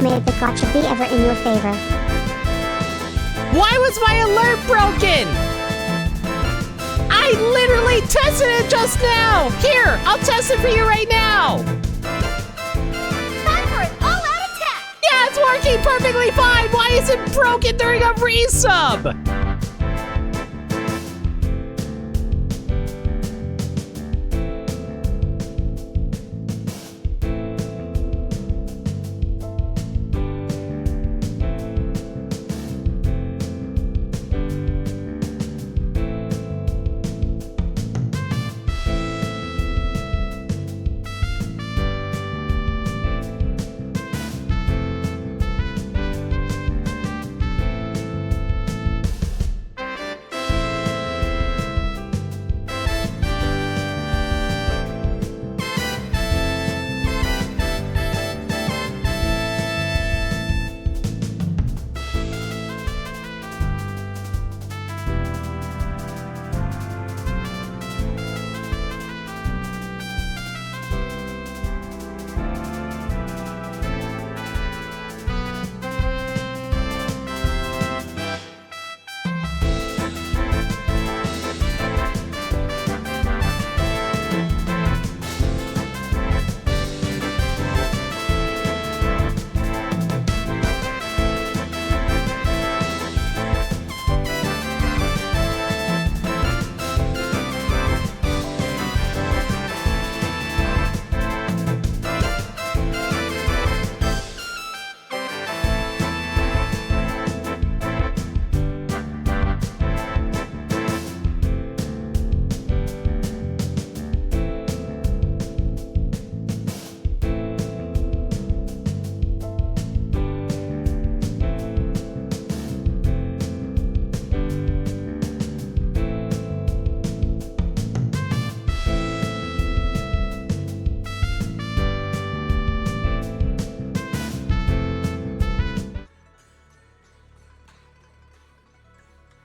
made the gotcha be ever in your favor. Why was my alert broken? I literally tested it just now! Here, I'll test it for you right now! Time for an all-out attack! Yeah, it's working perfectly fine! Why is it broken during a resub?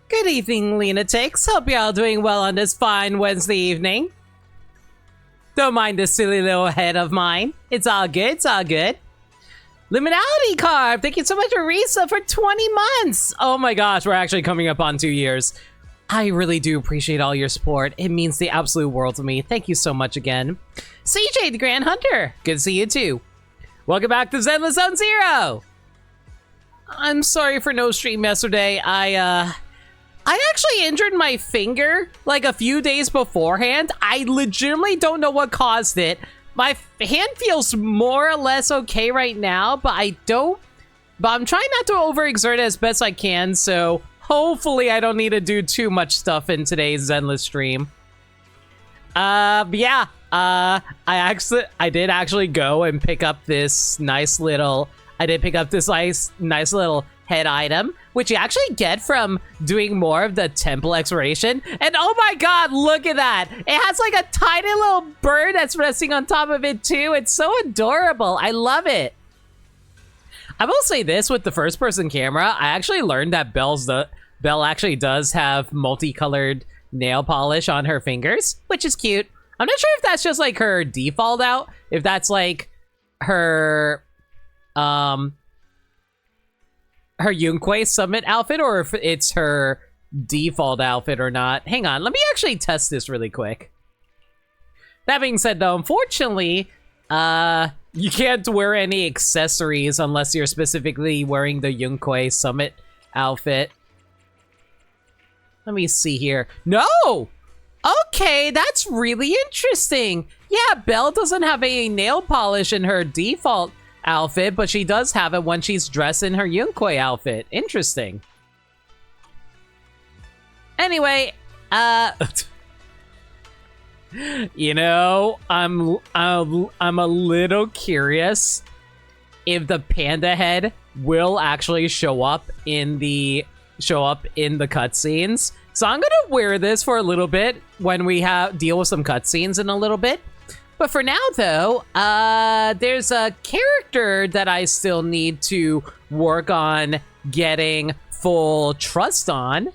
Good evening, lunatics. Hope you're all doing well on this fine Wednesday evening. Don't mind this silly little head of mine. It's all good, it's all good. Liminality Carb, thank you so much for Risa for 20 months. Oh my gosh, we're actually coming up on 2 years. I really do appreciate all your support. It means the absolute world to me. Thank you so much again. CJ the Grand Hunter, good to see you too. Welcome back to Zenless Zone Zero. I'm sorry for no stream yesterday. I actually injured my finger like a few days beforehand. I legitimately don't know what caused it. My hand feels more or less okay right now, but I'm trying not to overexert it as best I can, so hopefully I don't need to do too much stuff in today's Zenless stream. I did actually go and pick up this nice little head item, which you actually get from doing more of the temple exploration. And oh my god, look at that! It has like a tiny little bird that's resting on top of it too. It's so adorable. I love it. I will say this, with the first-person camera, I actually learned that Belle actually does have multicolored nail polish on her fingers, which is cute. I'm not sure if that's just like her default out, if that's like her Yunquei Summit outfit, or if it's her default outfit or not. Hang on, let me actually test this really quick. That being said, though, unfortunately, you can't wear any accessories unless you're specifically wearing the Yunquei Summit outfit. Let me see here. No! Okay, that's really interesting. Yeah, Belle doesn't have a nail polish in her default outfit, but she does have it when she's dressed in her Yunquei outfit. Interesting. Anyway, you know, I'm a little curious if the panda head will actually show up in the cutscenes. So I'm gonna wear this for a little bit when we deal with some cutscenes in a little bit. But for now, though, there's a character that I still need to work on getting full trust on.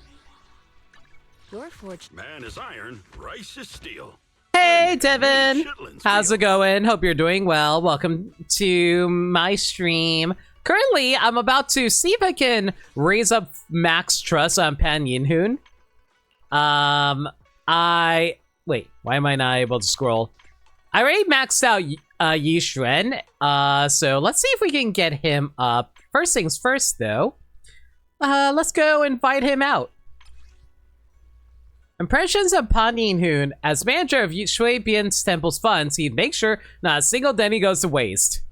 Your fortune. Man is iron, rice is steel. Hey, Devin! How's it going? Hope you're doing well. Welcome to my stream. Currently, I'm about to see if I can raise up max trust on Pan Yinhoon. Wait, why am I not able to scroll? I already maxed out Yi Xuan, so let's see if we can get him up. First things first, though. Let's go invite him out. Impressions of Pan Yinhoon. As manager of Shui Bian's temple's funds, he'd make sure not a single penny goes to waste.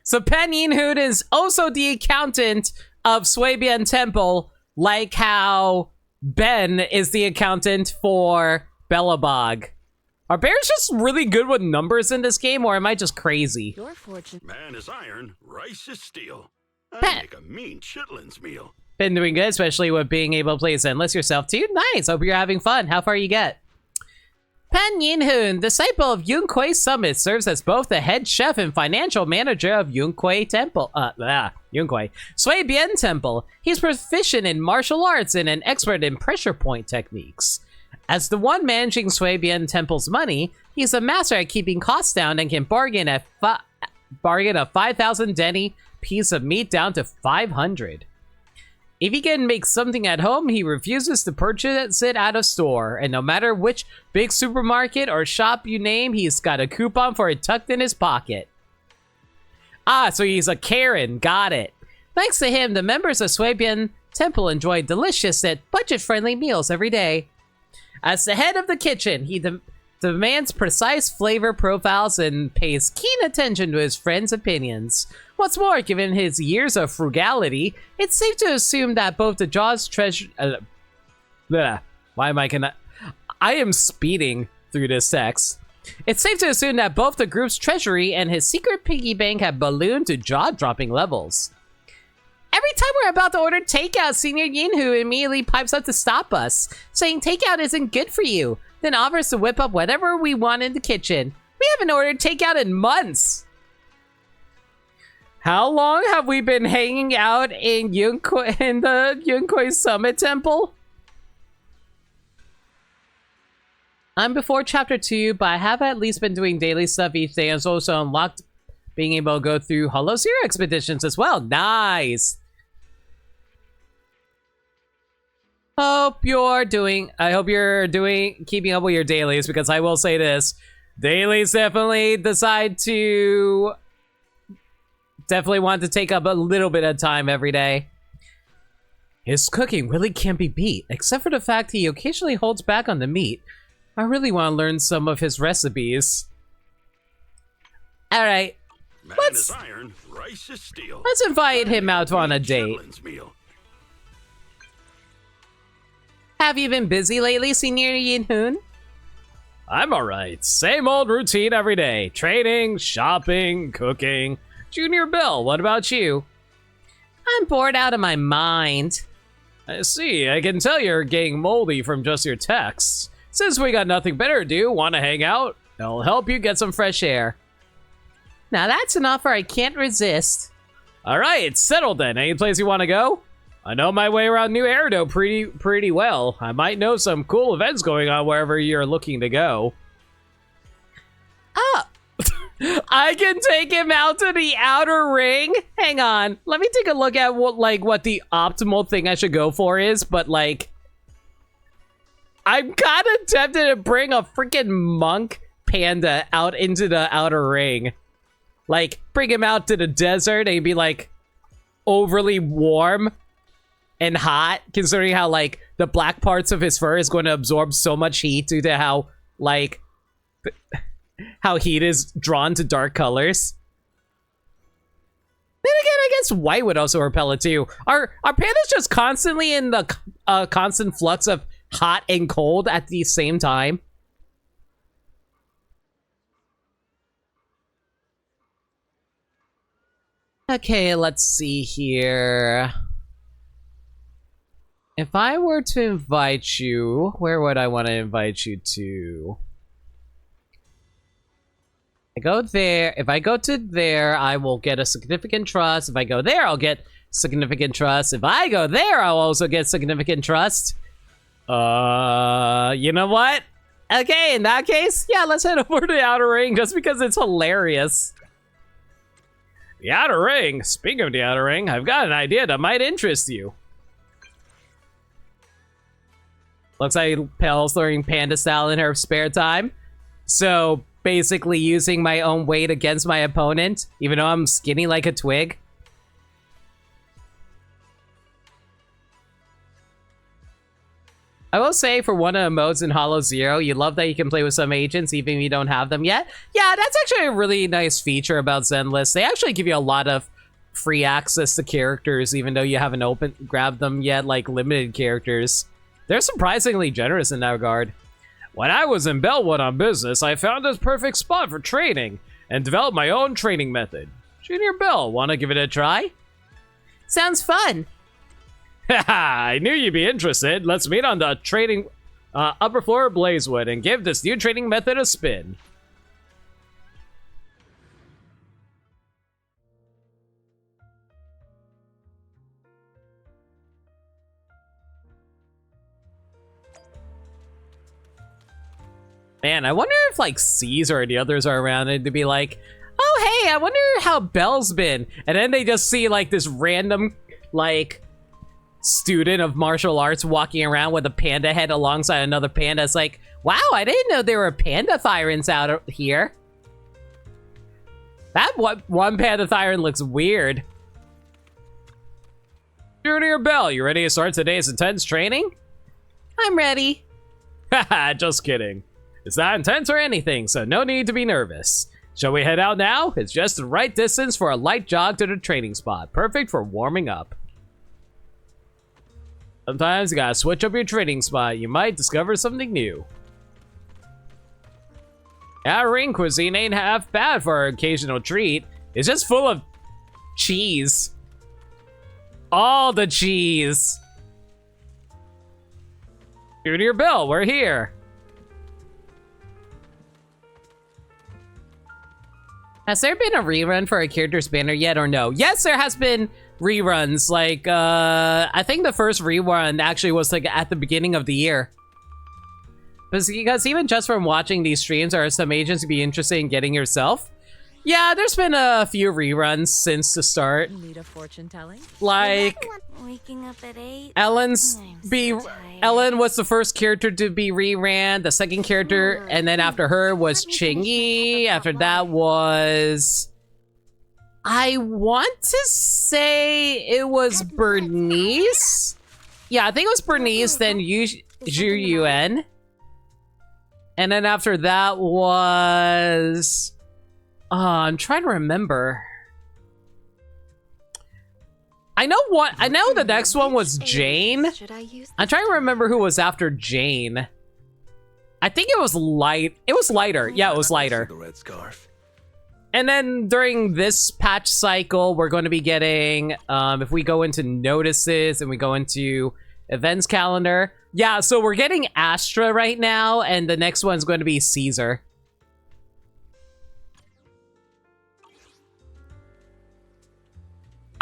So Pan Yinhoon is also the accountant of Shui Bian Temple, like how Ben is the accountant for Bellabog. Are bears just really good with numbers in this game, or am I just crazy? Your fortune. Man is iron, rice is steel. I Pat. make a mean chitlins meal. Been doing good, especially with being able to play Zenless yourself too. Nice, hope you're having fun. How far you get? Pan Yinhoon, disciple of Yun Kui Summit, serves as both the head chef and financial manager of Yun Kui Temple. Yun Kui. Shui Bian Temple. He's proficient in martial arts and an expert in pressure point techniques. As the one managing Shui Bian Temple's money, he's a master at keeping costs down and can bargain a 5,000 denny piece of meat down to 500. If he can make something at home, he refuses to purchase it at a store. And no matter which big supermarket or shop you name, he's got a coupon for it tucked in his pocket. Ah, so he's a Karen. Got it. Thanks to him, the members of Shui Bian Temple enjoy delicious yet budget-friendly meals every day. As the head of the kitchen, he demands precise flavor profiles and pays keen attention to his friends' opinions. What's more, given his years of frugality, it's safe to assume that both the Jaws treasure... I am speeding through this text. It's safe to assume that both the group's treasury and his secret piggy bank have ballooned to jaw-dropping levels. Every time we're about to order takeout, Senior Yinhu immediately pipes up to stop us, saying takeout isn't good for you, then offers to whip up whatever we want in the kitchen. We haven't ordered takeout in months. How long have we been hanging out in the Yun Kui Summit Temple? I'm before chapter 2, but I have at least been doing daily stuff each day, and it's also unlocked being able to go through Hollow Zero expeditions as well. Nice! I hope you're keeping up with your dailies, because I will say this. Dailies definitely want to take up a little bit of time every day. His cooking really can't be beat, except for the fact he occasionally holds back on the meat. I really want to learn some of his recipes. Alright, Let's iron, rice is steel. let's invite him out on a date. Chitlins meal. Have you been busy lately, Senior Yinhoon? I'm alright. Same old routine every day. Training, shopping, cooking. Junior Bill, what about you? I'm bored out of my mind. I see. I can tell you're getting moldy from just your texts. Since we got nothing better to do, want to hang out? I'll help you get some fresh air. Now that's an offer I can't resist. Alright, it's settled then. Any place you want to go? I know my way around New Airdate pretty well. I might know some cool events going on wherever you're looking to go. Oh, I can take him out to the outer ring? Hang on, let me take a look at what the optimal thing I should go for is, but like... I'm kind of tempted to bring a freaking monk panda out into the outer ring. Like, bring him out to the desert and he'd be like overly warm and hot, considering how like the black parts of his fur is going to absorb so much heat due to how like how heat is drawn to dark colors. Then again, I guess white would also repel it too. Are pandas just constantly in the constant flux of hot and cold at the same time? Okay, let's see here. If I were to invite you, where would I want to invite you to? I go there. If I go to there, I will get a significant trust. If I go there, I'll get significant trust. If I go there, I'll also get significant trust. You know what? Okay, in that case, yeah, let's head over to the outer ring just because it's hilarious. The Outer Ring? Speaking of the Outer Ring, I've got an idea that might interest you. Looks like Pel's learning panda style in her spare time. So, basically using my own weight against my opponent, even though I'm skinny like a twig. I will say, for one of the modes in Hollow Zero, you love that you can play with some agents even if you don't have them yet. Yeah, that's actually a really nice feature about Zenless. They actually give you a lot of free access to characters even though you haven't grabbed them yet, like limited characters. They're surprisingly generous in that regard. When I was in Bellwood on business, I found this perfect spot for training and developed my own training method. Junior Bell, wanna give it a try? Sounds fun. Haha, I knew you'd be interested. Let's meet on the training upper floor of Blazewood and give this new training method a spin. Man, I wonder if like Caesar or the others are around and to be like, oh hey, I wonder how Belle's been. And then they just see like this random like student of martial arts walking around with a panda head alongside another panda. It's like, wow, I didn't know there were panda thyrans out here. That one panda thyran looks weird. Junior Bell, you ready to start today's intense training? I'm ready. Haha, just kidding. It's not intense or anything, so no need to be nervous. Shall we head out now? It's just the right distance for a light jog to the training spot. Perfect for warming up. Sometimes you gotta switch up your training spot. You might discover something new. Our ring cuisine ain't half bad for an occasional treat. It's just full of cheese. All the cheese. Junior Bell, we're here. Has there been a rerun for a character's banner yet or no? Yes, there has been reruns. Like, I think the first rerun actually was like at the beginning of the year. Because even just from watching these streams, are some agents to be interested in getting yourself? Yeah, there's been a few reruns since the start. Need a fortune telling? Like, Waking up at 8. Ellen tired. was the first character to be reran. The second character, and then after her was Chingy. After that was, I want to say it was Bernice. Yeah, I think it was Bernice. Then Zhu Yuan, and then after that was, I'm trying to remember. I know the next one was Jane. I'm trying to remember who was after Jane. I think it was Lighter. Yeah, it was Lighter. And then during this patch cycle, we're going to be getting, if we go into notices and we go into events calendar. Yeah, so we're getting Astra right now, and the next one's going to be Caesar.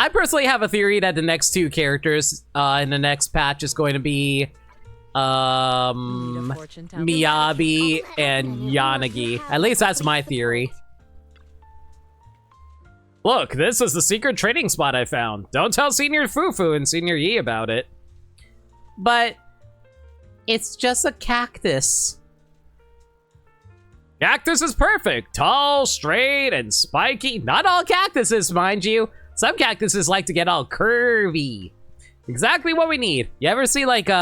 I personally have a theory that the next two characters in the next patch is going to be Miyabi and Yanagi. At least that's my theory. Look, this is the secret training spot I found. Don't tell Senior Fufu and Senior Yi about it. But it's just a cactus. Cactus is perfect. Tall, straight, and spiky. Not all cactuses, mind you. Some cactuses like to get all curvy. Exactly what we need. You ever see like you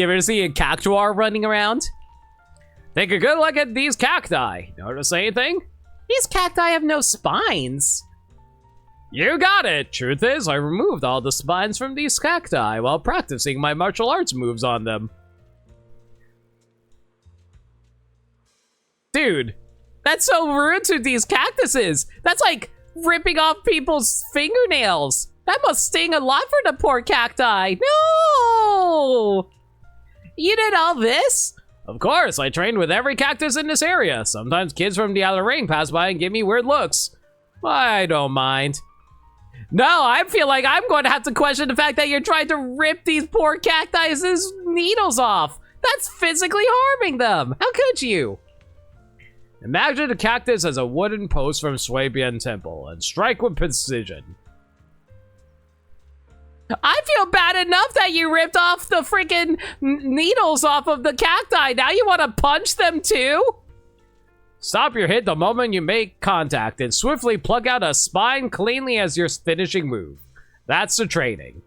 ever see a cactuar running around? Take a good look at these cacti. Notice anything? These cacti have no spines. You got it. Truth is, I removed all the spines from these cacti while practicing my martial arts moves on them. Dude, that's so rude to these cactuses. That's like ripping off people's fingernails. That must sting a lot for the poor cacti. No! You did all this? Of course, I trained with every cactus in this area. Sometimes kids from the outer ring pass by and give me weird looks. I don't mind. No, I feel like I'm going to have to question the fact that you're trying to rip these poor cacti's needles off. That's physically harming them. How could you? Imagine a cactus as a wooden post from Swabian Temple and strike with precision. I feel bad enough that you ripped off the freaking needles off of the cacti. Now you want to punch them too? Stop your hit the moment you make contact and swiftly pluck out a spine cleanly as your finishing move. That's the training.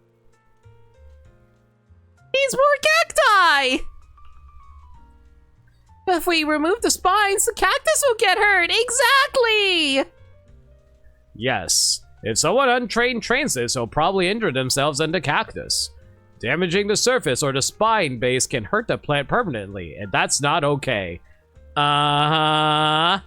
Needs more cacti! If we remove the spines, the cactus will get hurt. Exactly! Yes. If someone untrained trains this, they'll probably injure themselves and the cactus. Damaging the surface or the spine base can hurt the plant permanently, and that's not okay. But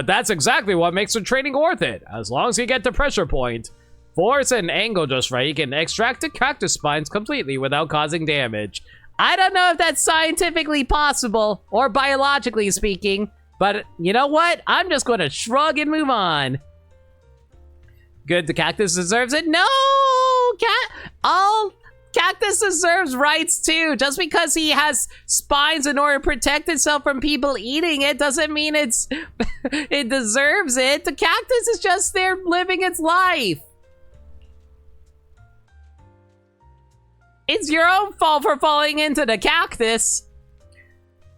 that's exactly what makes the training worth it. As long as you get the pressure point, force and angle just right, you can extract the cactus spines completely without causing damage. I don't know if that's scientifically possible, or biologically speaking, but you know what? I'm just going to shrug and move on. Good, the cactus deserves it? No! Cactus deserves rights too. Just because he has spines in order to protect itself from people eating it doesn't mean it deserves it. The cactus is just there living its life. It's your own fault for falling into the cactus.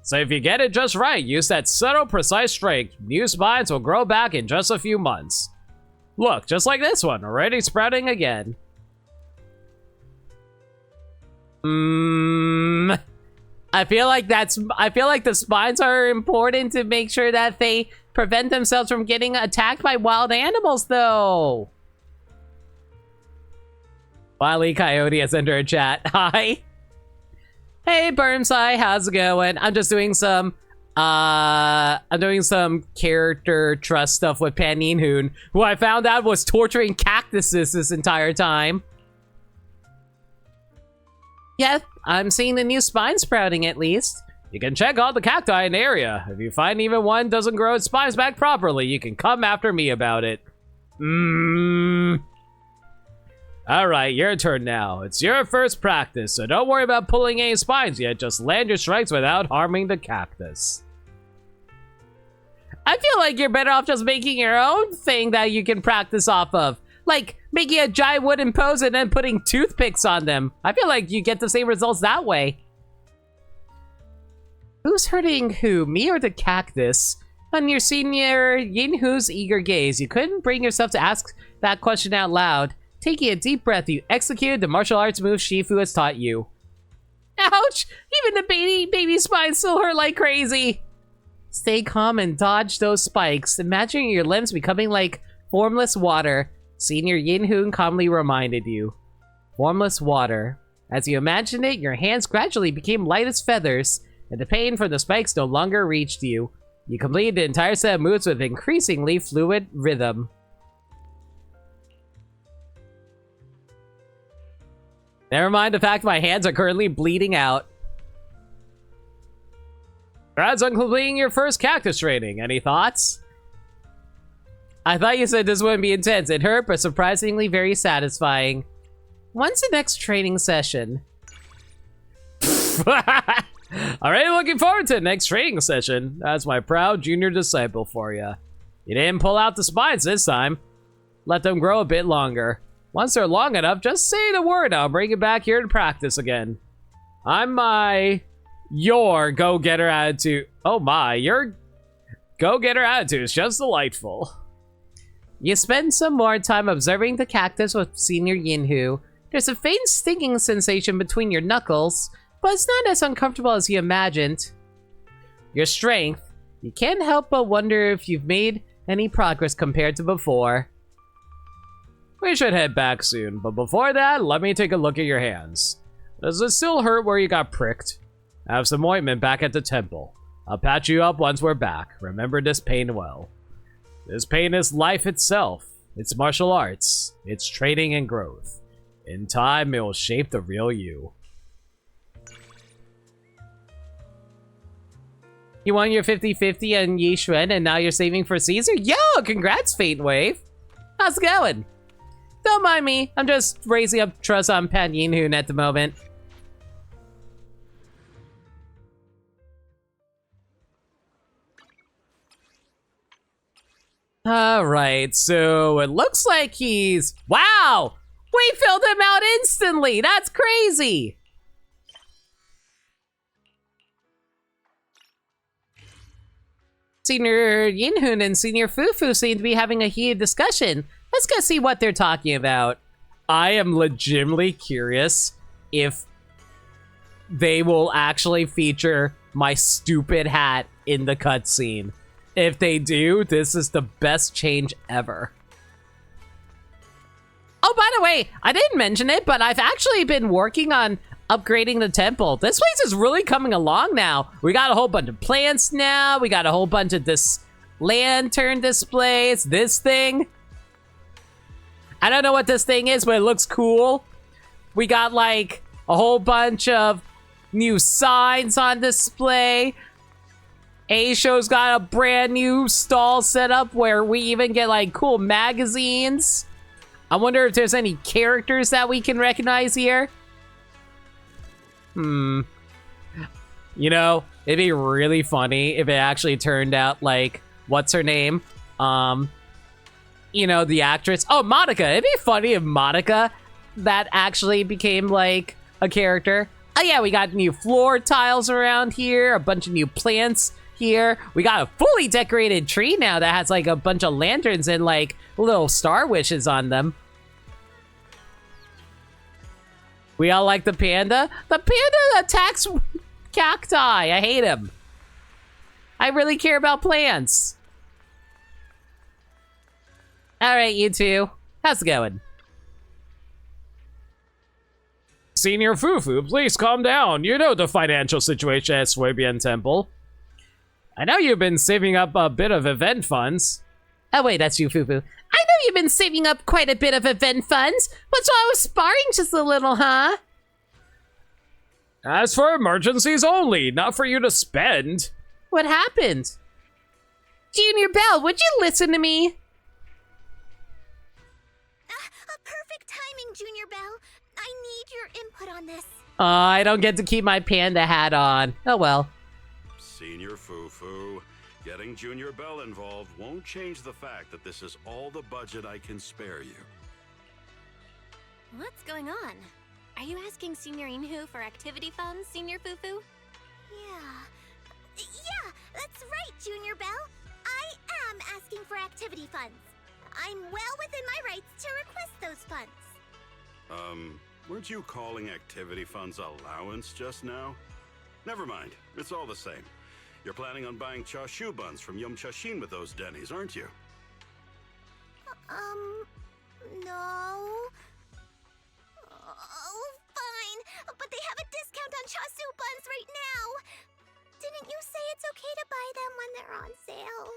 So if you get it just right, use that subtle, precise strike, new spines will grow back in just a few months. Look, just like this one, already sprouting again. I feel like the spines are important to make sure that they prevent themselves from getting attacked by wild animals, though. Wily Coyote has entered a chat. Hi. Hey, Burmside, how's it going? I'm just doing some character trust stuff with Panyin Hoon, who I found out was torturing cactuses this entire time. Yeah, I'm seeing the new spine sprouting at least. You can check all the cacti in the area. If you find even one doesn't grow its spines back properly, you can come after me about it. Alright, your turn now. It's your first practice, so don't worry about pulling any spines yet. Just land your strikes without harming the cactus. I feel like you're better off just making your own thing that you can practice off of. Like, making a giant wooden pose and then putting toothpicks on them. I feel like you get the same results that way. Who's hurting who, me or the cactus? On your senior Yinhu's eager gaze, you couldn't bring yourself to ask that question out loud. Taking a deep breath, you executed the martial arts move Shifu has taught you. Ouch! Even the baby spines still hurt like crazy. Stay calm and dodge those spikes. Imagine your limbs becoming like formless water. Senior Yinhoon calmly reminded you. Formless water. As you imagined it, your hands gradually became light as feathers, and the pain from the spikes no longer reached you. You completed the entire set of moves with increasingly fluid rhythm. Never mind the fact my hands are currently bleeding out. Congrats on completing your first cactus training. Any thoughts? I thought you said this wouldn't be intense. It hurt, but surprisingly very satisfying. When's the next training session? Already looking forward to the next training session. That's my proud junior disciple for you. You didn't pull out the spines this time. Let them grow a bit longer. Once they're long enough, just say the word. I'll bring it back here to practice again. Your go-getter attitude. Oh my, your go-getter attitude is just delightful. You spend some more time observing the cactus with Senior Yinhu. There's a faint stinging sensation between your knuckles, but it's not as uncomfortable as you imagined. Your strength. You can't help but wonder if you've made any progress compared to before. We should head back soon, but before that, let me take a look at your hands. Does it still hurt where you got pricked? I have some ointment back at the temple. I'll patch you up once we're back. Remember this pain well. This pain is life itself. It's martial arts. It's training and growth. In time, it will shape the real you. You won your 50-50 on Yi Xuan, and now you're saving for Caesar? Yo, congrats, Fate Wave. How's it going? Don't mind me. I'm just raising up trust on Panyin Hoon at the moment. Alright, so it looks like he's... Wow! We filled him out instantly! That's crazy! Senior Yinhun and Senior Fufu seem to be having a heated discussion. Let's go see what they're talking about. I am legitimately curious if they will actually feature my stupid hat in the cutscene. If they do, this is the best change ever. Oh, by the way, I didn't mention it, but I've actually been working on upgrading the temple. This place is really coming along now. We got a whole bunch of plants now. We got a whole bunch of this lantern displays. This thing. I don't know what this thing is, but it looks cool. We got like a whole bunch of new signs on display. A-Show's got a brand new stall set up where we even get like cool magazines. I wonder if there's any characters that we can recognize here. You know, it'd be really funny if it actually turned out like, what's her name? You know, the actress. Oh, Monica. It'd be funny if Monica that actually became like a character. Oh yeah, we got new floor tiles around here, a bunch of new plants here. We got a fully decorated tree now that has like a bunch of lanterns and like little star wishes on them. We all like the panda. The panda attacks cacti. I hate him. I really care about plants. All right, you two. How's it going? Senior Fufu, please calm down. You know the financial situation at Swabian Temple. I know you've been saving up a bit of event funds. Oh wait, that's you, Fufu. I know you've been saving up quite a bit of event funds, but so I was sparring just a little, huh? As for emergencies only, not for you to spend. What happened? Junior Belle, would you listen to me? A perfect timing, Junior Belle. I need your input on this. I don't get to keep my panda hat on. Oh well. Senior Fufu, getting Junior Belle involved won't change the fact that this is all the budget I can spare you. What's going on? Are you asking Senior Inhu for activity funds, Senior Fufu? Yeah, that's right, Junior Belle. I am asking for activity funds. I'm well within my rights to request those funds. Weren't you calling activity funds allowance just now? Never mind, it's all the same. You're planning on buying chashu buns from Yum Chashin with those Denny's, aren't you? No. Oh, fine. But they have a discount on chashu buns right now. Didn't you say it's okay to buy them when they're on sale?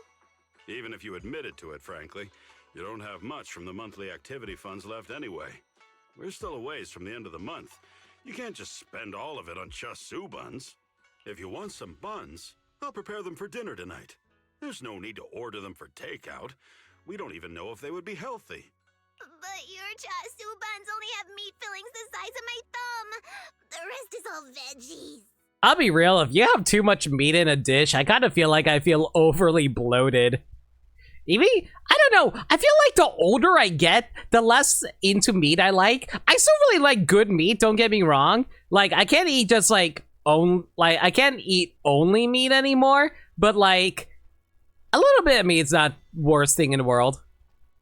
Even if you admitted to it, frankly, you don't have much from the monthly activity funds left anyway. We're still a ways from the end of the month. You can't just spend all of it on chashu buns. If you want some buns, I'll prepare them for dinner tonight. There's no need to order them for takeout. We don't even know if they would be healthy. But your chashu buns only have meat fillings the size of my thumb. The rest is all veggies. I'll be real, if you have too much meat in a dish, I kind of feel like I feel overly bloated. Even, I don't know, I feel like the older I get, the less into meat I like. I still really like good meat, don't get me wrong. Like, I can't eat just like, I can't eat only meat anymore, but like, a little bit of meat's not the worst thing in the world.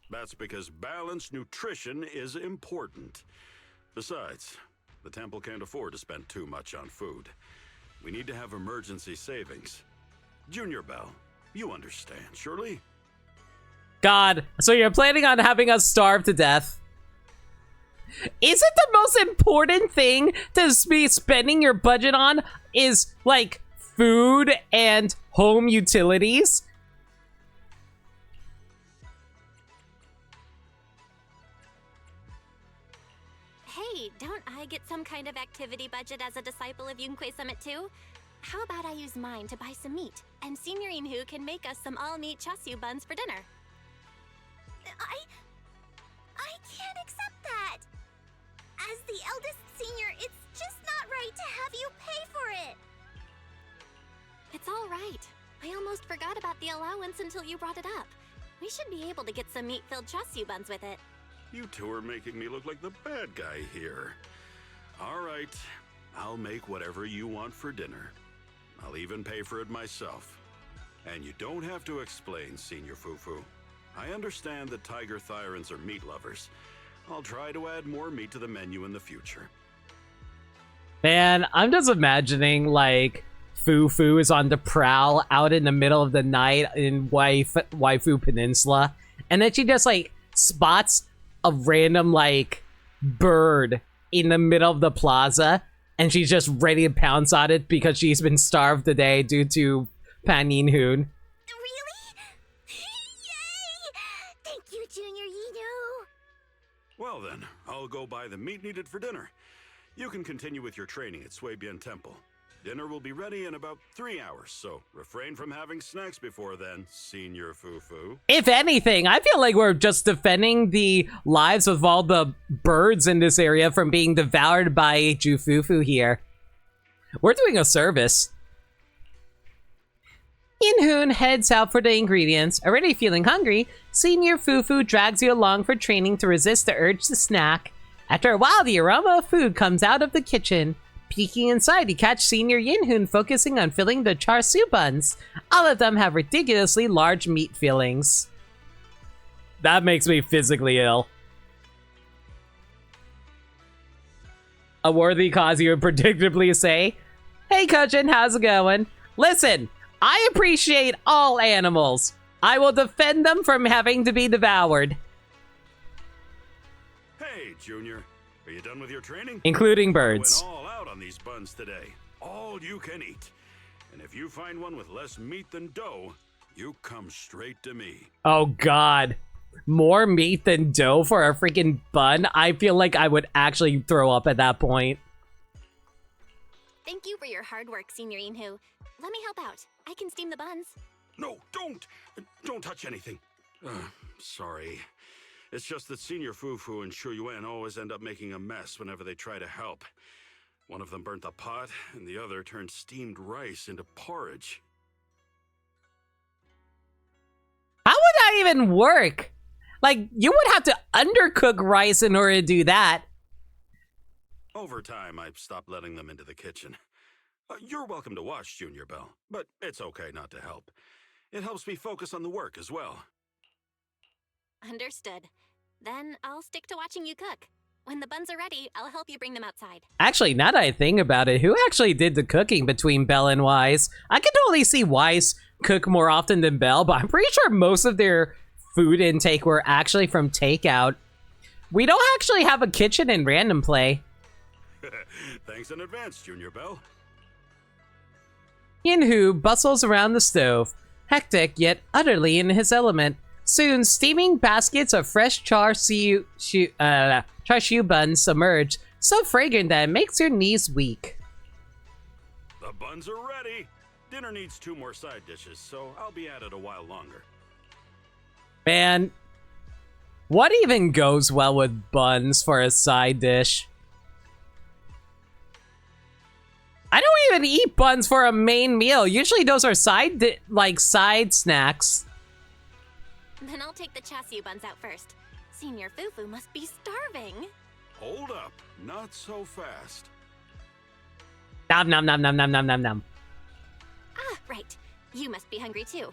That's because balanced nutrition is important. Besides, the temple can't afford to spend too much on food. We need to have emergency savings. Junior Belle, you understand, surely? God, so you're planning on having us starve to death? Is it the most important thing to be spending your budget on is like food and home utilities? Hey, don't I get some kind of activity budget as a disciple of Yunque Summit too? How about I use mine to buy some meat, and Senior Inhu can make us some all-meat chashu buns for dinner? I can't accept that. As the eldest senior, it's just not right to have you pay for it. It's all right. I almost forgot about the allowance until you brought it up. We should be able to get some meat-filled chasu buns with it. You two are making me look like the bad guy here. All right, I'll make whatever you want for dinner. I'll even pay for it myself. And you don't have to explain, Senior Fufu. I understand that Tiger Thyrans are meat lovers. I'll try to add more meat to the menu in the future. Man, I'm just imagining, like, Fufu is on the prowl out in the middle of the night in Waifu Peninsula, and then she just, like, spots a random, like, bird in the middle of the plaza, and she's just ready to pounce on it because she's been starved today due to Pan Yin Hoon. Really? Yay! Thank you, Junior Yino. Well then, I'll go buy the meat needed for dinner. You can continue with your training at Suibian Temple. Dinner will be ready in about 3 hours, so refrain from having snacks before then, Senior Fufu. If anything, I feel like we're just defending the lives of all the birds in this area from being devoured by Jufufu here. We're doing a service. Inhoon heads out for the ingredients. Already feeling hungry, Senior Fufu drags you along for training to resist the urge to snack. After a while, the aroma of food comes out of the kitchen. Peeking inside, you catch Senior Yinhoon focusing on filling the char siu buns. All of them have ridiculously large meat fillings. That makes me physically ill. A worthy cause, you would predictably say. Hey, Kujin, how's it going? Listen, I appreciate all animals. I will defend them from having to be devoured. Hey, Junior. Are you done with your training? Including I birds. went all out on these buns today. All you can eat. And if you find one with less meat than dough, you come straight to me. Oh god. More meat than dough for a freaking bun? I feel like I would actually throw up at that point. Thank you for your hard work, Senior Yinhu. Let me help out. I can steam the buns. No, don't! Don't touch anything. Sorry. It's just that Senior Fufu and Shu Yuan always end up making a mess whenever they try to help. One of them burnt the pot, and the other turned steamed rice into porridge. How would that even work? Like, you would have to undercook rice in order to do that. Over time, I've stopped letting them into the kitchen. You're welcome to watch, Junior Bell, but it's okay not to help. It helps me focus on the work as well. Understood. Then I'll stick to watching you cook. When the buns are ready, I'll help you bring them outside. Actually, now that I think about it, who actually did the cooking between Belle and Wise? I could totally see Wise cook more often than Belle, but I'm pretty sure most of their food intake were actually from takeout. We don't actually have a kitchen in Random Play. Thanks in advance, Junior Bell. Yinhu bustles around the stove, hectic yet utterly in his element. Soon, steaming baskets of fresh char siu buns emerge, so fragrant that it makes your knees weak. The buns are ready. Dinner needs 2 more side dishes, so I'll be at it a while longer. Man, what even goes well with buns for a side dish? I don't even eat buns for a main meal. Usually those are side snacks. Then I'll take the chasu buns out first. Senior Fufu must be starving. Hold up. Not so fast. Nom nom nom nom nom nom nom nom. Ah, right. You must be hungry too.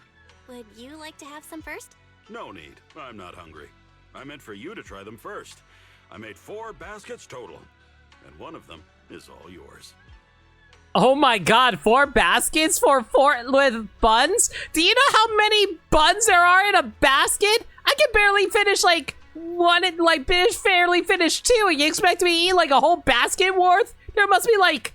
Would you like to have some first? No need. I'm not hungry. I meant for you to try them first. I made 4 baskets total, and one of them is all yours. Oh my god, 4 baskets for 4 with buns? Do you know how many buns there are in a basket? I can barely finish like one and barely finish 2, and you expect me to eat like a whole basket worth? There must be like,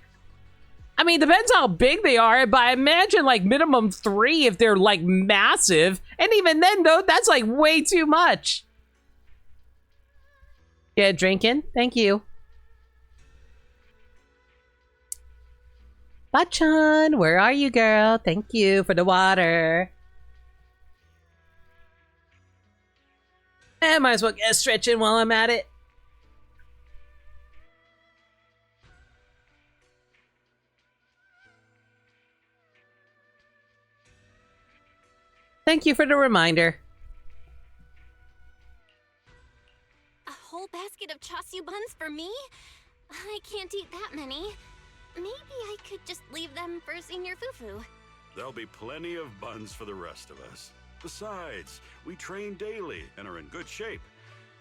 I mean, depends how big they are, but I imagine like minimum 3 if they're like massive. And even then though, that's like way too much. Yeah, drinking? Thank you. Bachan, where are you, girl? Thank you for the water. Might as well get stretching while I'm at it. Thank you for the reminder. basket of chasu buns for me? I can't eat that many. Maybe I could just leave them for Senior Fufu. There'll be plenty of buns for the rest of us. Besides, we train daily and are in good shape.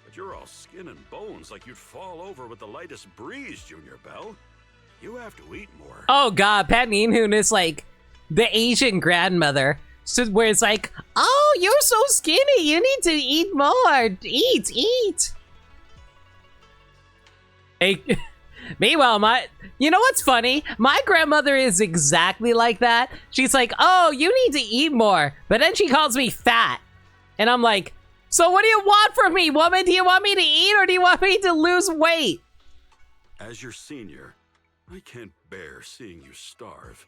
But you're all skin and bones like you'd fall over with the lightest breeze, Junior Bell. You have to eat more. Oh god, Pat Ninhoon is like the Asian grandmother. So where it's like, oh, you're so skinny, you need to eat more. Eat. Hey, meanwhile, you know what's funny? My grandmother is exactly like that. She's like, oh, you need to eat more. But then she calls me fat. And I'm like, so what do you want from me, woman? Do you want me to eat or do you want me to lose weight? As your senior, I can't bear seeing you starve.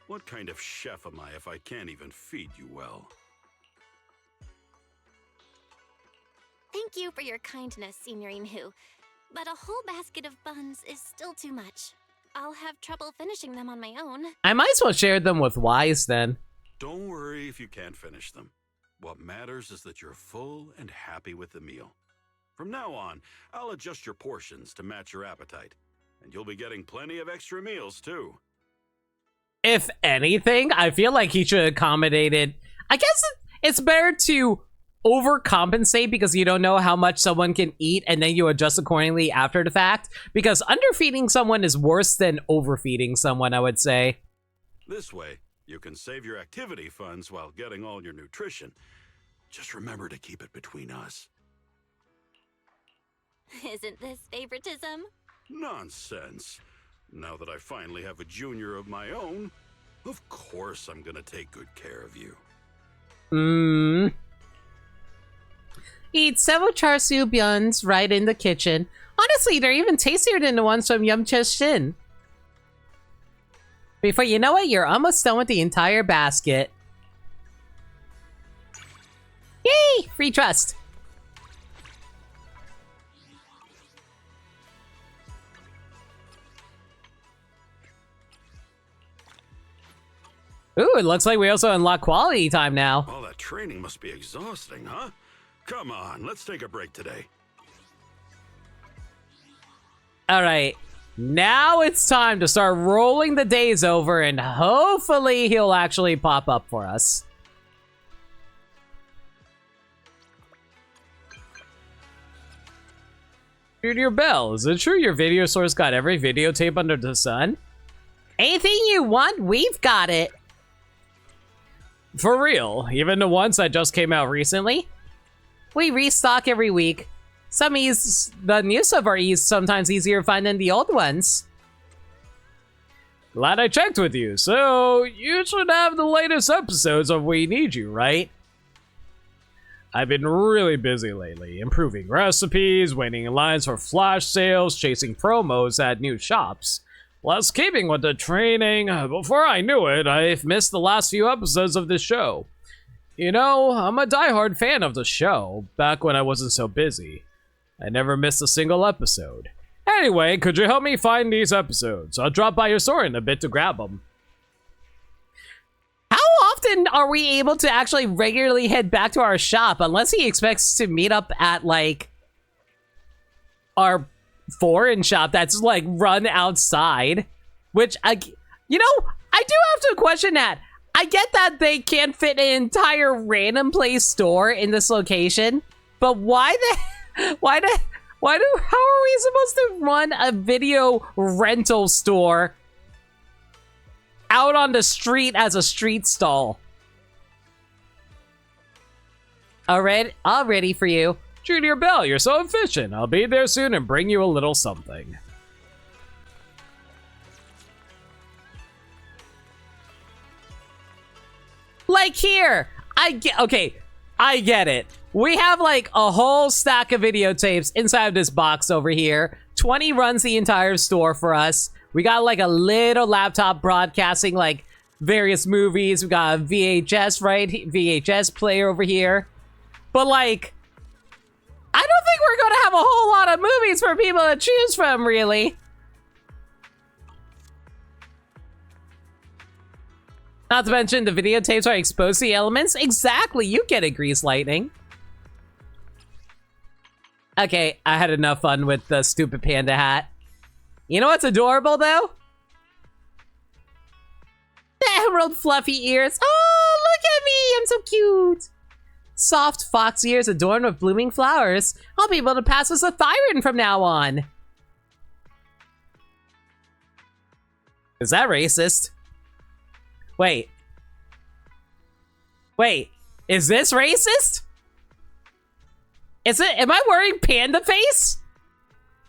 What kind of chef am I if I can't even feed you well? Thank you for your kindness, Senior Inhu. But a whole basket of buns is still too much. I'll have trouble finishing them on my own. I might as well share them with Wise then. Don't worry if you can't finish them. What matters is that you're full and happy with the meal. From now on, I'll adjust your portions to match your appetite. And you'll be getting plenty of extra meals, too. If anything, I feel like he should have accommodated. I guess it's better to overcompensate because you don't know how much someone can eat and then you adjust accordingly after the fact. Because underfeeding someone is worse than overfeeding someone, I would say. This way, you can save your activity funds while getting all your nutrition. Just remember to keep it between us. Isn't this favoritism? Nonsense. Now that I finally have a junior of my own, of course I'm gonna take good care of you. Eat several char siu buns right in the kitchen. Honestly, they're even tastier than the ones from Yum Cha Shin. Before you know it, you're almost done with the entire basket. Yay! Free trust. Ooh, it looks like we also unlock quality time now. All that training must be exhausting, huh? Come on, let's take a break today. Alright, now it's time to start rolling the days over and hopefully he'll actually pop up for us. Junior Bell, is it true your video source got every videotape under the sun? Anything you want, we've got it. For real, even the ones that just came out recently? We restock every week. The new stuff are sometimes easier to find than the old ones. Glad I checked with you, so you should have the latest episodes of We Need You, right? I've been really busy lately, improving recipes, waiting in lines for flash sales, chasing promos at new shops. Plus keeping with the training. Before I knew it, I've missed the last few episodes of this show. You know, I'm a diehard fan of the show, back when I wasn't so busy. I never missed a single episode. Anyway, could you help me find these episodes? I'll drop by your store in a bit to grab them. How often are we able to actually regularly head back to our shop, unless he expects to meet up at, like, our foreign shop that's like run outside, which I do have to question that. I get that they can't fit an entire random place store in this location, but how are we supposed to run a video rental store out on the street as a street stall? All ready for you. Junior Bell, you're so efficient. I'll be there soon and bring you a little something. Like here, I get it. We have like a whole stack of videotapes inside of this box over here. 20 runs the entire store for us. We got like a little laptop broadcasting like various movies. We got a VHS, right? VHS player over here. But like, I don't think we're gonna have a whole lot of movies for people to choose from, really. Not to mention the videotapes are exposed to the elements. Exactly, you get it, Grease Lightning. Okay, I had enough fun with the stupid panda hat. You know what's adorable, though? The emerald fluffy ears. Oh, look at me! I'm so cute! Soft fox ears adorned with blooming flowers. I'll be able to pass as a Thyron from now on. Is that racist? Wait. Wait. Is this racist? Is it? Am I wearing panda face?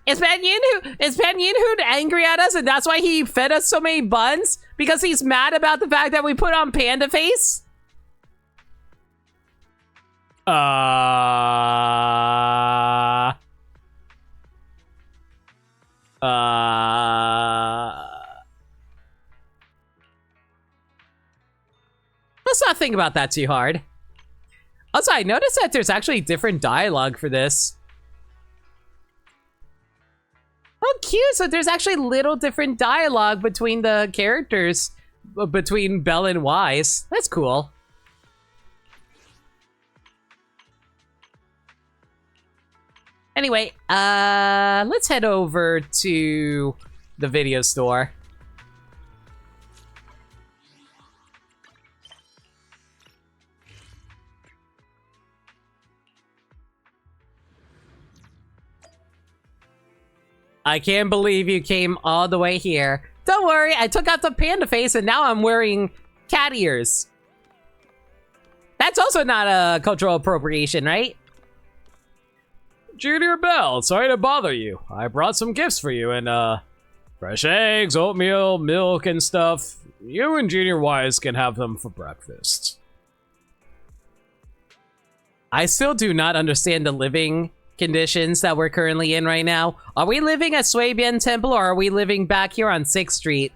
Is Pan Yinhu angry at us and that's why he fed us so many buns? Because he's mad about the fact that we put on panda face? Let's not think about that too hard. Also, I noticed that there's actually different dialogue for this. Oh, cute! So there's actually little different dialogue between the characters, between Belle and Wise. That's cool. Anyway, let's head over to the video store. I can't believe you came all the way here. Don't worry, I took out the panda face and now I'm wearing cat ears. That's also not a cultural appropriation, right? Junior Belle, sorry to bother you. I brought some gifts for you and, fresh eggs, oatmeal, milk, and stuff. You and Junior Wise can have them for breakfast. I still do not understand the living conditions that we're currently in right now. Are we living at Sui-Bian Temple or are we living back here on 6th Street?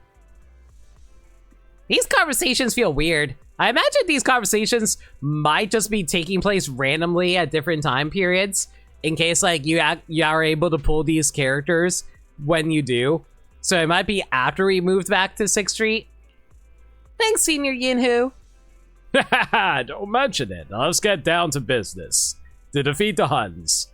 These conversations feel weird. I imagine these conversations might just be taking place randomly at different time periods. In case, like, you are able to pull these characters when you do. So it might be after we moved back to 6th Street. Thanks, Senior Yinhu. Haha, don't mention it. Now let's get down to business. To defeat the Huns.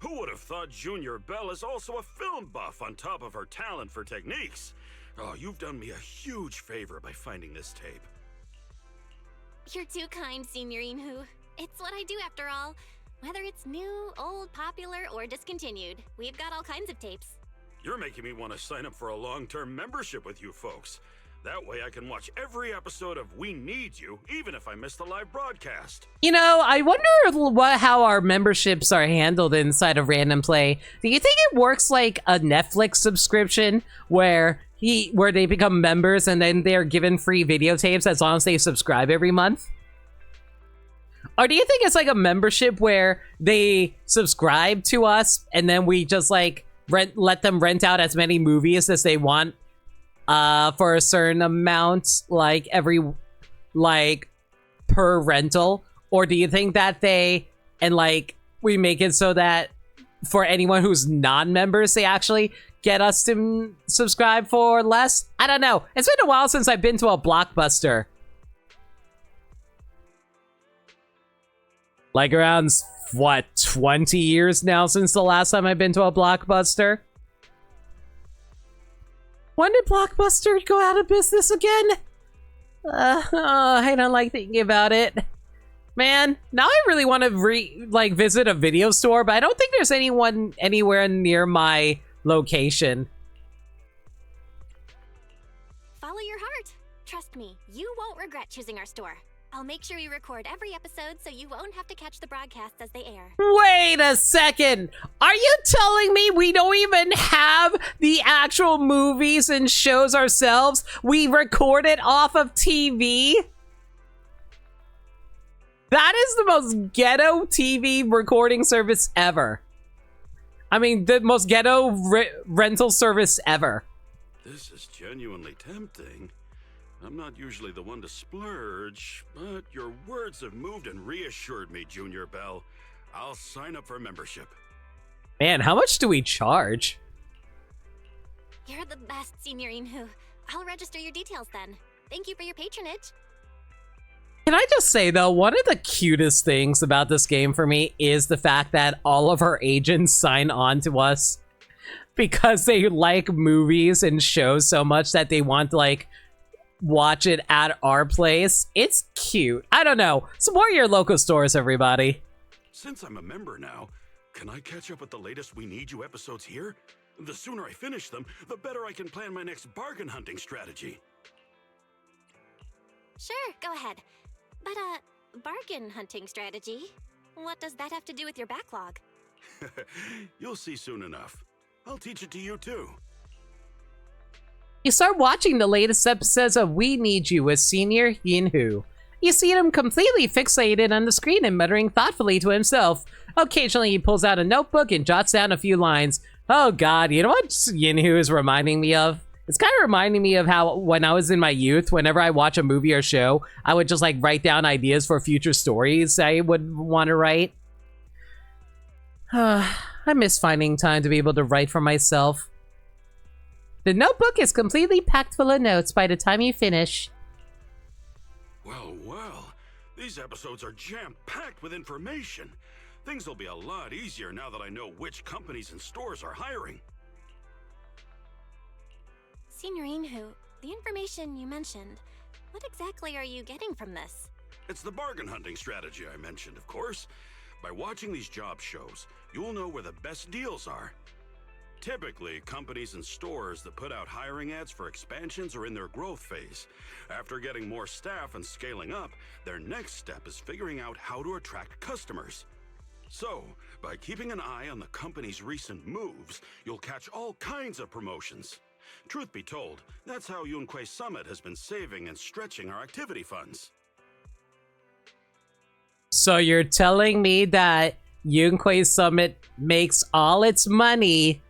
Who would have thought Junior Belle is also a film buff on top of her talent for techniques? Oh, you've done me a huge favor by finding this tape. You're too kind, Senior Inhu. It's what I do after all. Whether it's new, old, popular, or discontinued, we've got all kinds of tapes. You're making me want to sign up for a long-term membership with you folks. That way I can watch every episode of We Need You, even if I miss the live broadcast. You know, I wonder how our memberships are handled inside of Random Play. Do you think it works like a Netflix subscription where they become members and then they're given free videotapes as long as they subscribe every month? Or do you think it's like a membership where they subscribe to us and then we just like let them rent out as many movies as they want for a certain amount, like per rental? Or do you think that we make it so that for anyone who's non-members, they actually get us to subscribe for less? I don't know. It's been a while since I've been to a Blockbuster. Like around, what, 20 years now since the last time I've been to a Blockbuster? When did Blockbuster go out of business again? I don't like thinking about it. Man, now I really want to visit a video store, but I don't think there's anyone anywhere near my location. Follow your heart. Trust me, you won't regret choosing our store. I'll make sure we record every episode so you won't have to catch the broadcasts as they air. Wait a second! Are you telling me we don't even have the actual movies and shows ourselves? We record it off of TV? That is the most ghetto TV recording service ever. I mean, the most ghetto rental service ever. This is genuinely tempting. I'm not usually the one to splurge, but your words have moved and reassured me, Junior Belle. I'll sign up for membership. Man, how much do we charge? You're the best, Senior Inhu. I'll register your details then. Thank you for your patronage. Can Can I just say, though, one of the cutest things about this game for me is the fact that all of our agents sign on to us because they like movies and shows so much that they want to, like, watch it at our place. It's cute. I don't know. Support your local stores, everybody. Since I'm a member now, can I catch up with the latest We Need You episodes here? The sooner I finish them, the better I can plan my next bargain hunting strategy. Sure, go ahead. But, bargain hunting strategy? What does that have to do with your backlog? You'll see soon enough. I'll teach it to you too. You start watching the latest episodes of We Need You with Senior Yin-Hoo. You see him completely fixated on the screen and muttering thoughtfully to himself. Occasionally he pulls out a notebook and jots down a few lines. Oh god, you know what Yin-Hoo is reminding me of? It's kind of reminding me of how when I was in my youth, whenever I watch a movie or show, I would just like write down ideas for future stories I would want to write. I miss finding time to be able to write for myself. The notebook is completely packed full of notes by the time you finish. Well, well, these episodes are jam-packed with information. Things will be a lot easier now that I know which companies and stores are hiring. Senior Yin-Hoo, the information you mentioned, what exactly are you getting from this? It's the bargain hunting strategy I mentioned, of course. By watching these job shows, you'll know where the best deals are. Typically, companies and stores that put out hiring ads for expansions are in their growth phase. After getting more staff and scaling up, their next step is figuring out how to attract customers. So, by keeping an eye on the company's recent moves, you'll catch all kinds of promotions. Truth be told, that's how Yunquei Summit has been saving and stretching our activity funds. So you're telling me that Yunquei Summit makes all its money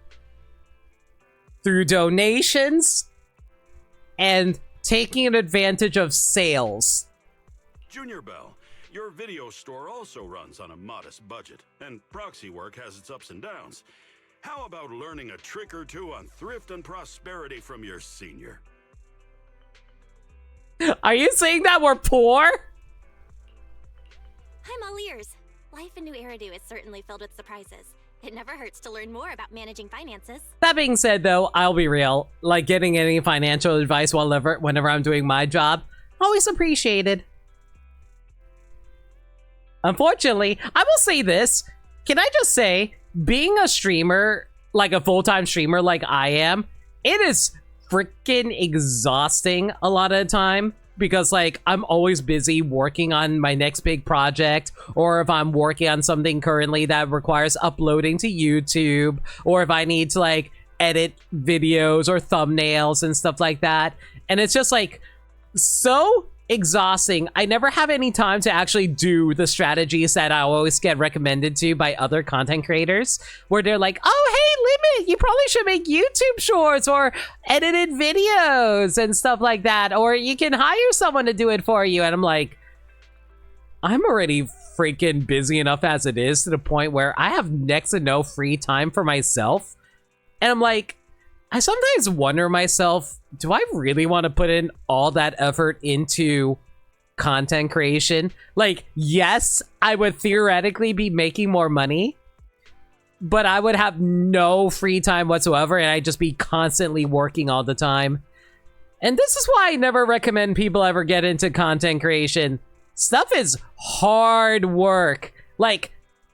through donations and taking advantage of sales? Junior Bell, your video store also runs on a modest budget, and proxy work has its ups and downs. How about learning a trick or two on thrift and prosperity from your senior? Are you saying that we're poor? I'm all ears. Life in New Eridu is certainly filled with surprises. It never hurts to learn more about managing finances. That being said, though, I'll be real. Like, getting any financial advice whenever I'm doing my job, always appreciated. Unfortunately, I will say this. Can I just say, being a streamer, like a full-time streamer like I am, it is freaking exhausting a lot of the time. Because, like, I'm always busy working on my next big project, or if I'm working on something currently that requires uploading to YouTube, or if I need to, like, edit videos or thumbnails and stuff like that. And it's just, like, so exhausting. I never have any time to actually do the strategies that I always get recommended to by other content creators, where they're like, oh, hey, Limit, you probably should make YouTube shorts or edited videos and stuff like that, or you can hire someone to do it for you. And I'm like, I'm already freaking busy enough as it is, to the point where I have next to no free time for myself. And I'm like, I sometimes wonder myself, do I really want to put in all that effort into content creation? Like, yes, I would theoretically be making more money, but I would have no free time whatsoever, and I'd just be constantly working all the time. And this is why I never recommend people ever get into content creation. Stuff is hard work. Like,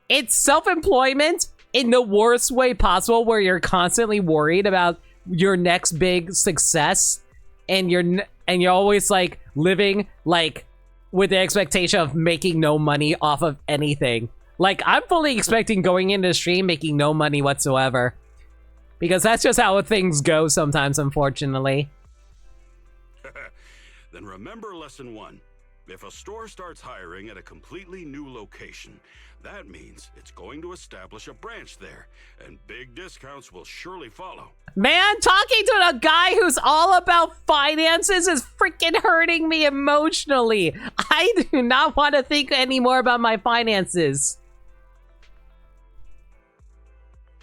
it's self-employment in the worst way possible, where you're constantly worried about your next big success, and you're always like living like with the expectation of making no money off of anything. Like, I'm fully expecting going into the stream making no money whatsoever, because that's just how things go sometimes, unfortunately. Then remember lesson 1. If a store starts hiring at a completely new location, that means it's going to establish a branch there, and big discounts will surely follow. Man, talking to a guy who's all about finances is freaking hurting me emotionally. I do not want to think anymore about my finances.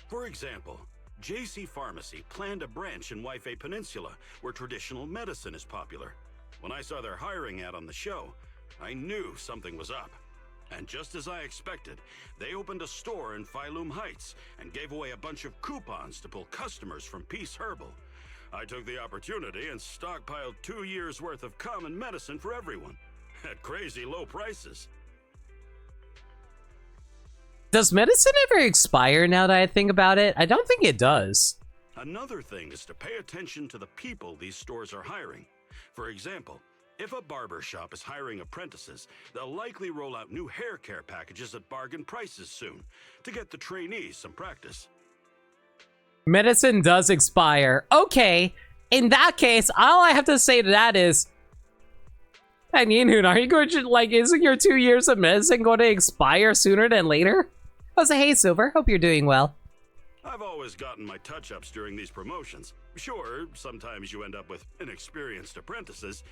For example, JC Pharmacy planned a branch in Waifei Peninsula, where traditional medicine is popular. When I saw their hiring ad on the show, I knew something was up. And just as I expected, they opened a store in Phylum Heights and gave away a bunch of coupons to pull customers from Peace Herbal. I took the opportunity and stockpiled 2 years' worth of common medicine for everyone at crazy low prices. Does medicine ever expire now that I think about it? I don't think it does. Another thing is to pay attention to the people these stores are hiring. For example, if a barber shop is hiring apprentices, they'll likely roll out new hair care packages at bargain prices soon to get the trainees some practice. Medicine does expire. Okay, in that case, all I have to say to that is, and Yinhoon, are you going to, like, isn't your 2 years of medicine going to expire sooner than later? I was like, hey, Silver, hope you're doing well. I've always gotten my touch-ups during these promotions. Sure, sometimes you end up with inexperienced apprentices,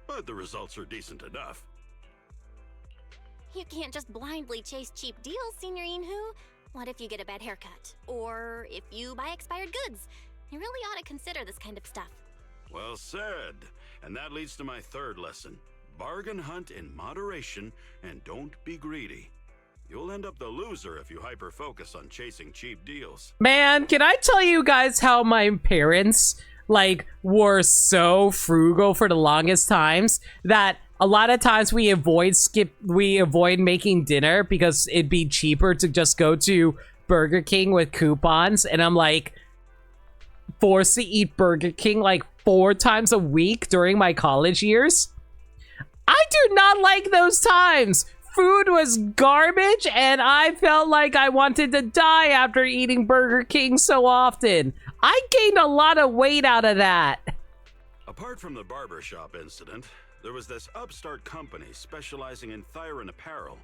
but the results are decent enough. You can't just blindly chase cheap deals, Senior Inhu. What if you get a bad haircut? Or if you buy expired goods? You really ought to consider this kind of stuff. Well said. And that leads to my third lesson. Bargain hunt in moderation and don't be greedy. You'll end up the loser if you hyper-focus on chasing cheap deals. Man, can I tell you guys how my parents, like, were so frugal for the longest times that a lot of times we avoid making dinner because it'd be cheaper to just go to Burger King with coupons, and I'm like forced to eat Burger King like 4 times a week during my college years. I do not like those times. Food was garbage, and I felt like I wanted to die after eating Burger King so often. I gained a lot of weight out of that. Apart from the barbershop incident, there was this upstart company specializing in Thyron apparel.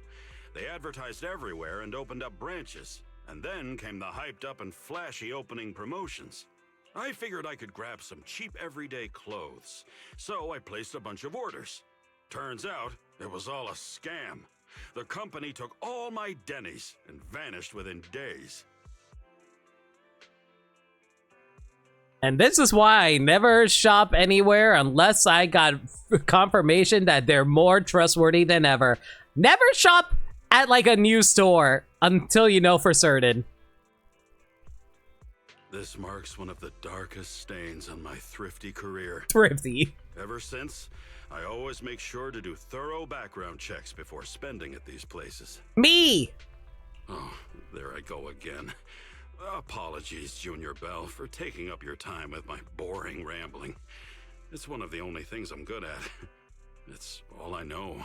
They advertised everywhere and opened up branches. And then came the hyped up and flashy opening promotions. I figured I could grab some cheap everyday clothes, so I placed a bunch of orders. Turns out, it was all a scam. The company took all my Denny's and vanished within days. And this is why I never shop anywhere unless I got confirmation that they're more trustworthy than ever. Never shop at like a new store until you know for certain. This marks one of the darkest stains on my thrifty career. Thrifty. Ever since, I always make sure to do thorough background checks before spending at these places. Me! Oh, there I go again. Apologies, Junior Bell, for taking up your time with my boring rambling. It's one of the only things I'm good at. It's all I know.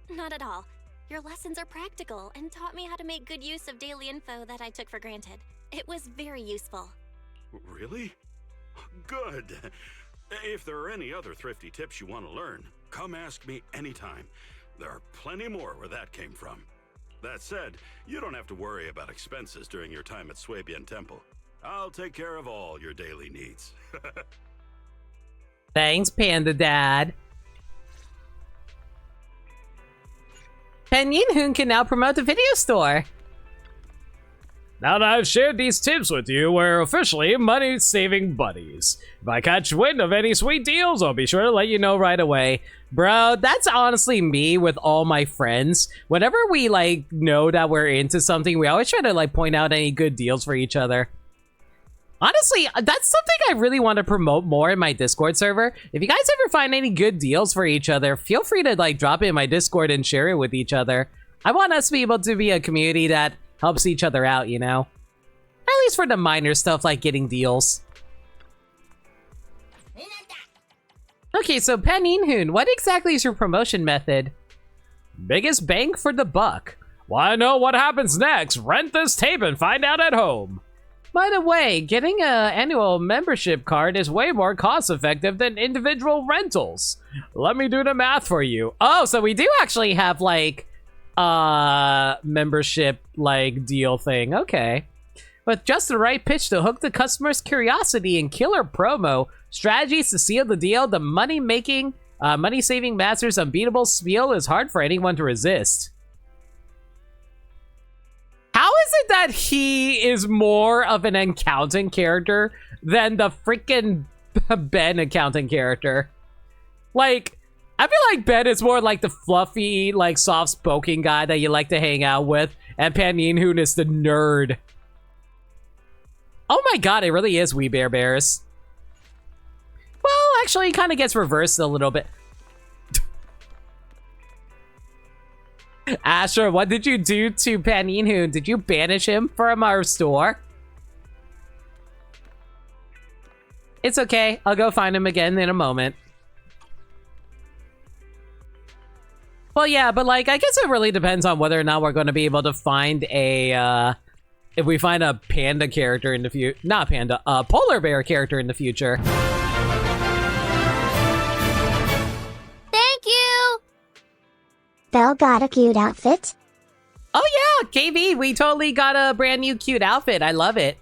Not at all. Your lessons are practical and taught me how to make good use of daily info that I took for granted. It was very useful. Really? Good. If there are any other thrifty tips you want to learn, come ask me anytime. There are plenty more where that came from. That said, you don't have to worry about expenses during your time at Swabian Temple. I'll take care of all your daily needs. Thanks, Panda Dad. Pen Yinhoon can now promote the video store. Now that I've shared these tips with you, we're officially money-saving buddies. If I catch wind of any sweet deals, I'll be sure to let you know right away. Bro, that's honestly me with all my friends. Whenever we, like, know that we're into something, we always try to, like, point out any good deals for each other. Honestly, that's something I really want to promote more in my Discord server. If you guys ever find any good deals for each other, feel free to, like, drop it in my Discord and share it with each other. I want us to be able to be a community that helps each other out, you know? At least for the minor stuff like getting deals. Okay, so Pen Yinhoon, what exactly is your promotion method? Biggest bang for the buck. Want to know what happens next? Rent this tape and find out at home. By the way, getting an annual membership card is way more cost-effective than individual rentals. Let me do the math for you. Oh, so we do actually have, like, membership, like, deal thing. Okay. With just the right pitch to hook the customer's curiosity and killer promo, strategies to seal the deal, the money-saving master's unbeatable spiel is hard for anyone to resist. How is it that he is more of an accounting character than the freaking Ben accounting character? Like, I feel like Ben is more like the fluffy, like, soft-spoken guy that you like to hang out with, and Pan Yin-hoon is the nerd. Oh my god, it really is We Bare Bears. Well, actually, it kind of gets reversed a little bit. Asher, what did you do to Pan Yin-hoon? Did you banish him from our store? It's okay. I'll go find him again in a moment. Well, yeah, but, like, I guess it really depends on whether or not we're going to be able to find a, if we find a panda character in the future. Not panda, a polar bear character in the future. Thank you! Belle got a cute outfit. Oh, yeah, KB, we totally got a brand new cute outfit. I love it.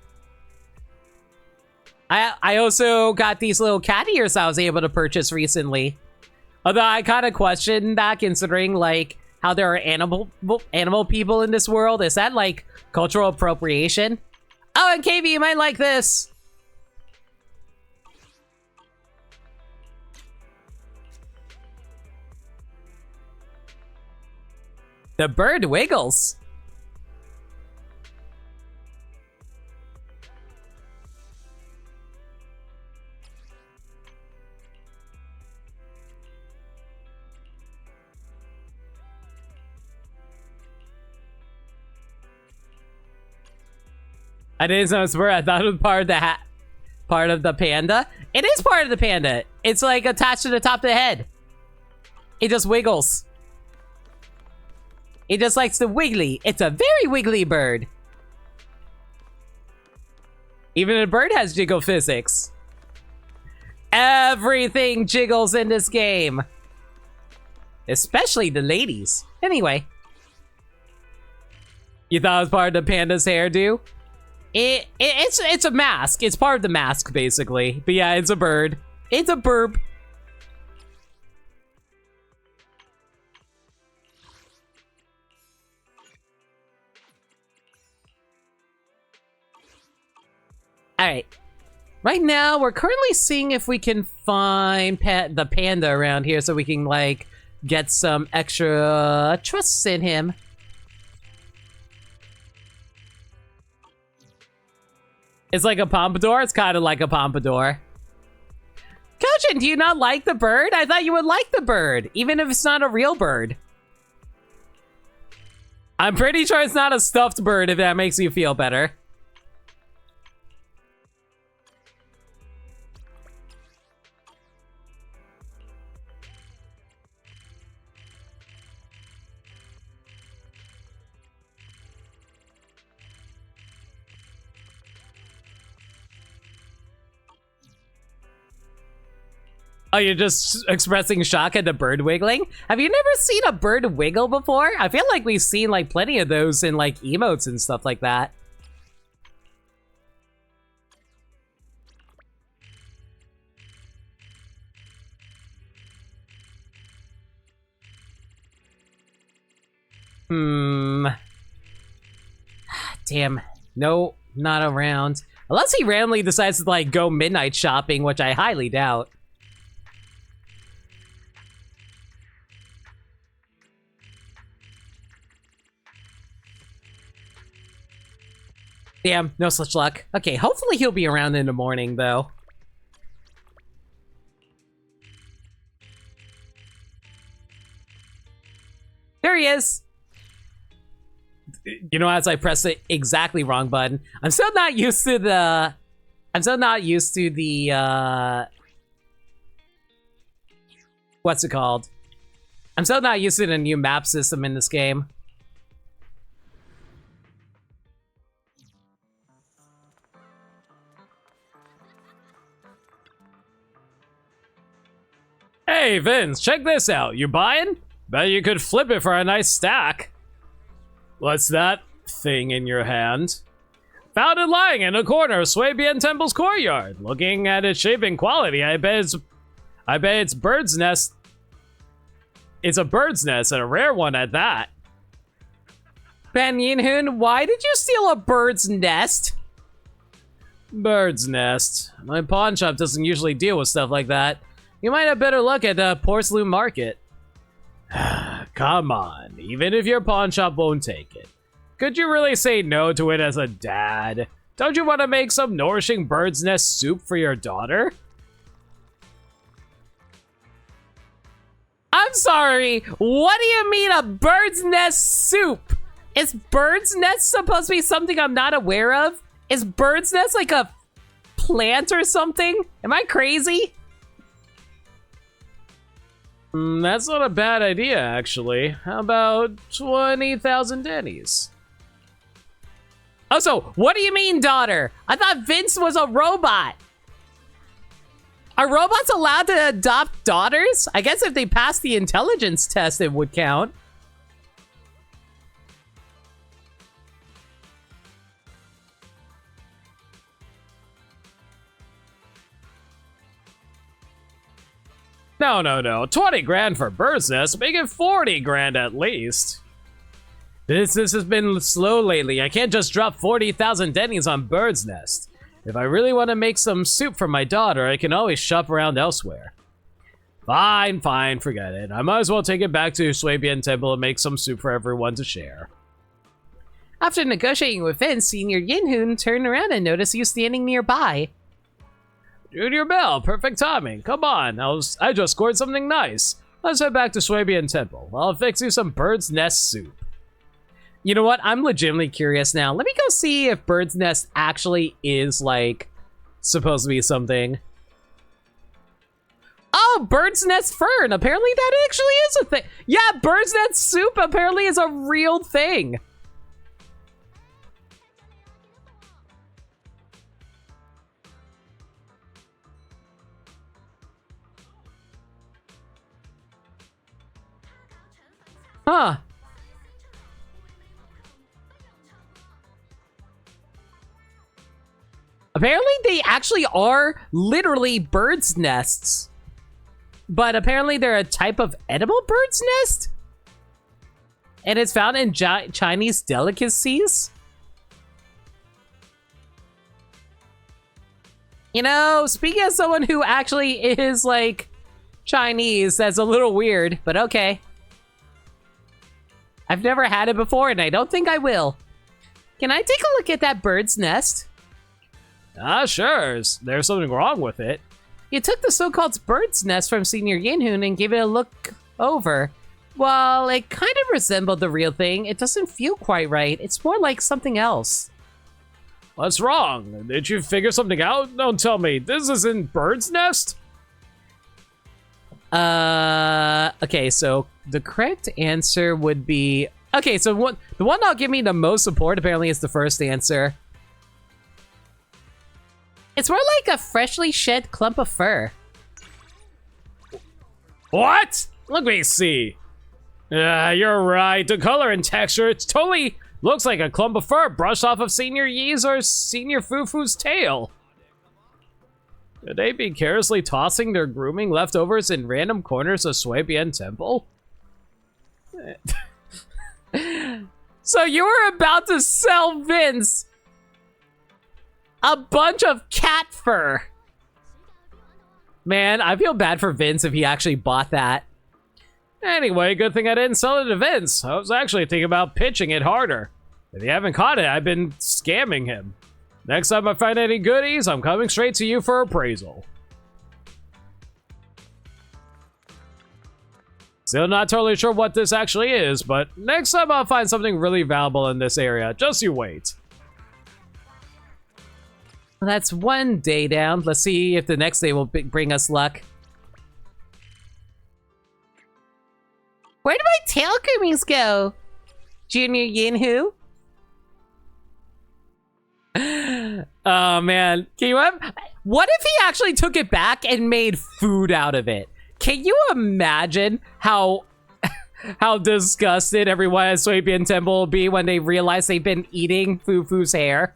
I also got these little cat ears I was able to purchase recently. Although I kind of question that, considering, like, how there are animal people in this world. Is that, like, cultural appropriation? Oh, and KB, you might like this. The bird wiggles. I didn't know it's bird. I thought it was part of the part of the panda. It is part of the panda. It's like attached to the top of the head. It just wiggles. It just likes to wiggly. It's a very wiggly bird. Even a bird has jiggle physics. Everything jiggles in this game. Especially the ladies. Anyway. You thought it was part of the panda's hairdo? It's a mask. It's part of the mask, basically. But yeah, it's a bird. It's a burb. Alright. Right now, we're currently seeing if we can find the panda around here so we can, like, get some extra trusts in him. It's like a pompadour? It's kind of like a pompadour. Kojin, do you not like the bird? I thought you would like the bird, even if it's not a real bird. I'm pretty sure it's not a stuffed bird, if that makes you feel better. Oh, you're just expressing shock at the bird wiggling? Have you never seen a bird wiggle before? I feel like we've seen, like, plenty of those in, like, emotes and stuff like that. Damn. No, not around. Unless he randomly decides to, like, go midnight shopping, which I highly doubt. Damn, no such luck. Okay, hopefully he'll be around in the morning, though. There he is! You know, as I press the exactly wrong button, I'm still not used to the... What's it called? I'm still not used to the new map system in this game. Hey, Vince, check this out. You buying? Bet you could flip it for a nice stack. What's that thing in your hand? Found it lying in a corner of Swabian Temple's courtyard. Looking at its shape and quality, I bet it's bird's nest. It's a bird's nest, and a rare one at that. Pan Yin-hoon, why did you steal a bird's nest? Bird's nest. My pawn shop doesn't usually deal with stuff like that. You might have better look at the porcelain market. Come on, even if your pawn shop won't take it. Could you really say no to it as a dad? Don't you want to make some nourishing bird's nest soup for your daughter? I'm sorry, what do you mean a bird's nest soup? Is bird's nest supposed to be something I'm not aware of? Is bird's nest like a plant or something? Am I crazy? That's not a bad idea, actually. How about 20,000 dennies? Also, what do you mean, daughter? I thought Vince was a robot. Are robots allowed to adopt daughters? I guess if they pass the intelligence test, it would count. No. 20 grand for bird's nest. Make it 40 grand at least. This has been slow lately. I can't just drop 40,000 dennies on bird's nest. If I really want to make some soup for my daughter, I can always shop around elsewhere. Fine, forget it. I might as well take it back to Swabian Temple and make some soup for everyone to share. After negotiating with Vince, Senior Yinhoon turned around and noticed you standing nearby. Junior Bell, perfect timing. Come on, I just scored something nice. Let's head back to Swabian Temple. I'll fix you some bird's nest soup. You know what? I'm legitimately curious now. Let me go see if bird's nest actually is, like, supposed to be something. Oh, bird's nest fern. Apparently that actually is a thing. Yeah, bird's nest soup apparently is a real thing. Huh. Apparently they actually are literally bird's nests. But apparently they're a type of edible bird's nest? And it's found in Chinese delicacies? You know, speaking as someone who actually is, like, Chinese, that's a little weird, but okay. I've never had it before, and I don't think I will. Can I take a look at that bird's nest? Sure. There's something wrong with it. You took the so-called bird's nest from Senior Yinhoon and gave it a look over. While it kind of resembled the real thing, it doesn't feel quite right. It's more like something else. What's wrong? Did you figure something out? Don't tell me. This isn't bird's nest? Okay, so the correct answer would be... Okay, so the one that'll give me the most support apparently is the first answer. It's more like a freshly shed clump of fur. What? Let me see. You're right. The color and texture, it totally looks like a clump of fur brushed off of Senior Yi's or Senior Fufu's tail. Could they be carelessly tossing their grooming leftovers in random corners of Swabian Temple? So you were about to sell Vince a bunch of cat fur. Man, I feel bad for Vince if he actually bought that. Anyway, good thing I didn't sell it to Vince. I was actually thinking about pitching it harder. If you haven't caught it, I've been scamming him. Next time I find any goodies, I'm coming straight to you for appraisal. Still not totally sure what this actually is, but next time I'll find something really valuable in this area. Just you wait. Well, that's one day down. Let's see if the next day will bring us luck. Where do my tail groomings go? Junior Yinhu? Oh man, can you what if he actually took it back and made food out of it? Can you imagine how disgusted everyone at Swabian Temple will be when they realize they've been eating Fufu's hair?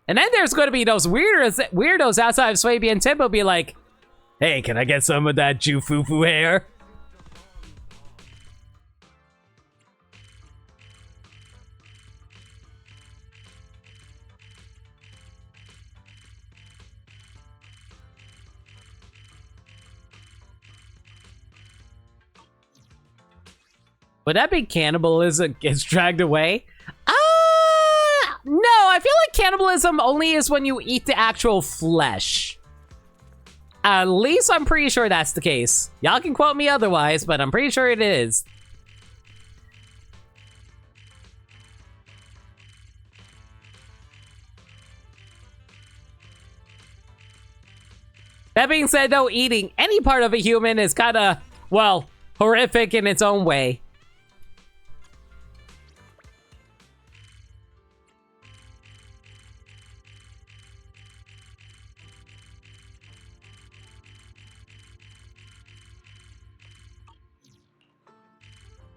And then there's going to be those weirdos outside of Swabian Temple be like, hey, can I get some of that Ju Fufu hair? Would that be cannibalism gets dragged away? No, I feel like cannibalism only is when you eat the actual flesh. At least I'm pretty sure that's the case. Y'all can quote me otherwise, but I'm pretty sure it is. That being said, though, eating any part of a human is kind of, well, horrific in its own way.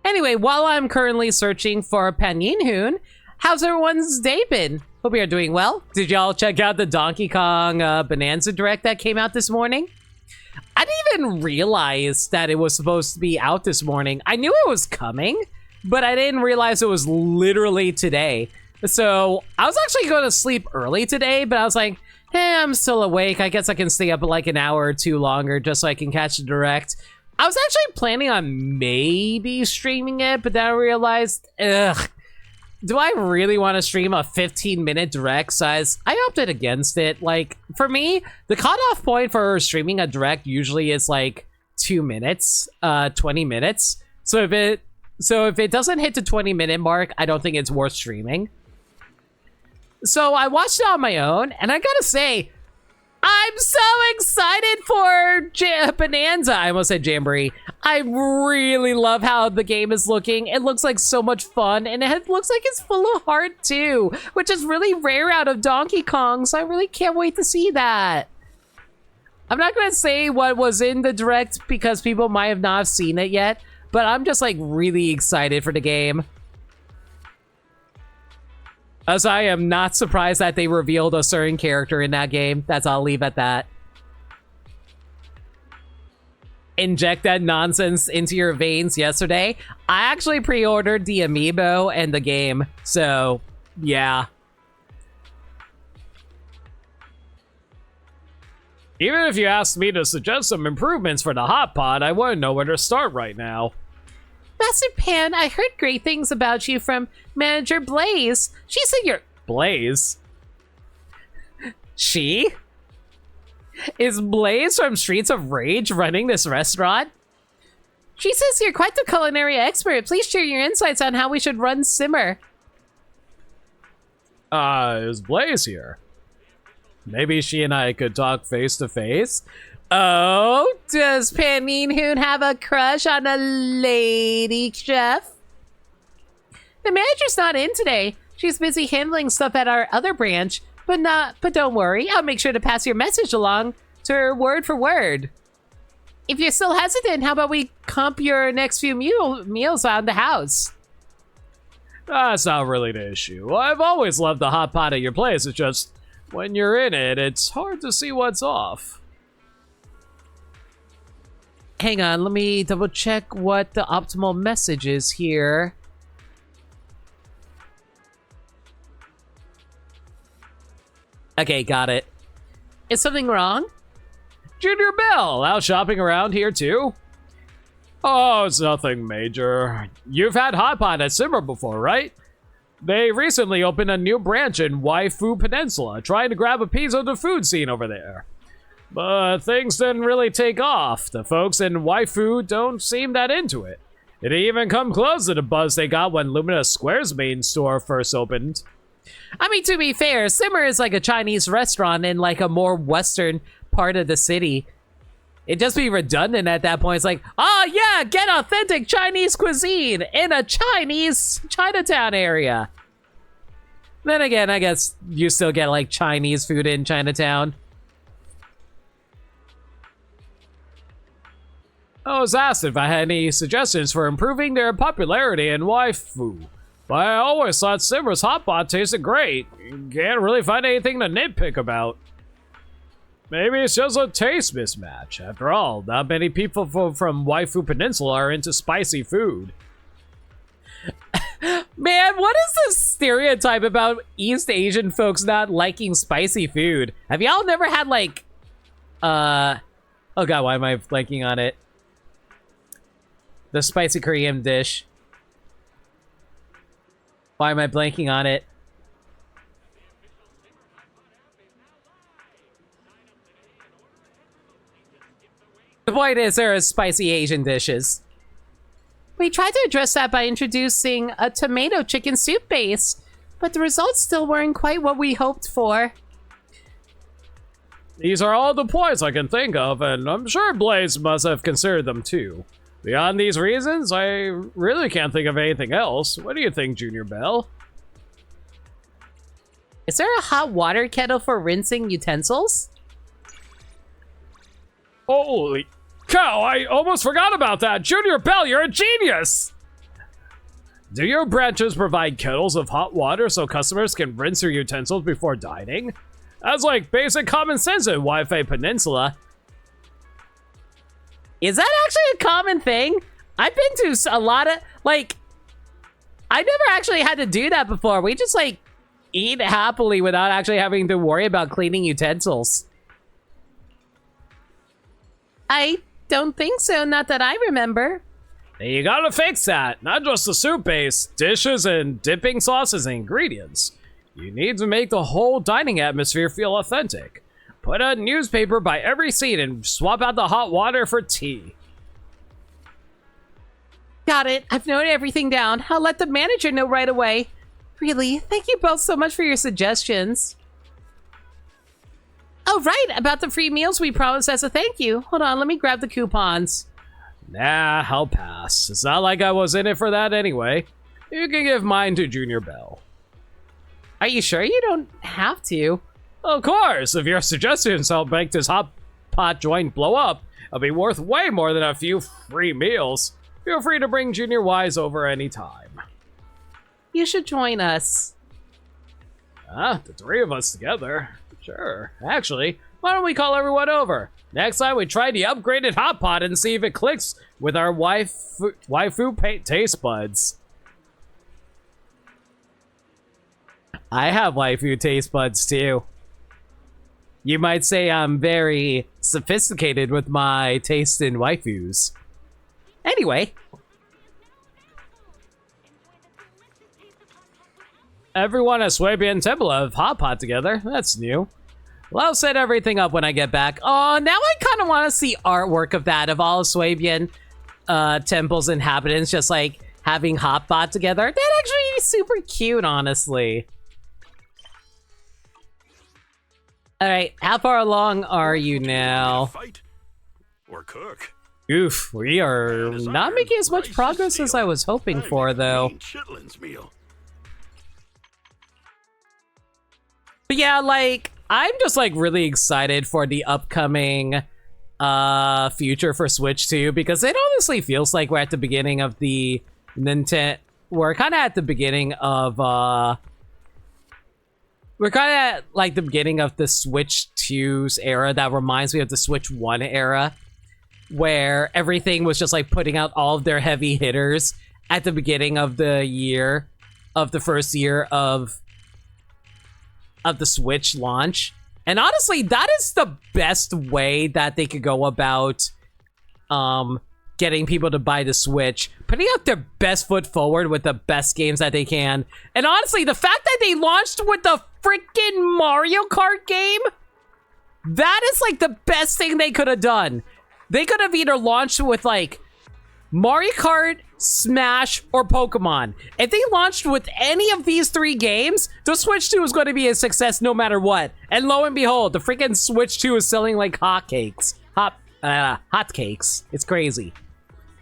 Anyway, while I'm currently searching for Panyin-hoon, how's everyone's day been? Hope you're doing well. Did y'all check out the Donkey Kong Bonanza Direct that came out this morning? I didn't even realize that it was supposed to be out this morning. I knew it was coming, but I didn't realize it was literally today. So I was actually going to sleep early today, but I was like, I'm still awake. I guess I can stay up like an hour or two longer just so I can catch the Direct. I was actually planning on maybe streaming it, but then I realized, do I really want to stream a 15-minute Direct size? I opted against it. Like, for me, the cutoff point for streaming a Direct usually is like 2 minutes, 20 minutes. So if it doesn't hit the 20-minute mark, I don't think it's worth streaming. So I watched it on my own, and I gotta say, I'm so excited for Bonanza. I almost said Jamboree. I really love how the game is looking. It looks like so much fun, and it looks like it's full of heart too, which is really rare out of Donkey Kong, so I really can't wait to see that. I'm not gonna say what was in the Direct because people might have not seen it yet, but I'm just like really excited for the game. As I am not surprised that they revealed a certain character in that game. I'll leave at that. Inject that nonsense into your veins yesterday. I actually pre-ordered the amiibo and the game, so yeah. Even if you asked me to suggest some improvements for the hot pot, I wouldn't know where to start right now. Master Pan, I heard great things about you from Manager Blaze. She said you're... Blaze? She? Is Blaze from Streets of Rage running this restaurant? She says you're quite the culinary expert. Please share your insights on how we should run Simmer. Is Blaze here? Maybe she and I could talk face to face? Oh, does Panyin-hoon have a crush on a lady chef? The manager's not in today. She's busy handling stuff at our other branch, but don't worry. I'll make sure to pass your message along to her word for word. If you're still hesitant, how about we comp your next few meals around the house? That's not really the issue. I've always loved the hot pot at your place. It's just, when you're in it, it's hard to see what's off. Hang on, let me double check what the optimal message is here. Okay, got it. Is something wrong? Junior Bell, out shopping around here too? Oh, it's nothing major. You've had hot pot at Simmer before, right? They recently opened a new branch in Waifu Peninsula, trying to grab a piece of the food scene over there. But things didn't really take off. The folks in Waifu don't seem that into it. It didn't even come close to the buzz they got when Lumina Square's main store first opened. I mean, to be fair, Simmer is like a Chinese restaurant in like a more western part of the city. It'd just be redundant at that point. It's like, oh yeah, get authentic Chinese cuisine in a Chinese Chinatown area. Then again, I guess you still get like Chinese food in Chinatown. I was asked if I had any suggestions for improving their popularity in Waifu. But I always thought Simmer's hot pot tasted great. You can't really find anything to nitpick about. Maybe it's just a taste mismatch. After all, not many people from Waifu Peninsula are into spicy food. Man, what is this stereotype about East Asian folks not liking spicy food? Have y'all never had like, oh god, why am I blanking on it? The spicy Korean dish. Why am I blanking on it? The point is, there are spicy Asian dishes. We tried to address that by introducing a tomato chicken soup base, but the results still weren't quite what we hoped for. These are all the points I can think of, and I'm sure Blaze must have considered them too. Beyond these reasons, I really can't think of anything else. What do you think, Junior Bell? Is there a hot water kettle for rinsing utensils? Holy cow, I almost forgot about that! Junior Bell, you're a genius! Do your branches provide kettles of hot water so customers can rinse their utensils before dining? That's like basic common sense in Wi-Fi Peninsula. Is that actually a common thing? I've been to a lot of, like, I never actually had to do that before. We just, like, eat happily without actually having to worry about cleaning utensils. I don't think so, not that I remember. You gotta fix that. Not just the soup base, dishes and dipping sauces and ingredients. You need to make the whole dining atmosphere feel authentic. Put a newspaper by every seat and swap out the hot water for tea. Got it. I've noted everything down. I'll let the manager know right away. Really, thank you both so much for your suggestions. Oh, right, about the free meals we promised as a thank you. Hold on, let me grab the coupons. Nah, I'll pass. It's not like I was in it for that anyway. You can give mine to Junior Bell. Are you sure you don't have to? Of course, if your suggestions help make this hot pot joint blow up, it'll be worth way more than a few free meals. Feel free to bring Junior Wise over anytime. You should join us. The three of us together? Sure. Actually, why don't we call everyone over? Next time we try the upgraded hot pot and see if it clicks with our waifu taste buds. I have waifu taste buds too. You might say I'm very sophisticated with my taste in waifus. Anyway. Everyone at Swabian Temple have hot pot together. That's new. Well, I'll set everything up when I get back. Oh, now I kind of want to see artwork of that, of all of Swabian Temple's inhabitants just like having hot pot together. That'd actually be super cute, honestly. All right, how far along are you now? Fight or cook. Oof, we are not making as much progress as I was hoping for, though. Chitlins meal. But yeah, like, I'm just like really excited for the upcoming future for Switch 2 because it honestly feels like we're at the beginning of the Nintendo. We're kind of at the beginning of we're kind of at like the beginning of the Switch 2's era that reminds me of the Switch 1 era, where everything was just like putting out all of their heavy hitters at the beginning of the year, of the first year of the Switch launch. And honestly, that is the best way that they could go about getting people to buy the Switch, putting out their best foot forward with the best games that they can. And honestly, the fact that they launched with the freaking Mario Kart game, that is like the best thing they could have done. They could have either launched with like Mario Kart, Smash, or Pokemon. If they launched with any of these three games, the Switch 2 is going to be a success no matter what. And lo and behold, the freaking Switch 2 is selling like hotcakes. Hotcakes. It's crazy.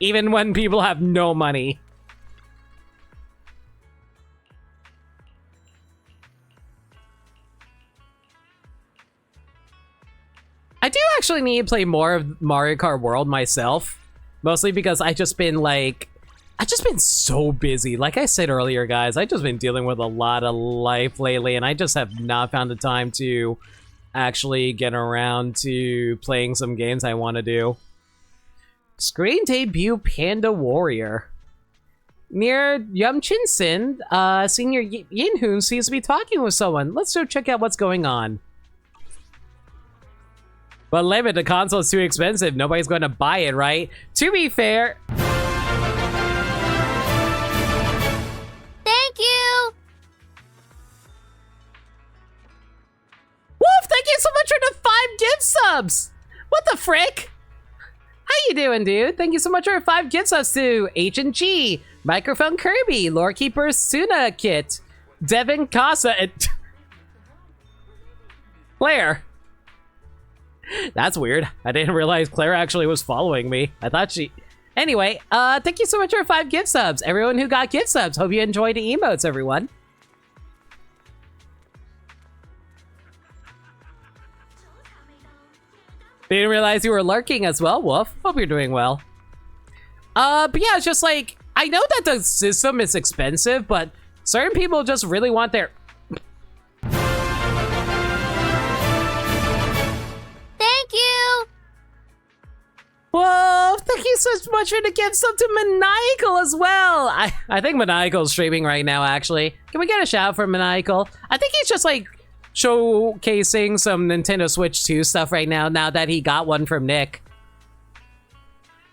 Even when people have no money. I do actually need to play more of Mario Kart World myself. Mostly because I've just been so busy. Like I said earlier, guys, I've just been dealing with a lot of life lately, and I just have not found the time to actually get around to playing some games I want to do. Screen debut Panda Warrior. Near Yumchinsen, Senior Yinhoon seems to be talking with someone. Let's go check out what's going on. But limit, the console's too expensive. Nobody's going to buy it, right? To be fair... Thank you! for the 5 gift subs! What the frick? How you doing, dude? Thank you so much for 5 gift subs to H&G, Microphone Kirby, Lorekeeper Suna Kit, Devin Casa, and Claire. That's weird. I didn't realize Claire actually was following me. I thought she... Anyway, thank you so much for 5 gift subs. Everyone who got gift subs, hope you enjoyed the emotes, everyone. Didn't realize you were lurking as well, Wolf. Hope you're doing well. But yeah, it's just like, I know that the system is expensive, but certain people just really want their... Thank you! Whoa, thank you so much for the gift sub to Maniacal as well. I think Maniacal's streaming right now, actually. Can we get a shout out for Maniacal? I think he's just like showcasing some Nintendo Switch 2 stuff right now that he got one from Nick.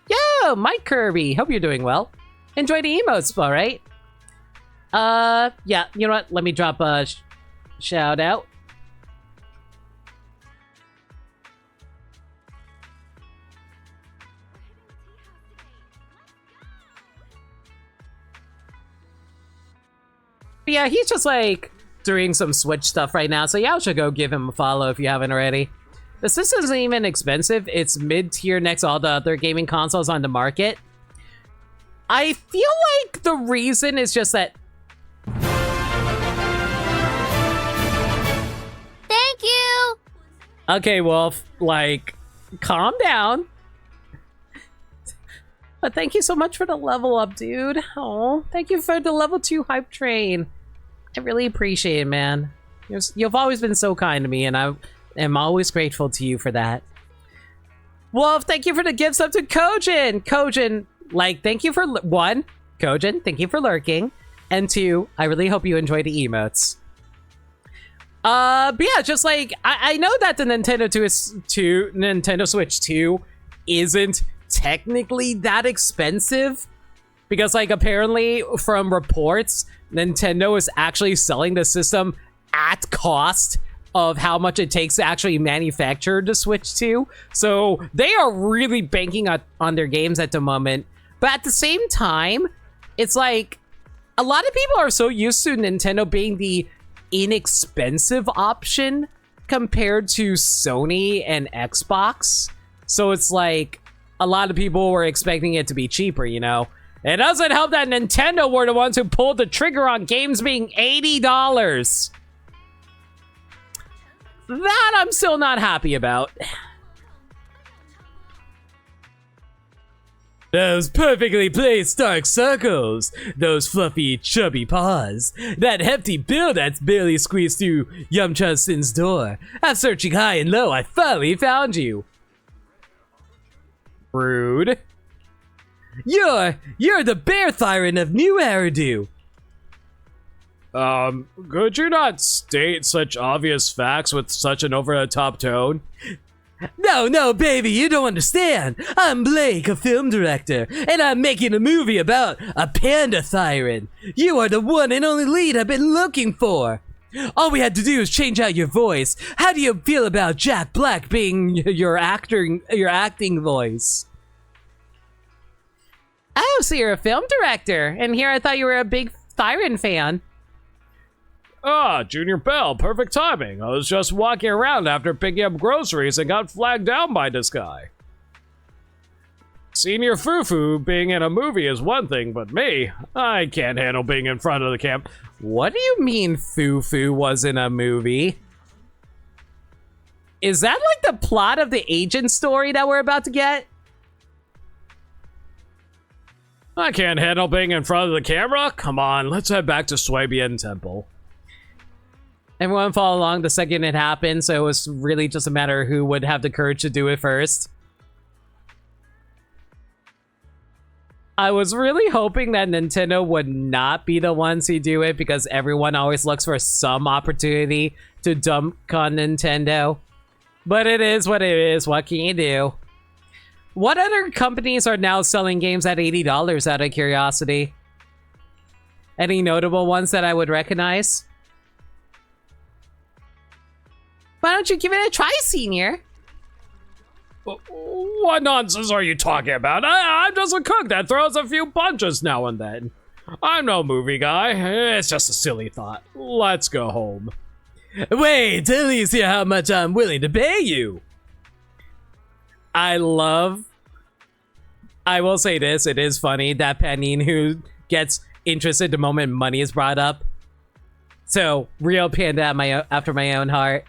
Yo, Mike Kirby, hope you're doing well. Enjoy the emotes, all right? Yeah, you know what? Let me drop a shout out. Yeah, he's just like doing some Switch stuff right now, so y'all should go give him a follow if you haven't already. The system isn't even expensive. It's mid-tier next to all the other gaming consoles on the market. I feel like the reason is just that... Thank you! Okay, Wolf, like, calm down. But thank you so much for the level up, dude. Oh, thank you for the level 2 hype train. I really appreciate it, man. You've always been so kind to me, and I am always grateful to you for that. Wolf, thank you for the gifts up to Kojin. Kojin, like, thank you for... 1, Kojin, thank you for lurking. And 2, I really hope you enjoy the emotes. But yeah, just like, I know that the Nintendo Switch 2 isn't technically that expensive. Because, like, apparently, from reports, Nintendo is actually selling the system at cost of how much it takes to actually manufacture the Switch 2. So, they are really banking on their games at the moment. But at the same time, it's like, a lot of people are so used to Nintendo being the inexpensive option compared to Sony and Xbox. So, it's like, a lot of people were expecting it to be cheaper, you know? It doesn't help that Nintendo were the ones who pulled the trigger on games being $80. That I'm still not happy about. Those perfectly placed dark circles, those fluffy, chubby paws, that hefty bill that's barely squeezed through Yumcha-san's door. After searching high and low, I finally found you. Rude. You're the bear tyrant of New Eridu. Could you not state such obvious facts with such an over-the-top tone? No, baby, you don't understand. I'm Blake, a film director, and I'm making a movie about a panda tyrant. You are the one and only lead I've been looking for. All we had to do is change out your voice. How do you feel about Jack Black being your acting voice? Oh, so you're a film director, and here I thought you were a big Thyron fan. Ah, Junior Bell, perfect timing. I was just walking around after picking up groceries and got flagged down by this guy. Senior Fufu being in a movie is one thing, but me, I can't handle being in front of the camp. What do you mean Fufu was in a movie? Is that like the plot of the agent story that we're about to get? I can't handle being in front of the camera. Come on, let's head back to Swabian Temple. Everyone follow along the second it happened, so it was really just a matter of who would have the courage to do it first. I was really hoping that Nintendo would not be the ones who do it because everyone always looks for some opportunity to dump on Nintendo. But it is what it is. What can you do? What other companies are now selling games at $80 out of curiosity? Any notable ones that I would recognize? Why don't you give it a try, Senior? What nonsense are you talking about? I'm just a cook that throws a few punches now and then. I'm no movie guy. It's just a silly thought. Let's go home. Wait till you see how much I'm willing to pay you. I will say this, it is funny that Panine who gets interested the moment money is brought up. So, real panda after my own heart.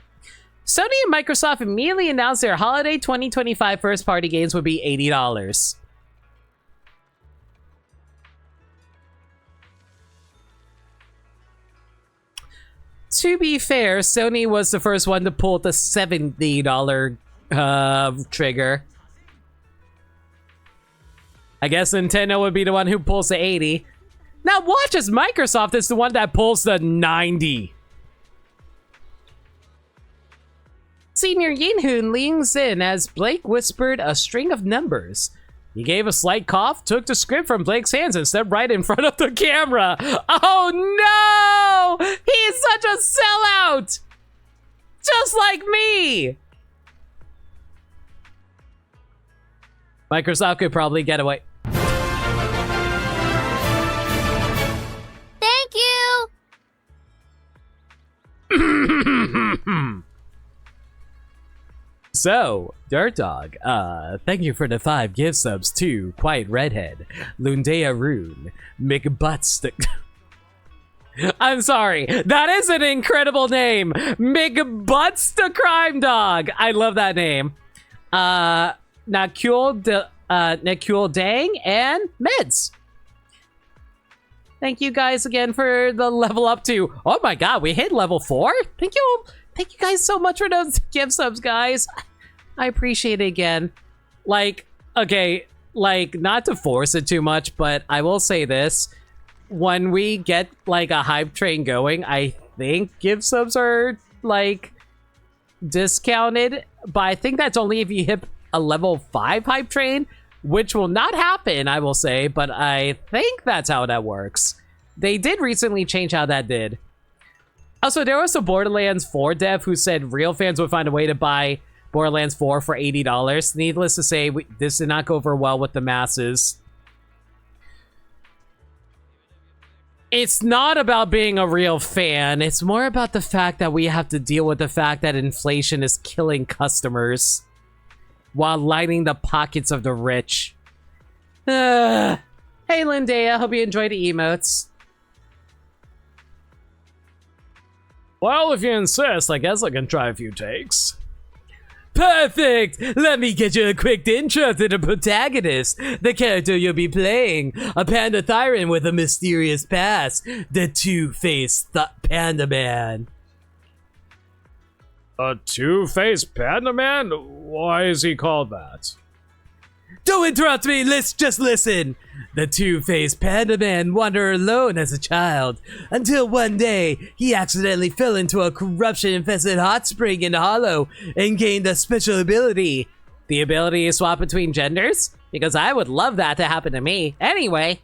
Sony and Microsoft immediately announced their holiday 2025 first-party games would be $80. To be fair, Sony was the first one to pull the $70 trigger. I guess Nintendo would be the one who pulls the 80. Now watch as Microsoft is the one that pulls the 90. Senior Yinhoon leans in as Blake whispered a string of numbers. He gave a slight cough, took the script from Blake's hands, and stepped right in front of the camera. Oh no! He's such a sellout! Just like me! Microsoft could probably get away. Thank you! So, Dirt Dog, thank you for the 5 gift subs to Quiet Redhead, Lundea Rune, McButts. I'm sorry, that is an incredible name! McButts the Crime Dog! I love that name. Nakul Dang, and Meds. Thank you guys again for the level up to, oh my god, we hit level 4? Thank you guys so much for those gift subs, guys. I appreciate it again. Like, okay, like, not to force it too much, but I will say this. When we get, like, a hype train going, I think gift subs are, like, discounted. But I think that's only if you hit a level 5 hype train, which will not happen, I will say, but I think that's how that works. They did recently change how that did. Also, there was a Borderlands 4 dev who said real fans would find a way to buy Borderlands 4 for $80. Needless to say, this did not go over well with the masses. It's not about being a real fan. It's more about the fact that we have to deal with the fact that inflation is killing customers while lining the pockets of the rich. Hey, Lindea. Hope you enjoyed the emotes. Well, if you insist, I guess I can try a few takes. Perfect! Let me get you a quick intro to the protagonist, the character you'll be playing, a Panda Thyran with a mysterious past, the two-faced Panda Man. A two-faced Panda Man? Why is he called that? Don't interrupt me, let's just listen! The two-faced Panda Man wandered alone as a child, until one day, he accidentally fell into a corruption-infested hot spring in the hollow, and gained a special ability. The ability to swap between genders? Because I would love that to happen to me. Anyway.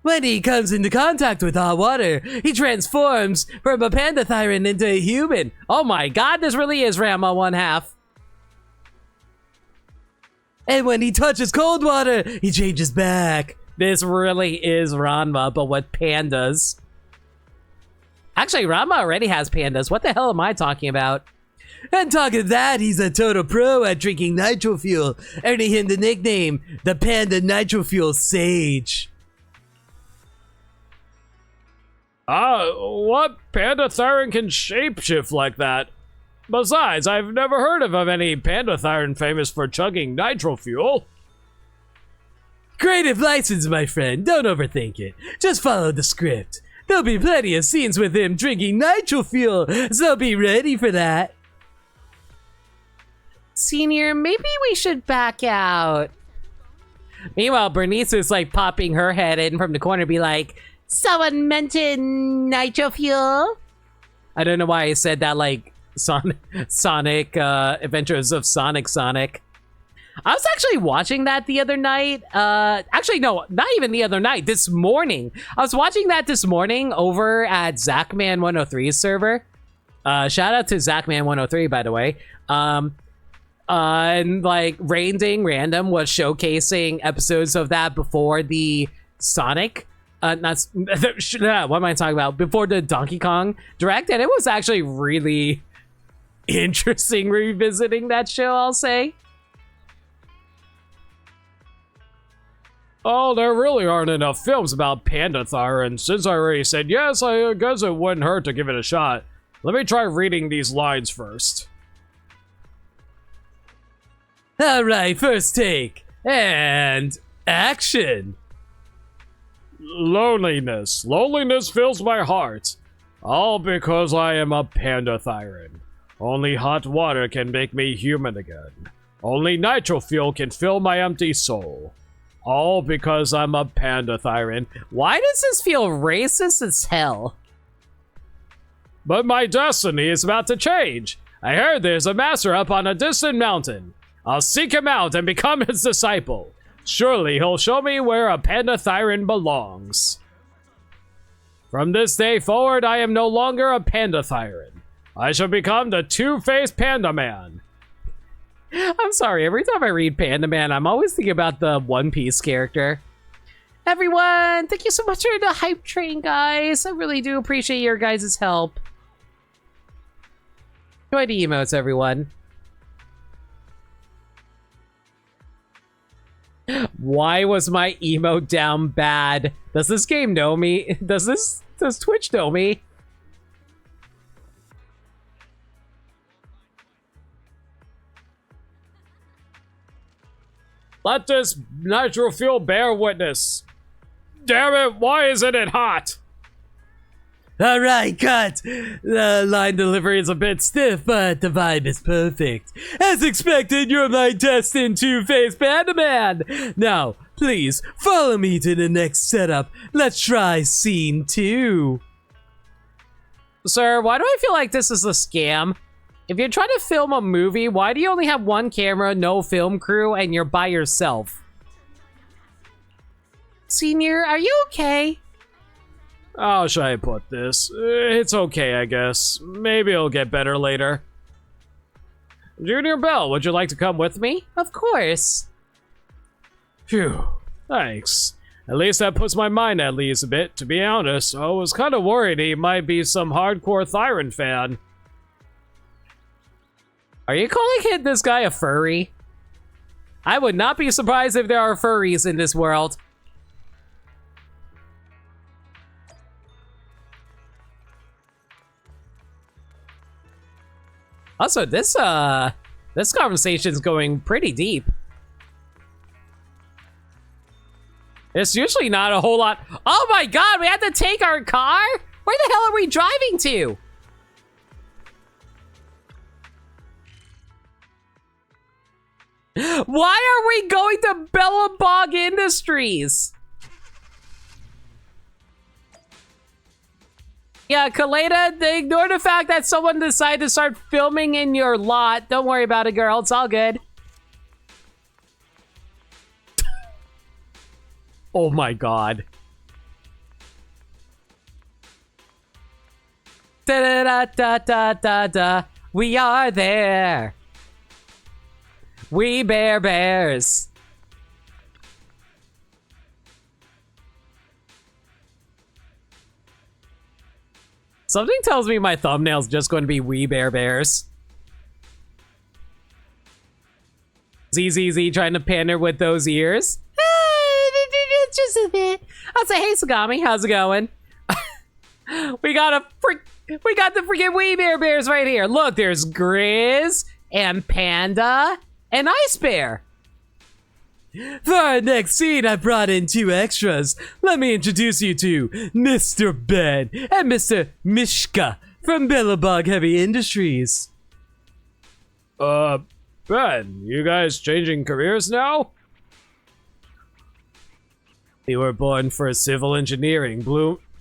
When he comes into contact with hot water, he transforms from a Panda Thyran into a human. Oh my god, this really is Rama 1/2. And when he touches cold water, he changes back. This really is Ranma, but with pandas. Actually, Ranma already has pandas. What the hell am I talking about? And talking of that, he's a total pro at drinking nitro fuel, earning him the nickname, the Panda Nitro Fuel Sage. What Panda Thyran can shapeshift like that? Besides, I've never heard of any Panda Thyran famous for chugging nitro fuel. Creative license, my friend. Don't overthink it. Just follow the script. There'll be plenty of scenes with him drinking nitro fuel, so be ready for that. Senior, maybe we should back out. Meanwhile, Bernice is like popping her head in from the corner, be like, someone mentioned nitro fuel? I don't know why I said that like Sonic Adventures of Sonic. I was actually watching that the other night. Actually, no, not even the other night. This morning. I was watching that this morning over at Zachman 103's server. Shout out to Zachman103, by the way. And like Rain Ding Random was showcasing episodes of that before the Sonic. What am I talking about? Before the Donkey Kong Direct, and it was actually really interesting revisiting that show, I'll say. Oh, there really aren't enough films about Pandathar, and since I already said yes, I guess it wouldn't hurt to give it a shot. Let me try reading these lines first. Alright, first take. And action. Loneliness. Loneliness fills my heart. All because I am a Pandathyran. Only hot water can make me human again. Only nitro fuel can fill my empty soul. All because I'm a Pandathyran. Why does this feel racist as hell? But my destiny is about to change. I heard there's a master up on a distant mountain. I'll seek him out and become his disciple. Surely he'll show me where a Pandathyran belongs. From this day forward, I am no longer a Pandathyran. I shall become the two-faced Panda Man. I'm sorry, every time I read Panda Man, I'm always thinking about the One Piece character. Everyone, thank you so much for the hype train, guys. I really do appreciate your guys' help. Enjoy the emotes, everyone. Why was my emote down bad? Does this game know me? Does Twitch know me? Let this nitro fuel bear witness. Damn it, why isn't it hot? Alright, cut! The line delivery is a bit stiff, but the vibe is perfect. As expected, you're my destined two-faced Panda Man! Now, please, follow me to the next setup. Let's try scene 2. Sir, why do I feel like this is a scam? If you're trying to film a movie, why do you only have one camera, no film crew, and you're by yourself? Senior, are you okay? How should I put this? It's okay, I guess. Maybe it'll get better later. Junior Bell, would you like to come with me? Of course. Phew, thanks. At least that puts my mind at ease a bit, to be honest. I was kind of worried he might be some hardcore Thyran fan. Are you calling this guy a furry? I would not be surprised if there are furries in this world. Also, this conversation's going pretty deep. It's usually not a whole lot. Oh my god, we have to take our car? Where the hell are we driving to? Why are we going to Bellabog Industries? Yeah, Kaleda, ignore the fact that someone decided to start filming in your lot. Don't worry about it, girl. It's all good. Oh my god. Da-da-da-da-da-da-da. We are there. We bears. Something tells me my thumbnail's just going to be We Bears. ZZZ trying to pander with those ears. Just a bit. I'll say, hey Sagami, how's it going? we got the freaking We Bears right here. Look, there's Grizz and Panda and Ice Bear. For our next scene, I brought in 2 extras. Let me introduce you to Mr. Ben and Mr. Mishka from Bellabog Heavy Industries. Ben, you guys changing careers now? We were born for civil engineering,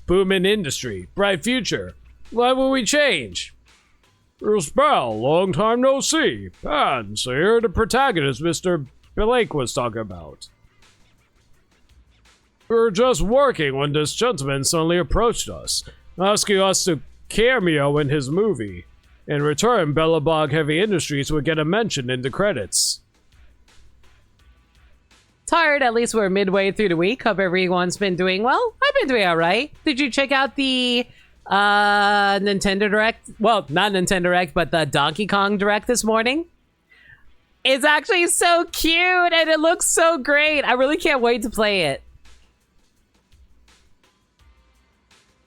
booming industry, bright future. Why would we change? Bruce Bell, long time no see. Ben, so you're the protagonist Mr. Blake was talking about. We were just working when this gentleman suddenly approached us, asking us to cameo in his movie. In return, Bellabog Heavy Industries would get a mention in the credits. Tired, at least we're midway through the week. Hope everyone's been doing well. I've been doing alright. Did you check out the Nintendo Direct? Well, not Nintendo Direct, but the Donkey Kong Direct this morning? It's actually so cute and it looks so great. I really can't wait to play it.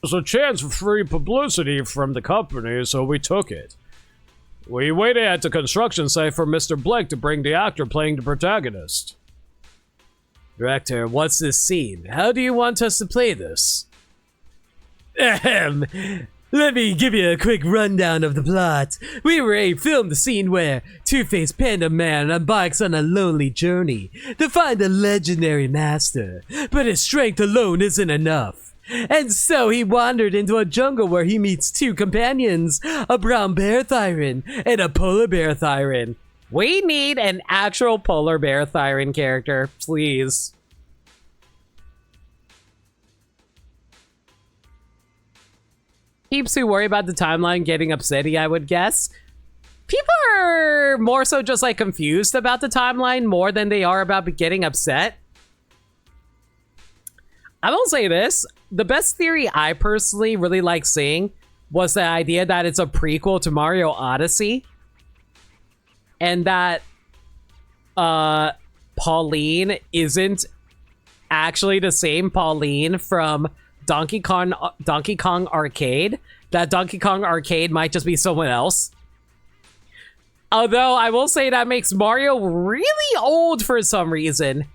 There's a chance for free publicity from the company, so we took it. We waited at the construction site for Mr. Blake to bring the actor playing the protagonist. Director, what's this scene? How do you want us to play this? Ahem. Let me give you a quick rundown of the plot. We filmed the scene where Two-Faced Panda Man embarks on a lonely journey to find a legendary master. But his strength alone isn't enough. And so he wandered into a jungle where he meets two companions, a brown bear Thyron and a polar bear Thyron. We need an actual polar bear Thyron character, please. Peeps who worry about the timeline getting upsetty, I would guess. People are more so just like confused about the timeline more than they are about getting upset. I will say this, the best theory I personally really like seeing was the idea that it's a prequel to Mario Odyssey. And that Pauline isn't actually the same Pauline from Donkey Kong Arcade. That Donkey Kong Arcade might just be someone else. Although I will say that makes Mario really old for some reason.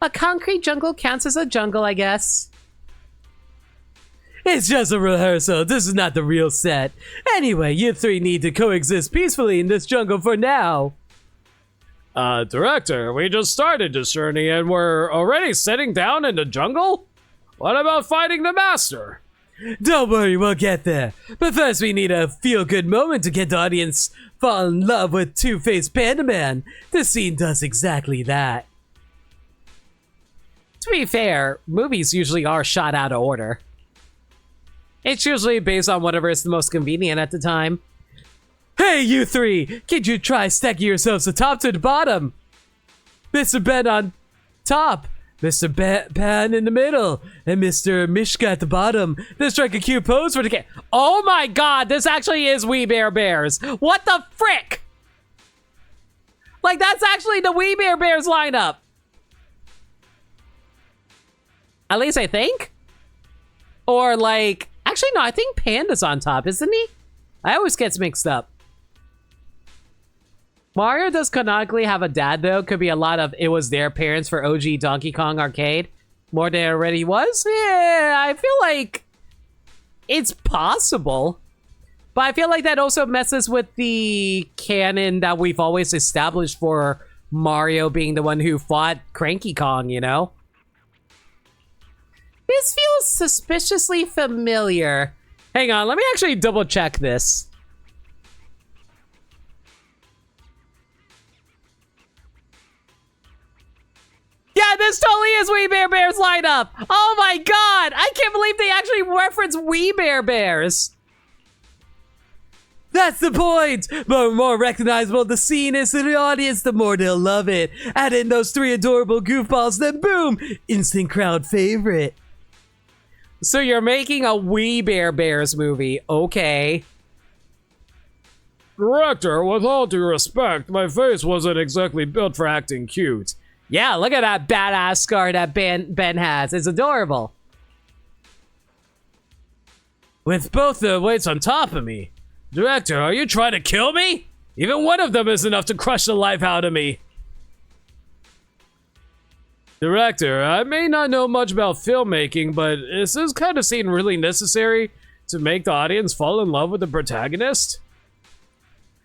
A concrete jungle counts as a jungle, I guess. It's just a rehearsal. This is not the real set. Anyway, you three need to coexist peacefully in this jungle for now. Director, we just started this journey and we're already sitting down in the jungle? What about fighting the master? Don't worry, we'll get there. But first we need a feel-good moment to get the audience fall in love with Two-Faced Panda Man. This scene does exactly that. To be fair, movies usually are shot out of order. It's usually based on whatever is the most convenient at the time. Hey, you three! Could you try stacking yourselves from top to the bottom? Mr. Ben on top, Mr. Pan in the middle, and Mr. Mishka at the bottom. Then strike a cute pose for the game. Oh my god, this actually is We Bare Bears. What the frick? Like, that's actually the We Bare Bears lineup. At least I think. Or like, actually no, I think Panda's on top, isn't he? I always get mixed up. Mario does canonically have a dad though. Could be a lot of it was their parents for OG Donkey Kong Arcade. More than it already was? Yeah, I feel like it's possible. But I feel like that also messes with the canon that we've always established for Mario being the one who fought Cranky Kong, you know? This feels suspiciously familiar. Hang on, let me actually double check this. Yeah, this totally is We Bare Bears lineup. Oh my god, I can't believe they actually reference We Bare Bears. That's the point. The more recognizable the scene is to the audience, the more they'll love it. Add in those three adorable goofballs, then boom, instant crowd favorite. So you're making a We Bare Bears movie, okay. Director, with all due respect, my face wasn't exactly built for acting cute. Yeah, look at that badass scar that Ben has. It's adorable. With both the weights on top of me. Director, are you trying to kill me? Even one of them is enough to crush the life out of me. Director, I may not know much about filmmaking, but is this kind of scene really necessary to make the audience fall in love with the protagonist?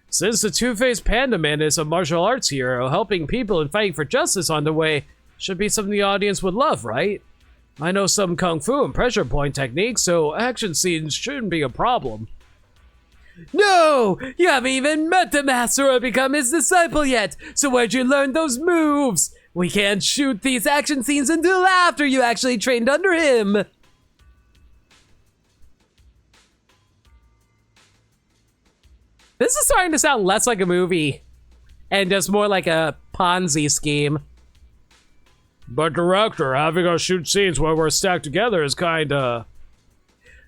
Since the Two-Faced Panda Man is a martial arts hero, helping people and fighting for justice on the way should be something the audience would love, right? I know some kung fu and pressure point techniques, so action scenes shouldn't be a problem. No! You haven't even met the master or become his disciple yet, so where'd you learn those moves? We can't shoot these action scenes until after you actually trained under him. This is starting to sound less like a movie and just more like a Ponzi scheme. But director, having us shoot scenes where we're stacked together is kinda...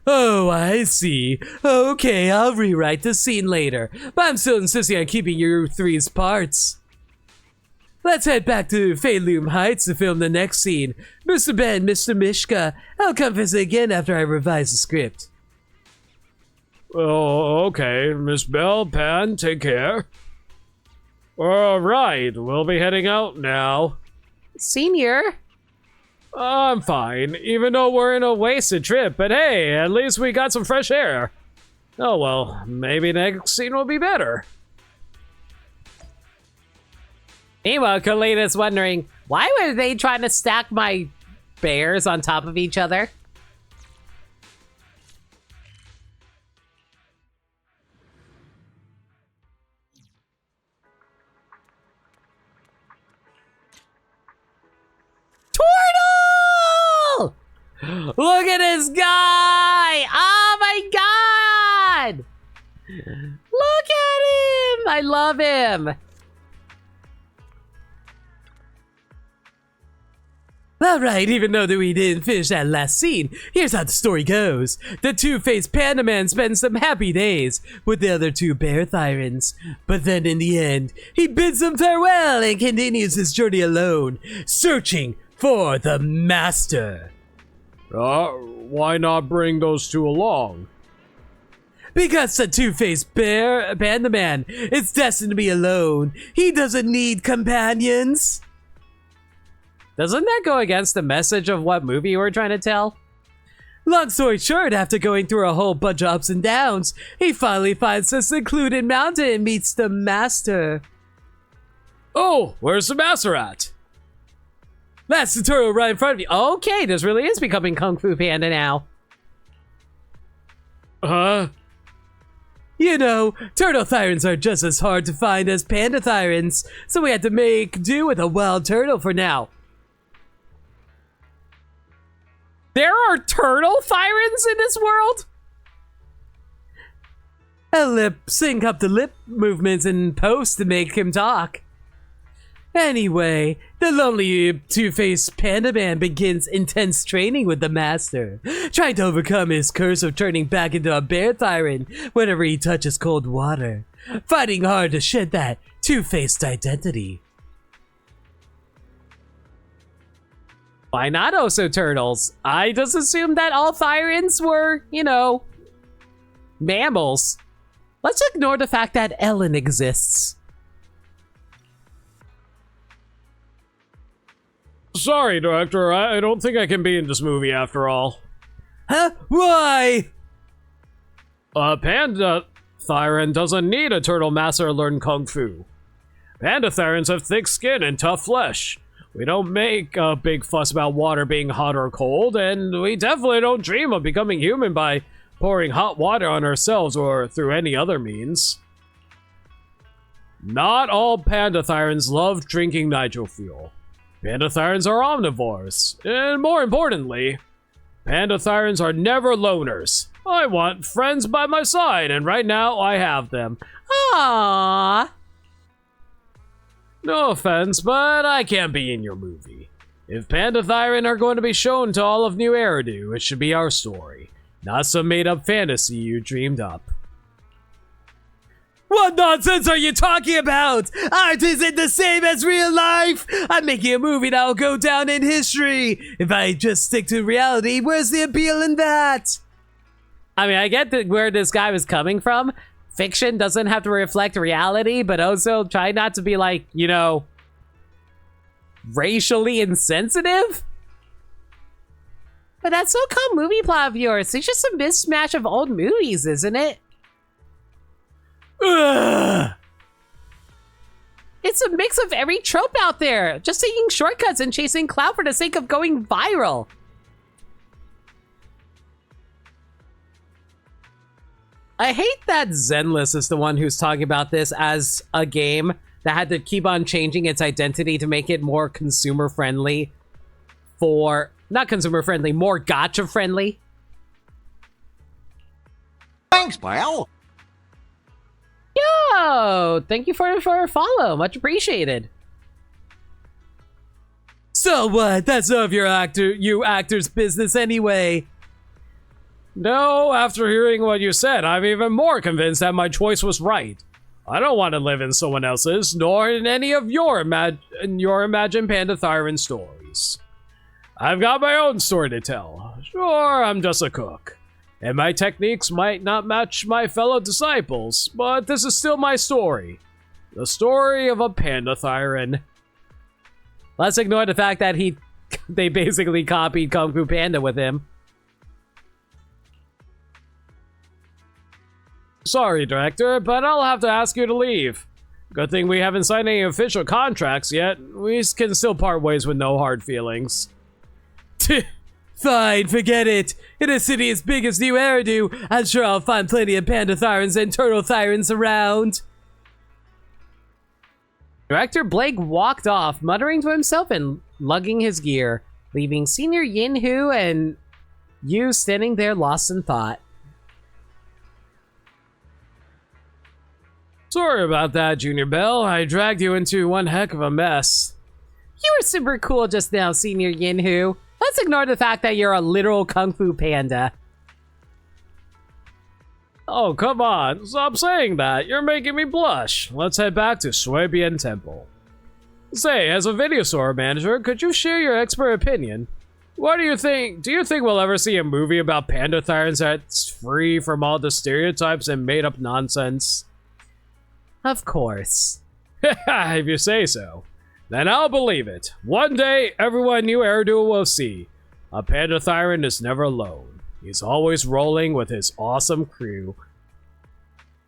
Oh, I see. Okay, I'll rewrite the scene later, but I'm still insisting on keeping you three's parts. Let's head back to Feilum Heights to film the next scene. Mr. Ben, Mr. Mishka, I'll come visit again after I revise the script. Oh, okay. Miss Bell, Pan, take care. Alright, we'll be heading out now. Senior? I'm fine, even though we're in a wasted trip, but hey, at least we got some fresh air. Oh well, maybe next scene will be better. Meanwhile, Kalina's wondering, why were they trying to stack my bears on top of each other? Turtle! Look at this guy! Oh my god! Look at him! I love him! Alright, even though that we didn't finish that last scene, here's how the story goes. The two-faced Panda Man spends some happy days with the other two bear thyrans. But then in the end, he bids them farewell and continues his journey alone, searching for the Master. Why not bring those two along? Because the two-faced bear Panda Man is destined to be alone. He doesn't need companions. Doesn't that go against the message of what movie we're trying to tell? Long story short, after going through a whole bunch of ups and downs, he finally finds a secluded mountain and meets the Master. Oh, where's the Master at? That's the turtle right in front of you. Okay, this really is becoming Kung Fu Panda now. Huh? You know, turtle thyrans are just as hard to find as panda thyrans, so we had to make do with a wild turtle for now. There are turtle thyrans in this world? I'll sync up the lip movements in post to make him talk. Anyway, the lonely two-faced Panda Man begins intense training with the Master, trying to overcome his curse of turning back into a bear thyran whenever he touches cold water, fighting hard to shed that two-faced identity. Why not also turtles? I just assumed that all thyrans were, you know, mammals. Let's ignore the fact that Ellen exists. Sorry, Director, I don't think I can be in this movie after all. Huh? Why? Panda Thyran doesn't need a turtle master to learn Kung Fu. Panda Thyrans have thick skin and tough flesh. We don't make a big fuss about water being hot or cold, and we definitely don't dream of becoming human by pouring hot water on ourselves or through any other means. Not all Panda Thyrans love drinking nitro fuel. Panda Thyrans are omnivores, and more importantly, Panda Thyrans are never loners. I want friends by my side, and right now I have them. Aww. No offense, but I can't be in your movie. If Panda Thyran are going to be shown to all of New Eridu, it should be our story, not some made-up fantasy you dreamed up. What nonsense are you talking about? Art isn't the same as real life! I'm making a movie that'll go down in history! If I just stick to reality, where's the appeal in that? I mean, I get where this guy was coming from. Fiction doesn't have to reflect reality, but also try not to be like, you know, racially insensitive? But that so-called movie plot of yours, it's just a mismatch of old movies, isn't it? Ugh. It's a mix of every trope out there, just taking shortcuts and chasing clout for the sake of going viral. I hate that Zenless is the one who's talking about this as a game that had to keep on changing its identity to make it more consumer friendly for, not consumer friendly, more gacha friendly. Thanks, pal. Yo, thank you for a follow. Much appreciated. So what? That's none of you actors' business anyway. No, after hearing what you said, I'm even more convinced that my choice was right. I don't want to live in someone else's, nor in any of your imagined Pandathyran stories. I've got my own story to tell. Sure, I'm just a cook, and my techniques might not match my fellow disciples, but this is still my story. The story of a Pandathyran. Let's ignore the fact that they basically copied Kung Fu Panda with him. Sorry, Director, but I'll have to ask you to leave. Good thing we haven't signed any official contracts yet. We can still part ways with no hard feelings. Fine, forget it. In a city as big as New Eridu, I'm sure I'll find plenty of Pandathyrans and Turtlethyrans around. Director Blake walked off, muttering to himself and lugging his gear, leaving Senior Yinhu and Yu standing there lost in thought. Sorry about that, Junior Bell. I dragged you into one heck of a mess. You were super cool just now, Senior Yinhu. Let's ignore the fact that you're a literal Kung Fu Panda. Oh, come on. Stop saying that. You're making me blush. Let's head back to Swabian Temple. Say, as a video store manager, could you share your expert opinion? What do you think? Do you think we'll ever see a movie about Pandathyrans that's free from all the stereotypes and made-up nonsense? Of course. If you say so. Then I'll believe it. One day, everyone in New Eridu will see. A Pandathyran is never alone. He's always rolling with his awesome crew.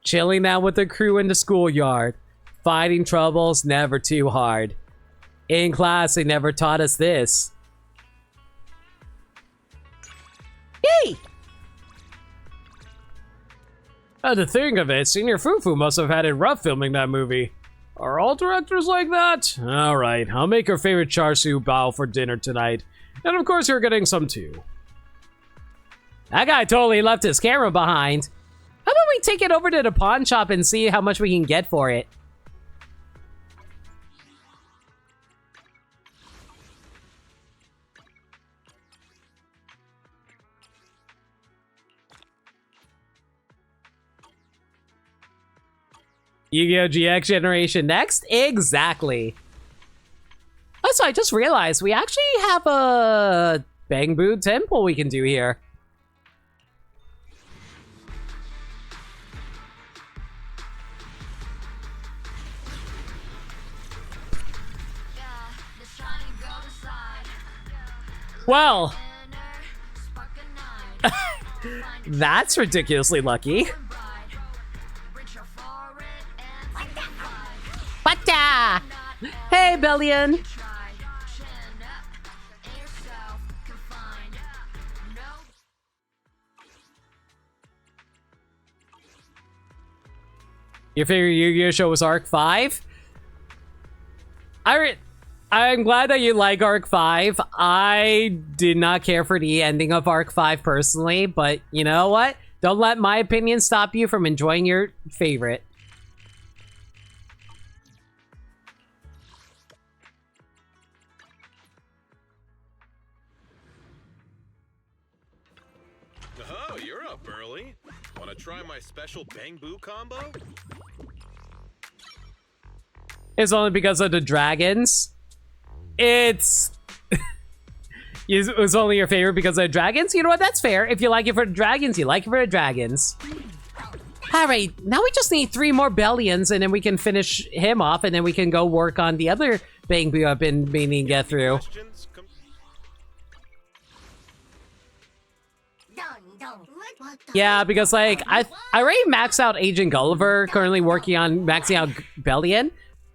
Chilling out with the crew in the schoolyard. Fighting troubles never too hard. In class, they never taught us this. Yay! To think of it, Senior Fufu must have had it rough filming that movie. Are all directors like that? Alright, I'll make your favorite char siu bao for dinner tonight. And of course you're getting some too. That guy totally left his camera behind. How about we take it over to the pawn shop and see how much we can get for it? Yu-Gi-Oh! GX Generation next? Exactly. Also, I just realized we actually have a Bangbu Temple we can do here. Well, that's ridiculously lucky. Whatcha? Hey, Bellion. Your favorite Yu-Gi-Oh show was Arc 5? I'm glad that you like Arc 5. I did not care for the ending of Arc 5 personally, but you know what? Don't let my opinion stop you from enjoying your favorite. Oh, you're up early. Want to try my special Bangbu combo? It's only because of the dragons. It's... It was only your favorite because of the dragons? You know what? That's fair. If you like it for the dragons, you like it for the dragons. Alright, now we just need 3 more Bellions and then we can finish him off and then we can go work on the other Bangbu I've been meaning to get through. Yeah, because like I already maxed out Agent Gulliver, currently working on maxing out Bellion.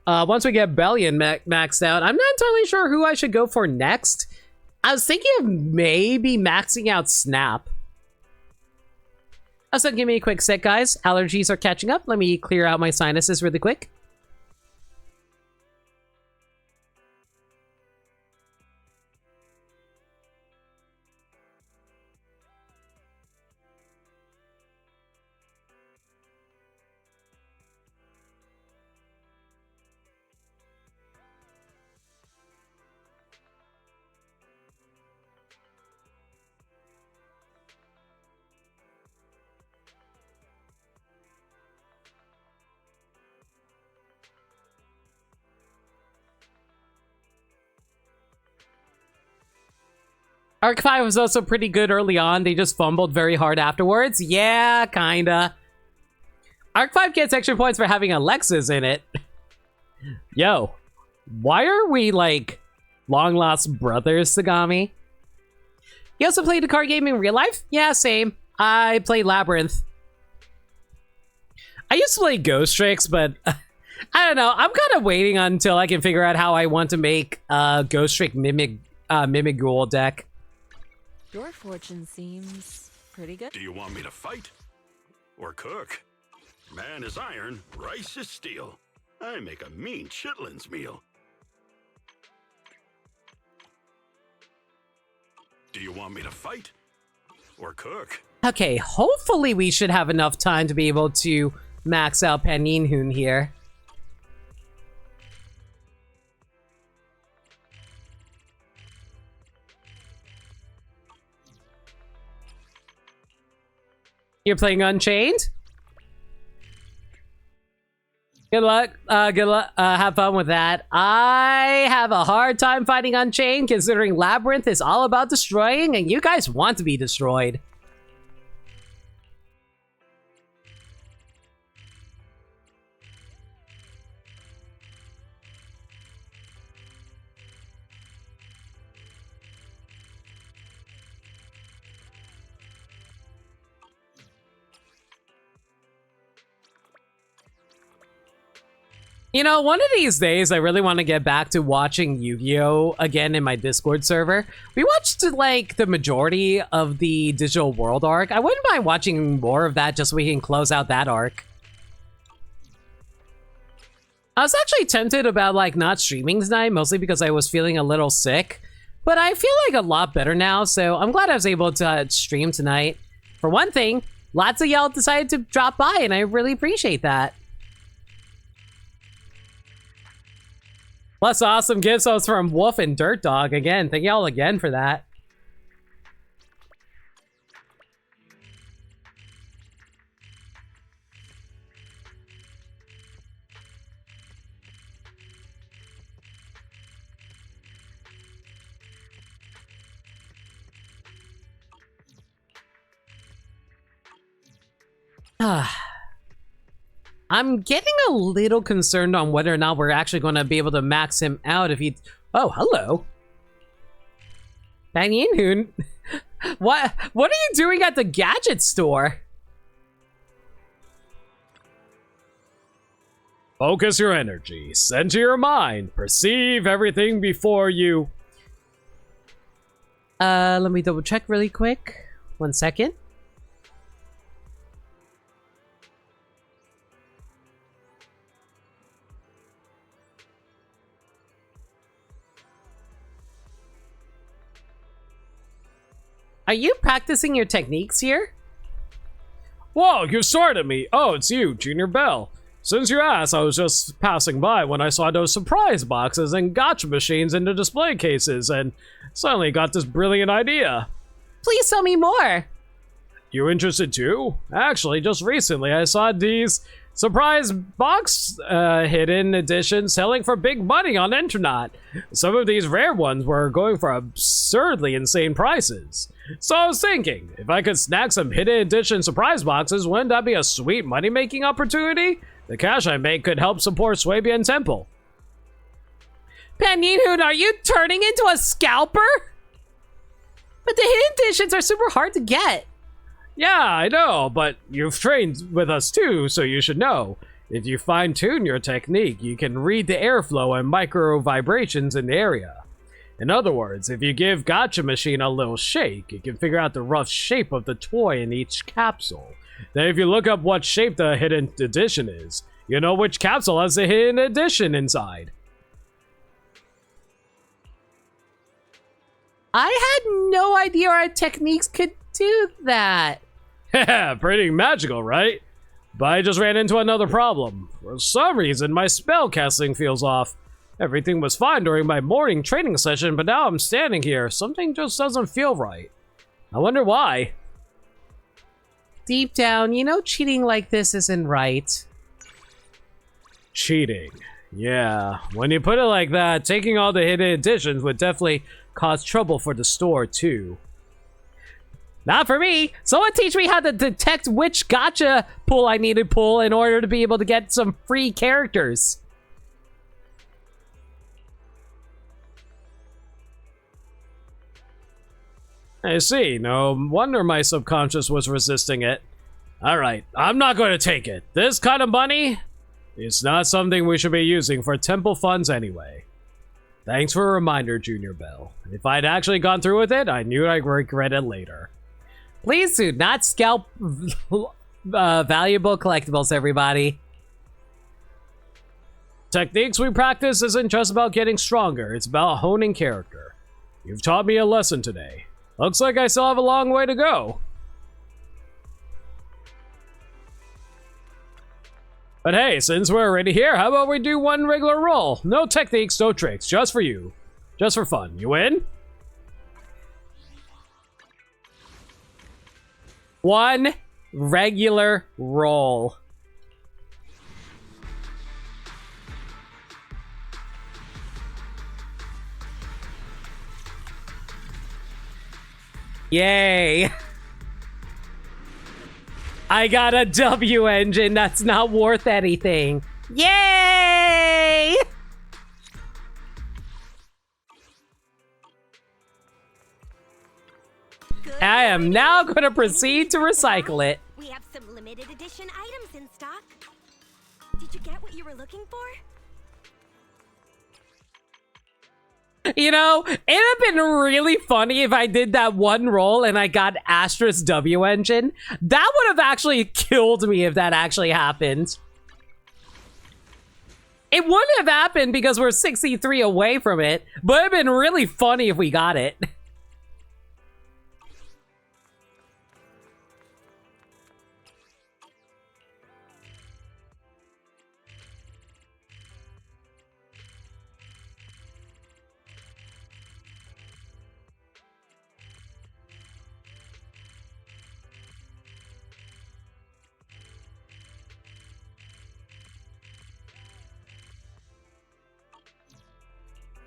Once we get Bellion maxed out, I'm not entirely sure who I should go for next. I was thinking of maybe maxing out Snap. Also, give me a quick sec, guys. Allergies are catching up. Let me clear out my sinuses really quick. Arc 5 was also pretty good early on. They just fumbled very hard afterwards. Yeah, kinda. Arc 5 gets extra points for having Alexis in it. Yo, why are we, like, long-lost brothers, Sagami? You also played a card game in real life? Yeah, same. I played Labyrinth. I used to play Ghost Tricks, but I don't know. I'm kind of waiting until I can figure out how I want to make a Ghost Trick Mimic Ghoul deck. Your fortune seems pretty good. Do you want me to fight? Or cook? Man is iron, rice is steel. I make a mean chitlins meal. Do you want me to fight? Or cook? Okay, hopefully we should have enough time to be able to max out Paninhoon here. You're playing Unchained? Good luck. Good luck. Have fun with that. I have a hard time fighting Unchained, considering Labyrinth is all about destroying, and you guys want to be destroyed. You know, one of these days, I really want to get back to watching Yu-Gi-Oh! Again in my Discord server. We watched, like, the majority of the Digital World arc. I wouldn't mind watching more of that just so we can close out that arc. I was actually tempted about, like, not streaming tonight, mostly because I was feeling a little sick. But I feel like a lot better now, so I'm glad I was able to stream tonight. For one thing, lots of y'all decided to drop by, and I really appreciate that. Plus awesome gifts was from Wolf and Dirt Dog. Again, thank y'all again for that. I'm getting a little concerned on whether or not we're actually going to be able to max him out if he... Oh, hello. Paninhoon. What are you doing at the gadget store? Focus your energy. Center your mind. Perceive everything before you... Let me double check really quick. 1 second. Are you practicing your techniques here? Whoa, you started me. Oh, it's you, Junior Bell. Since you asked, I was just passing by when I saw those surprise boxes and gotcha machines in the display cases and suddenly got this brilliant idea. Please tell me more. You interested too? Actually, just recently I saw these surprise box hidden editions selling for big money on the internet. Some of these rare ones were going for absurdly insane prices. So I was thinking, if I could snag some hidden edition surprise boxes, wouldn't that be a sweet money-making opportunity? The cash I make could help support Swabian Temple. Paninhoon, are you turning into a scalper? But the hidden editions are super hard to get. Yeah, I know, but you've trained with us too, so you should know. If you fine-tune your technique, you can read the airflow and micro vibrations in the area. In other words, if you give Gotcha Machine a little shake, it can figure out the rough shape of the toy in each capsule. Then if you look up what shape the hidden edition is, you know which capsule has the hidden edition inside. I had no idea our techniques could do that. Heh, pretty magical, right? But I just ran into another problem. For some reason, my spellcasting feels off. Everything was fine during my morning training session, but now I'm standing here. Something just doesn't feel right. I wonder why. Deep down, you know cheating like this isn't right. Cheating. Yeah, when you put it like that, taking all the hidden editions would definitely cause trouble for the store, too. Not for me! Someone teach me how to detect which gacha pull I need to pull in order to be able to get some free characters. I see. No wonder my subconscious was resisting it. Alright, I'm not going to take it. This kind of money, it's not something we should be using for temple funds anyway. Thanks for a reminder, Junior Bell. If I'd actually gone through with it, I knew I'd regret it later. Please do not scalp valuable collectibles, everybody. Techniques we practice isn't just about getting stronger, it's about honing character. You've taught me a lesson today. Looks like I still have a long way to go. But hey, since we're already here, how about we do one regular roll? No techniques, no tricks, just for you. Just for fun. You in? One regular roll. Yay! I got a W engine that's not worth anything. Yay! I am now going to proceed to recycle it. We have some limited edition items in stock. Did you get what you were looking for? You know, it'd have been really funny if I did that one roll and I got Astra's W engine. That would have actually killed me if that actually happened. It wouldn't have happened because we're 63 away from it, but it'd have been really funny if we got it.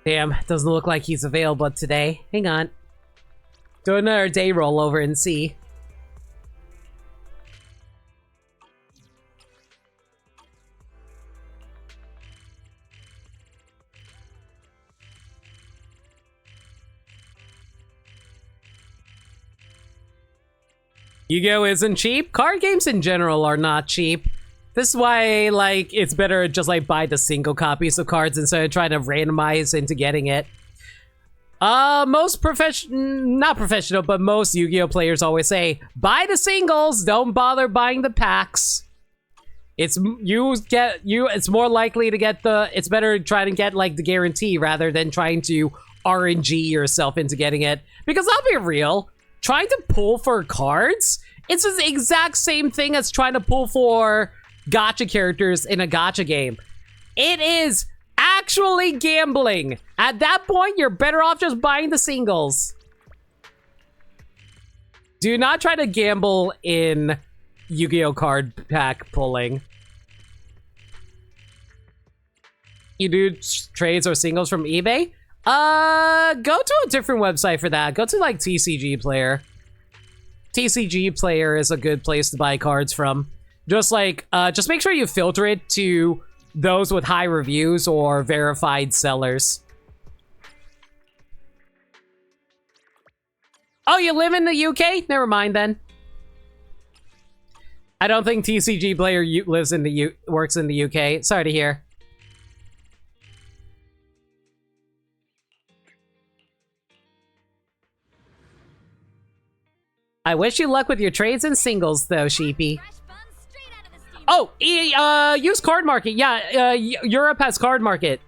Damn, doesn't look like he's available today. Hang on. Do another day roll over and see. Yu-Gi-Oh! Isn't cheap. Card games in general are not cheap. This is why, like, it's better just, like, buy the single copies of cards instead of trying to randomize into getting it. Most not professional, but most Yu-Gi-Oh! Players always say, buy the singles, don't bother buying the packs. It's more likely to get it's better to try to get, like, the guarantee rather than trying to RNG yourself into getting it. Because I'll be real, trying to pull for cards, it's the exact same thing as trying to pull for gacha characters in a gacha game. It is actually gambling. At that point, you're better off just buying the singles. Do not try to gamble in Yu-Gi-Oh! Card pack pulling. You do trades or singles from eBay? Go to a different website for that. Go to, like, TCG Player. TCG Player is a good place to buy cards from. Just like, just make sure you filter it to those with high reviews or verified sellers. Oh, you live in the UK? Never mind then. I don't think TCG Player lives in the works in the UK. Sorry to hear. I wish you luck with your trades and singles, though, Sheepy. Oh, use Card Market. Yeah, Europe has Card Market.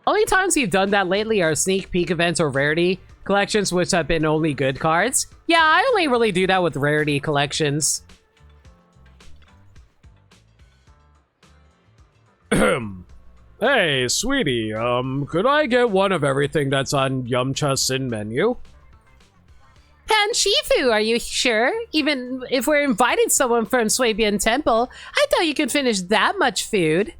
Only times you've done that lately are sneak peek events or rarity collections, which have been only good cards. Yeah, I only really do that with rarity collections. Hey, sweetie, could I get one of everything that's on Yumcha Sin menu? Pan Shifu, are you sure? Even if we're inviting someone from Swabian Temple, I thought you could finish that much food.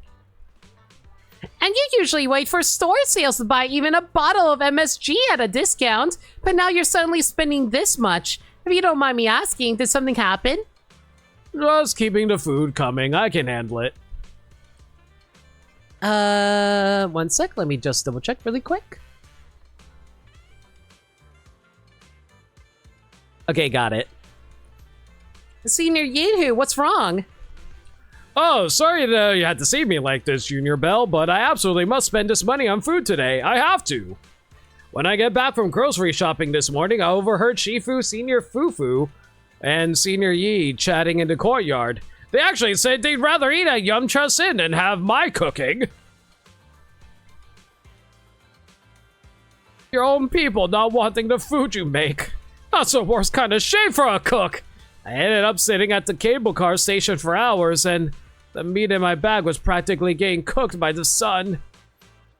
And you usually wait for store sales to buy even a bottle of MSG at a discount, but now you're suddenly spending this much. If you don't mind me asking, did something happen? Just keeping the food coming. I can handle it. One sec. Let me just double check really quick. Okay, got it. Senior Yinhu, what's wrong? Oh, sorry that you had to see me like this, Junior Bell, but I absolutely must spend this money on food today. I have to. When I get back from grocery shopping this morning, I overheard Shifu, Senior Fufu, and Senior Yi chatting in the courtyard. They actually said they'd rather eat at Yum-Cha Sin than have my cooking. Your own people not wanting the food you make. That's the worst kind of shame for a cook. I ended up sitting at the cable car station for hours, and the meat in my bag was practically getting cooked by the sun.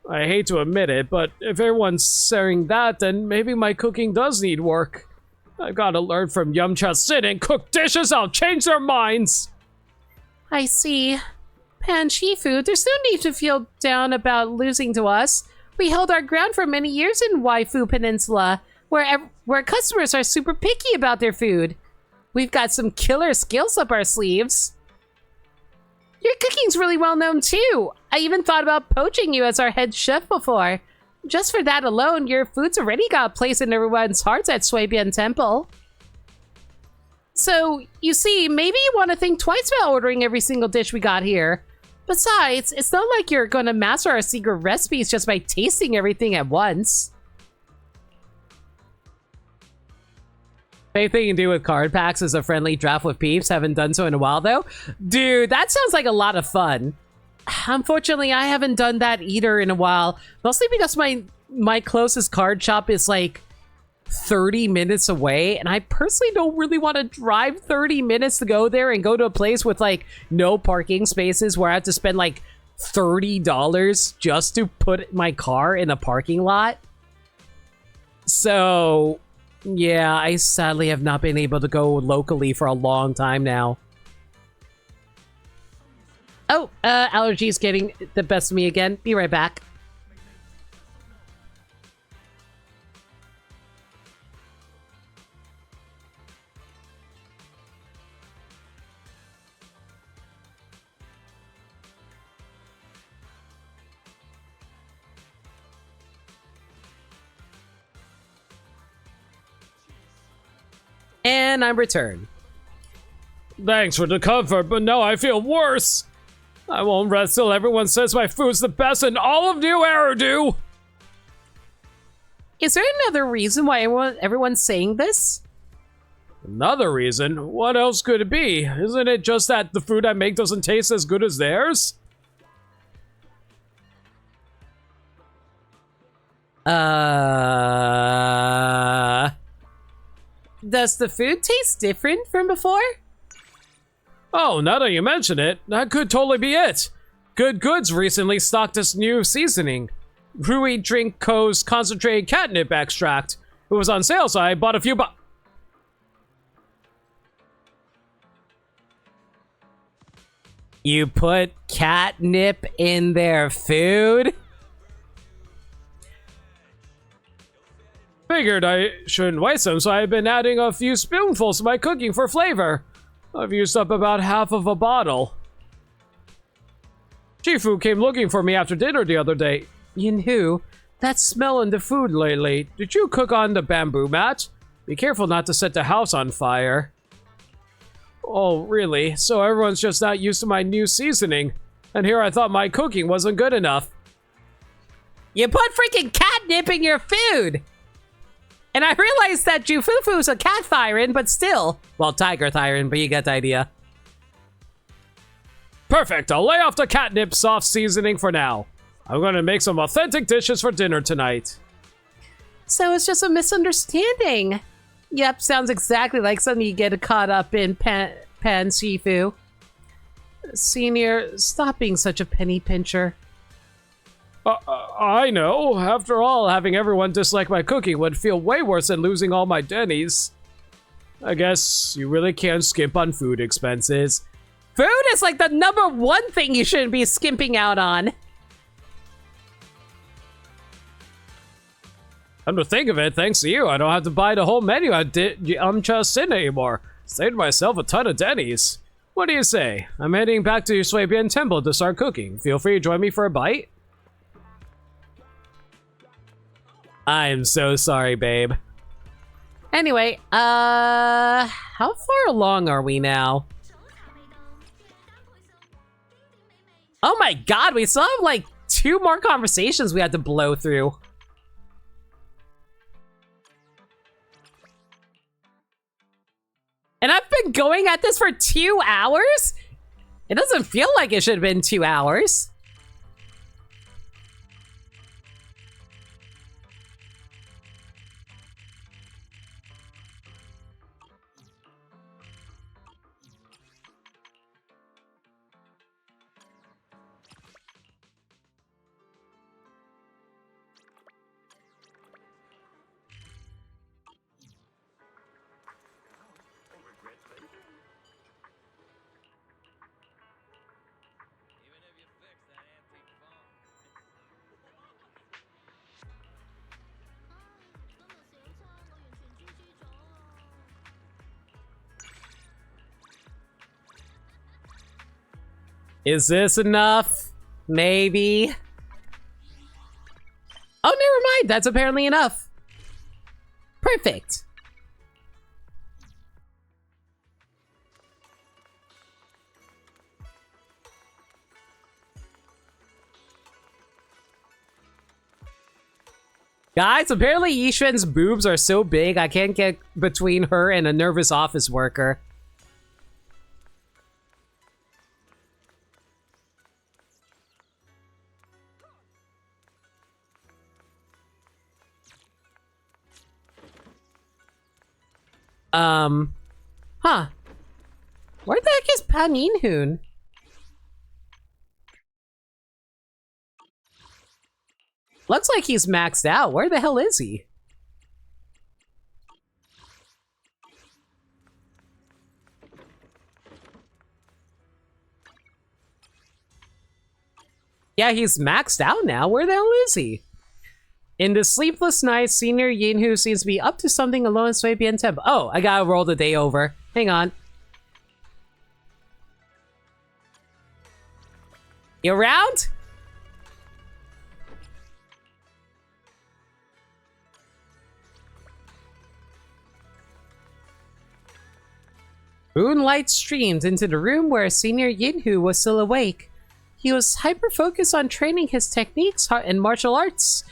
I hate to admit it, but if everyone's saying that, then maybe my cooking does need work. I gotta learn from Yum-Cha Sin and cook dishes I'll change their minds. I see. Pan Shifu, there's no need to feel down about losing to us. We held our ground for many years in Waifu Peninsula, where customers are super picky about their food. We've got some killer skills up our sleeves. Your cooking's really well known too. I even thought about poaching you as our head chef before. Just for that alone, your food's already got a place in everyone's hearts at Swabian Temple. So, you see, maybe you want to think twice about ordering every single dish we got here. Besides, it's not like you're going to master our secret recipes just by tasting everything at once. Anything you can do with card packs as a friendly draft with peeps. Haven't done so in a while, though. Dude, that sounds like a lot of fun. Unfortunately, I haven't done that either in a while. Mostly because my closest card shop is like 30 minutes away, and I personally don't really want to drive 30 minutes to go there and go to a place with like no parking spaces where I have to spend like $30 just to put my car in a parking lot. So yeah, I sadly have not been able to go locally for a long time now. Oh, allergies getting the best of me again. Be right back. And I'm returned. Thanks for the comfort, but now I feel worse. I won't rest till everyone says my food's the best in all of New Eridu. Is there another reason why everyone's saying this? Another reason? What else could it be? Isn't it just that the food I make doesn't taste as good as theirs? Does the food taste different from before? Oh, now that you mention it, that could totally be it. Good Goods recently stocked this new seasoning. Rui Drink Co.'s concentrated catnip extract. It was on sale, so I bought a few You put catnip in their food? Figured I shouldn't waste them, so I've been adding a few spoonfuls to my cooking for flavor. I've used up about half of a bottle. Shifu came looking for me after dinner the other day. Yinhu, that smell in the food lately. Did you cook on the bamboo mat? Be careful not to set the house on fire. Oh, really? So everyone's just not used to my new seasoning. And here I thought my cooking wasn't good enough. You put freaking catnip in your food! And I realized that Jufufu's a cat thyron, but still. Well, tiger thyron, but you get the idea. Perfect, I'll lay off the catnip soft seasoning for now. I'm gonna make some authentic dishes for dinner tonight. So it's just a misunderstanding. Yep, sounds exactly like something you get caught up in, Pan Shifu. Senior, stop being such a penny pincher. I know. After all, having everyone dislike my cooking would feel way worse than losing all my Denny's. I guess you really can't skimp on food expenses. Food is like the #1 thing you shouldn't be skimping out on. Come to think of it, thanks to you, I don't have to buy the whole menu at Sin anymore. Saved myself a ton of Denny's. What do you say? I'm heading back to Swabian Temple to start cooking. Feel free to join me for a bite. I'm so sorry, babe. Anyway, how far along are we now? Oh my god, we still have like 2 more conversations we had to blow through. And I've been going at this for 2 hours? It doesn't feel like it should have been 2 hours. Is this enough? Maybe. Oh, never mind. That's apparently enough. Perfect. Guys, apparently Yishuan's boobs are so big I can't get between her and a nervous office worker. Huh. Where the heck is Paninhoon? Looks like he's maxed out. Where the hell is he? Yeah, he's maxed out now. Where the hell is he? In the sleepless night, Senior Yinhu seems to be up to something alone in Swabian Temple. Oh, I gotta roll the day over. Hang on. You around? Moonlight streamed into the room where Senior Yinhu was still awake. He was hyper-focused on training his techniques and martial arts,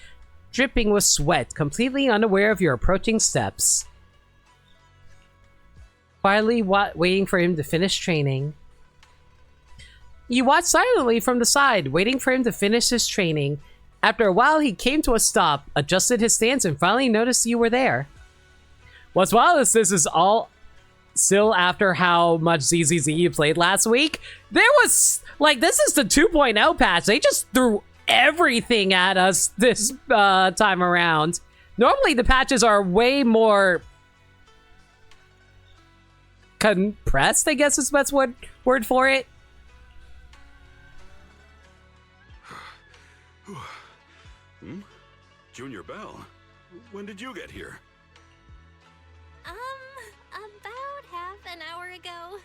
dripping with sweat, completely unaware of your approaching steps. Quietly waiting for him to finish training. You watched silently from the side, waiting for him to finish his training. After a while, he came to a stop, adjusted his stance, and finally noticed you were there. What's wild is this is all still after how much ZZZ you played last week. There was, like, this is the 2.0 patch. They just threw everything at us this time around. Normally the patches are way more compressed, I guess is the best word for it. Junior Bell, when did you get here? About half an hour ago.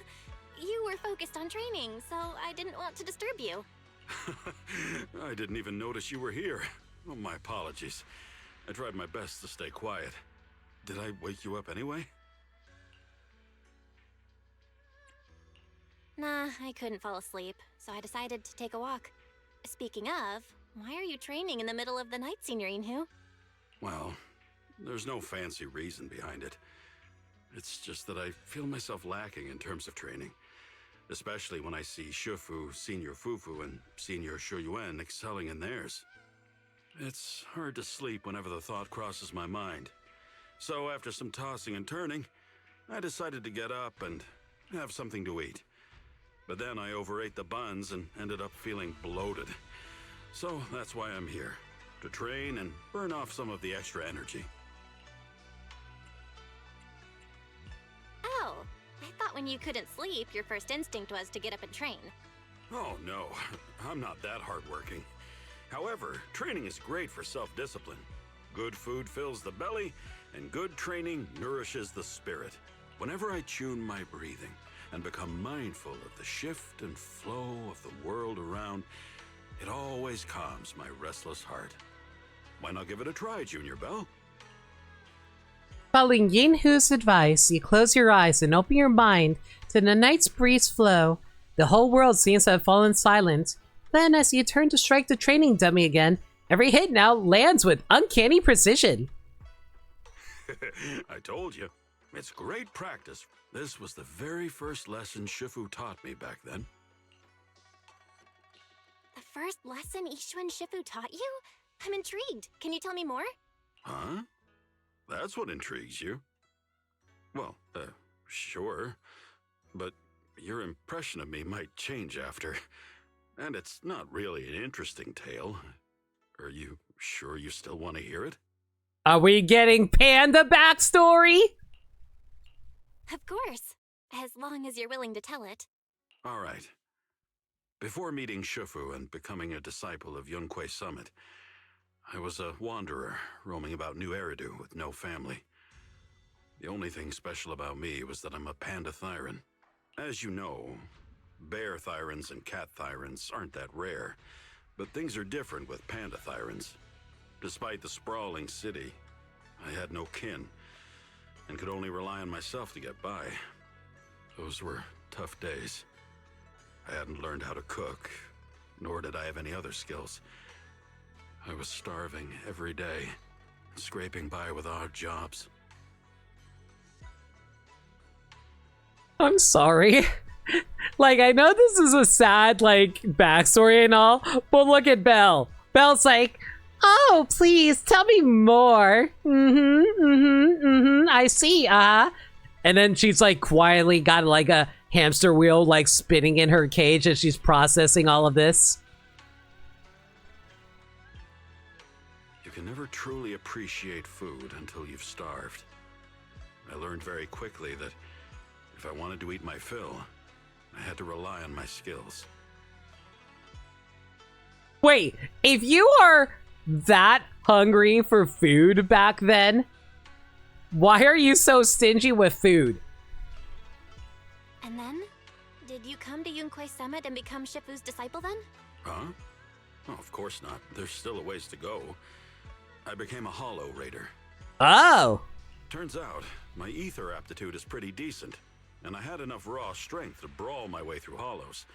You were focused on training, so I didn't want to disturb you. I didn't even notice you were here. Oh, my apologies. I tried my best to stay quiet. Did I wake you up anyway? Nah, I couldn't fall asleep, so I decided to take a walk. Speaking of, why are you training in the middle of the night, Senior Yinhu? Well, there's no fancy reason behind it. It's just that I feel myself lacking in terms of training. Especially when I see Shifu, Senior Fufu, and Senior Shuyuan excelling in theirs. It's hard to sleep whenever the thought crosses my mind. So after some tossing and turning, I decided to get up and have something to eat. But then I overate the buns and ended up feeling bloated. So that's why I'm here, to train and burn off some of the extra energy. when you couldn't sleep, your first instinct was to get up and train. Oh no, I'm not that hardworking. However, training is great for self-discipline. Good food fills the belly, and good training nourishes the spirit. Whenever I tune my breathing and become mindful of the shift and flow of the world around, it always calms my restless heart. Why not give it a try, Junior Belle? Following Yin-Hu's advice, you close your eyes and open your mind to the night's breeze flow. The whole world seems to have fallen silent. Then, as you turn to strike the training dummy again, every hit now lands with uncanny precision. I told you, it's great practice. This was the very first lesson Shifu taught me back then. The first lesson Ishu and Shifu taught you? I'm intrigued. Can you tell me more? Huh? That's what intrigues you? Well, sure. But your impression of me might change after. And it's not really an interesting tale. Are you sure you still want to hear it? Are we getting Panda backstory? Of course. As long as you're willing to tell it. All right. Before meeting Shifu and becoming a disciple of Yunquei Summit, I was a wanderer roaming about New Eridu with no family. The only thing special about me was that I'm a panda thyran. As you know, bear thyrans and cat thyrans aren't that rare, but things are different with panda thyrans. Despite the sprawling city, I had no kin and could only rely on myself to get by. Those were tough days. I hadn't learned how to cook, nor did I have any other skills. I was starving every day, scraping by with odd jobs. I'm sorry. Like, I know this is a sad, like, backstory and all, but look at Belle. Belle's like, oh, please, tell me more. I see, And then she's, like, quietly got, like, a hamster wheel, like, spinning in her cage as she's processing all of this. You can never truly appreciate food until you've starved. I learned very quickly that if I wanted to eat my fill, I had to rely on my skills. Wait, if you are that hungry for food back then, why are you so stingy with food? And then? Did you come to Yunquei Summit and become Shifu's disciple then? Huh? Oh, of course not. There's still a ways to go. I became a hollow raider. Oh! Turns out, my ether aptitude is pretty decent, and I had enough raw strength to brawl my way through hollows.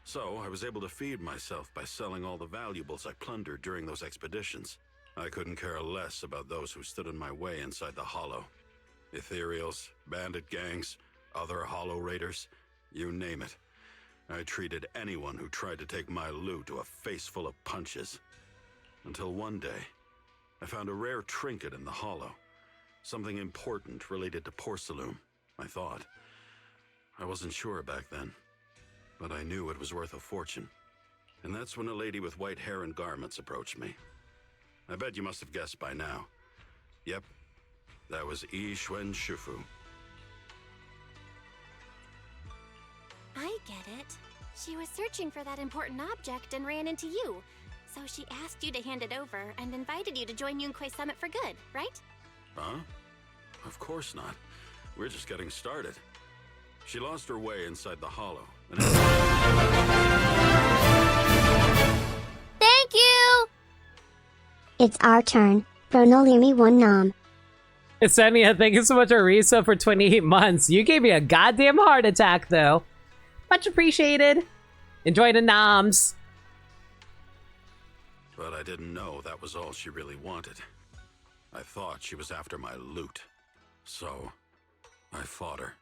So I was able to feed myself by selling all the valuables I plundered during those expeditions. I couldn't care less about those who stood in my way inside the hollow. Ethereals, bandit gangs, other hollow raiders, you name it. I treated anyone who tried to take my loot to a face full of punches. Until one day, I found a rare trinket in the hollow. Something important related to porcelain, I thought. I wasn't sure back then, but I knew it was worth a fortune. And that's when a lady with white hair and garments approached me. I bet you must have guessed by now. Yep, that was Yi Xuan Shifu. I get it. She was searching for that important object and ran into you. So she asked you to hand it over and invited you to join Yunquei Summit for good, right? Huh? Of course not. We're just getting started. She lost her way inside the hollow. Thank you! It's our turn. Bronolimi one nom. Isenia, thank you so much, Arisa, for 28 months. You gave me a goddamn heart attack, though. Much appreciated. Enjoy the noms. But I didn't know that was all she really wanted. I thought she was after my loot. So, I fought her.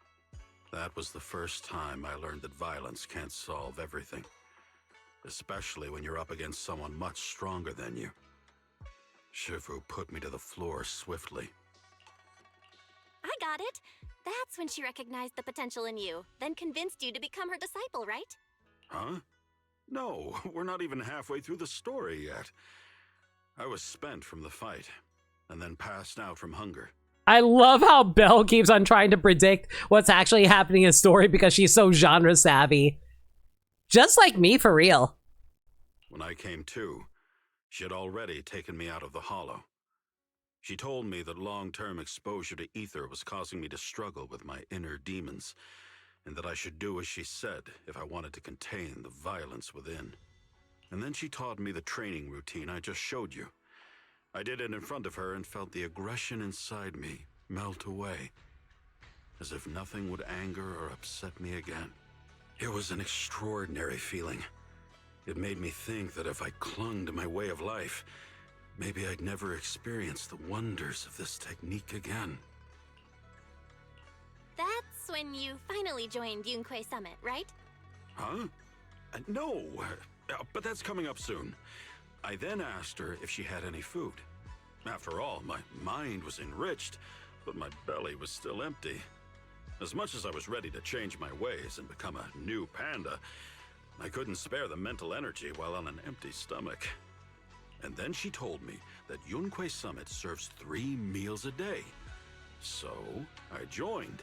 That was the first time I learned that violence can't solve everything. Especially when you're up against someone much stronger than you. Shifu put me to the floor swiftly. I got it. That's when she recognized the potential in you, then convinced you to become her disciple, right? Huh? No, we're not even halfway through the story yet. I was spent from the fight, and then passed out from hunger. I love how Belle keeps on trying to predict what's actually happening in story because she's so genre savvy. Just like me, for real. When I came to, she had already taken me out of the hollow. She told me that long-term exposure to ether was causing me to struggle with my inner demons, and that I should do as she said if I wanted to contain the violence within. And then she taught me the training routine I just showed you. I did it in front of her and felt the aggression inside me melt away, as if nothing would anger or upset me again. It was an extraordinary feeling. It made me think that if I clung to my way of life, maybe I'd never experience the wonders of this technique again. That's when you finally joined Yunquei Summit, right? Huh? No, but that's coming up soon. I then asked her if she had any food. After all, my mind was enriched, but my belly was still empty. As much as I was ready to change my ways and become a new panda, I couldn't spare the mental energy while on an empty stomach. And then she told me that Yunquei Summit serves 3 meals a day. So, I joined.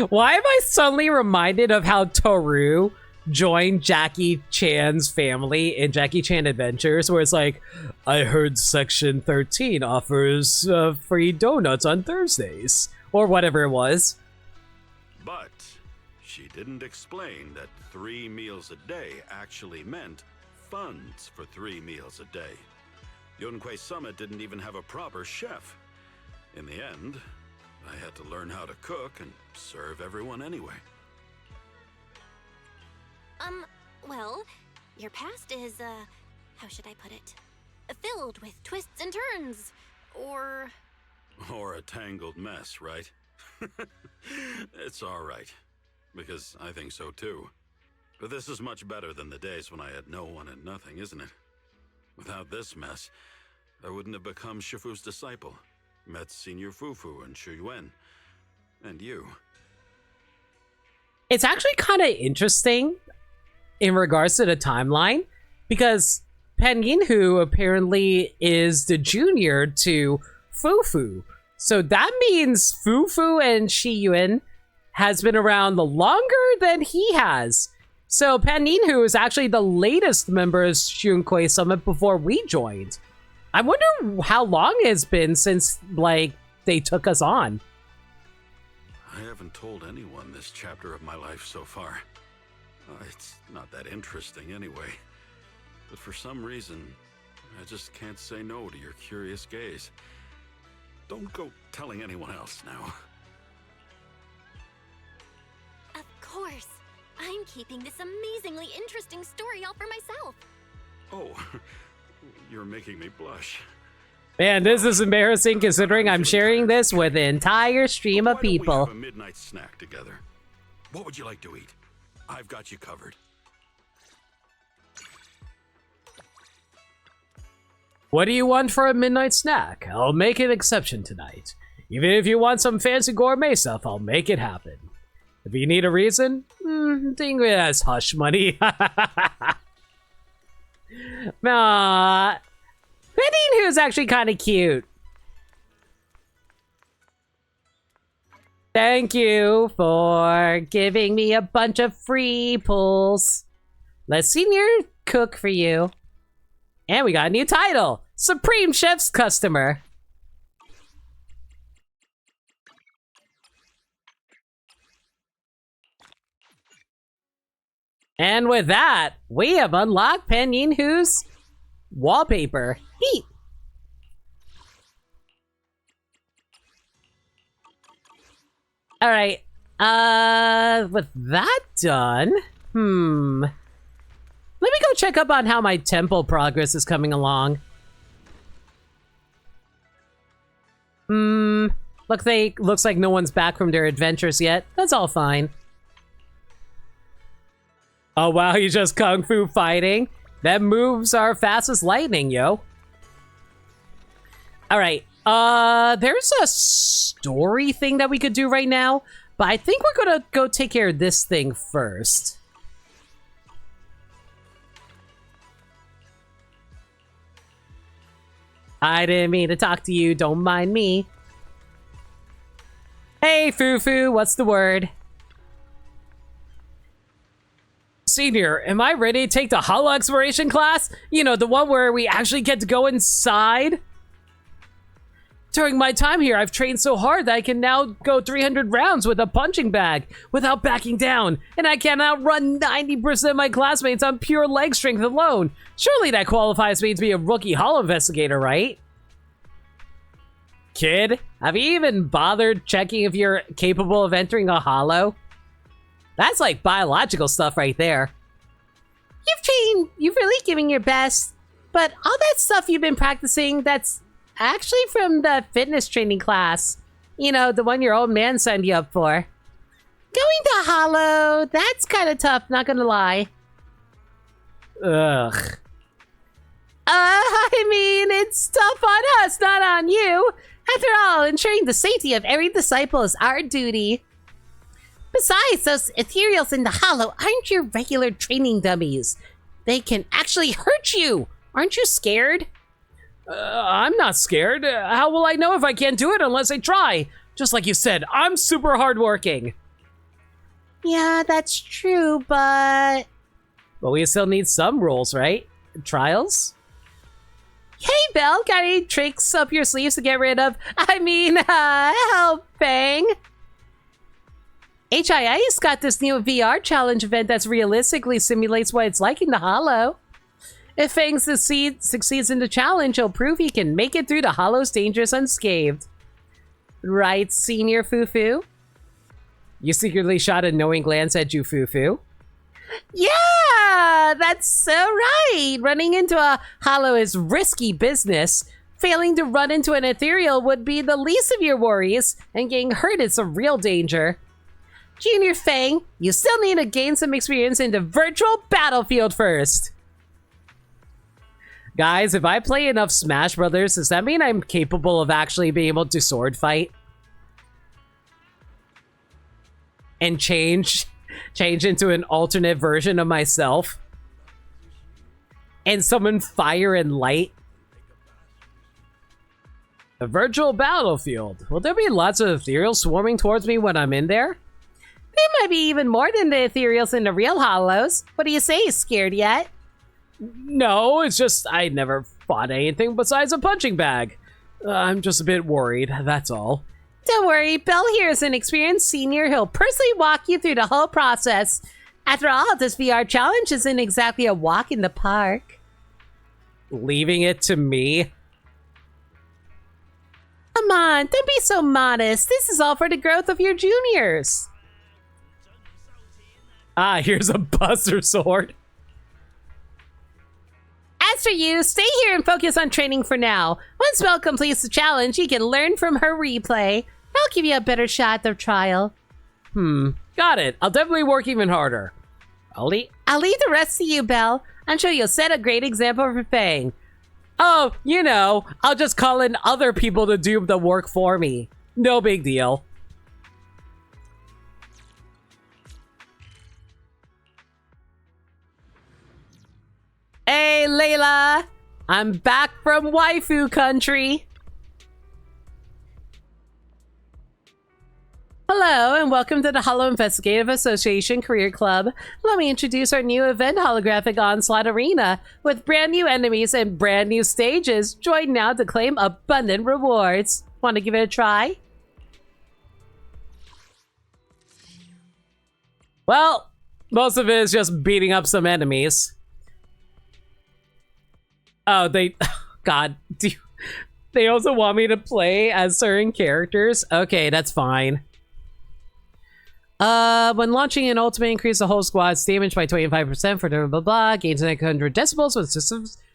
Why am I suddenly reminded of how Toru joined Jackie Chan's family in Jackie Chan Adventures, where it's like, I heard Section 13 offers free donuts on Thursdays, or whatever it was. But she didn't explain that 3 meals a day actually meant funds for 3 meals a day. Yunquei Summit didn't even have a proper chef. In the end, I had to learn how to cook and serve everyone anyway. Well, your past is, how should I put it? Filled with twists and turns, or a tangled mess, right? It's all right, because I think so too. But this is much better than the days when I had no one and nothing, isn't it? Without this mess, I wouldn't have become Shifu's disciple, met Senior Fufu and Shu Yuan, and you. It's actually kind of interesting in regards to the timeline, because Pen Yinhu apparently is the junior to Fufu. So that means Fufu and Shi Yuan has been around the longer than he has. So Pen Yinhu is actually the latest member of Yunquei Summit before we joined. I wonder how long it's been since, like, they took us on. I haven't told anyone this chapter of my life so far. It's not that interesting anyway. But for some reason, I just can't say no to your curious gaze. Don't go telling anyone else now. of course. I'm keeping this amazingly interesting story all for myself. Oh, you're making me blush. Man, this is embarrassing considering I'm sharing this with an entire stream of Why don't we people. have a midnight snack together? What would you like to eat? I've got you covered. What do you want for a midnight snack? I'll make an exception tonight. Even if you want some fancy gourmet stuff, I'll make it happen. If you need a reason, think of it as hush money. Nah. Penny who's actually kind of cute. Thank you for giving me a bunch of free pulls. Let's senior cook for you. And we got a new title, Supreme Chef's Customer. And with that, we have unlocked Pen Yinhu's wallpaper. Heat. All right. With that done, let me go check up on how my temple progress is coming along. Looks like no one's back from their adventures yet. That's all fine. Oh wow, he's just kung fu fighting. That moves are fast as lightning, yo. All right. There's a story thing that we could do right now, but I think we're gonna go take care of this thing first. I didn't mean to talk to you, don't mind me. Hey, Fufu, what's the word? Senior, am I ready to take the holo exploration class? You know, the one where we actually get to go inside? During my time here, I've trained so hard that I can now go 300 rounds with a punching bag without backing down, and I can outrun 90% of my classmates on pure leg strength alone. Surely that qualifies me to be a rookie holo investigator, right? Kid, have you even bothered checking if you're capable of entering a holo? That's like biological stuff right there. You've trained, you've really given your best, but all that stuff you've been practicing, that's actually from the fitness training class. You know, the one your old man signed you up for. Going to holo, that's kind of tough, not gonna lie. Ugh. I mean, it's tough on us, not on you. After all, ensuring the safety of every disciple is our duty. Besides, those ethereals in the holo aren't your regular training dummies. They can actually hurt you. Aren't you scared? I'm not scared. How will I know if I can't do it unless I try? Just like you said, I'm super hardworking. Yeah, that's true, but we still need some rules, right? Trials? Hey, Belle, got any tricks up your sleeves to get rid of, helping? HII's got this new VR challenge event that's realistically simulates what it's like in the holo. If Fang succeeds in the challenge, he'll prove he can make it through the holo's dangers unscathed. Right, Senior Fufu? You secretly shot a knowing glance at you, Fufu. Yeah, that's so right. Running into a holo is risky business. Failing to run into an ethereal would be the least of your worries, and getting hurt is a real danger. Junior Fang, you still need to gain some experience in the virtual battlefield first. Guys, if I play enough Smash Brothers, does that mean I'm capable of actually being able to sword fight? And change into an alternate version of myself? And summon fire and light? A virtual battlefield. Will there be lots of ethereals swarming towards me when I'm in there? There might be even more than the ethereals in the real holos. What do you say, scared yet? No, it's just I never fought anything besides a punching bag. I'm just a bit worried, that's all. Don't worry, Belle here is an experienced senior. He'll personally walk you through the whole process. After all, this VR challenge isn't exactly a walk in the park. Leaving it to me? Come on, don't be so modest. This is all for the growth of your juniors. Ah, here's a Buster Sword. As for you, stay here and focus on training for now. Once Belle completes the challenge, you can learn from her replay. I'll give you a better shot at the trial. Got it. I'll definitely work even harder. I'll leave the rest to you, Belle. I'm sure you'll set a great example for Fang. Oh, you know, I'll just call in other people to do the work for me. No big deal. Hey, Layla! I'm back from waifu country. Hello, and welcome to the Holo Investigative Association Career Club. Let me introduce our new event, Holographic Onslaught Arena, with brand new enemies and brand new stages. Join now to claim abundant rewards. Want to give it a try? Well, most of it is just beating up some enemies. Oh, God, they also want me to play as certain characters? Okay, that's fine. When launching an ultimate, increase the whole squad's damage by 25% for blah blah blah. Gains 100 decibels with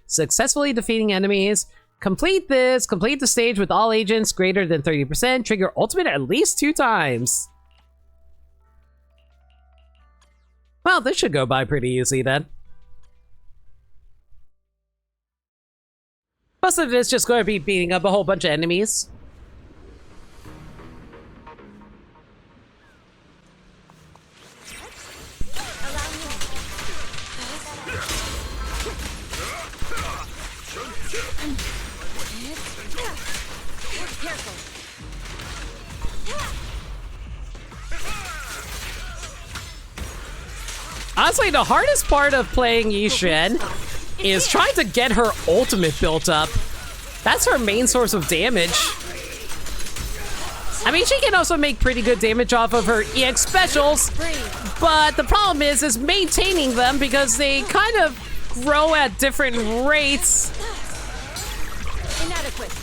successfully defeating enemies. Complete the stage with all agents greater than 30%. Trigger ultimate at least 2 times. Well, this should go by pretty easy then. Most of this just going to be beating up a whole bunch of enemies. Honestly, the hardest part of playing Yishin is trying to get her ultimate built up. That's her main source of damage. I mean, she can also make pretty good damage off of her EX specials, but the problem is maintaining them because they kind of grow at different rates. Inadequate.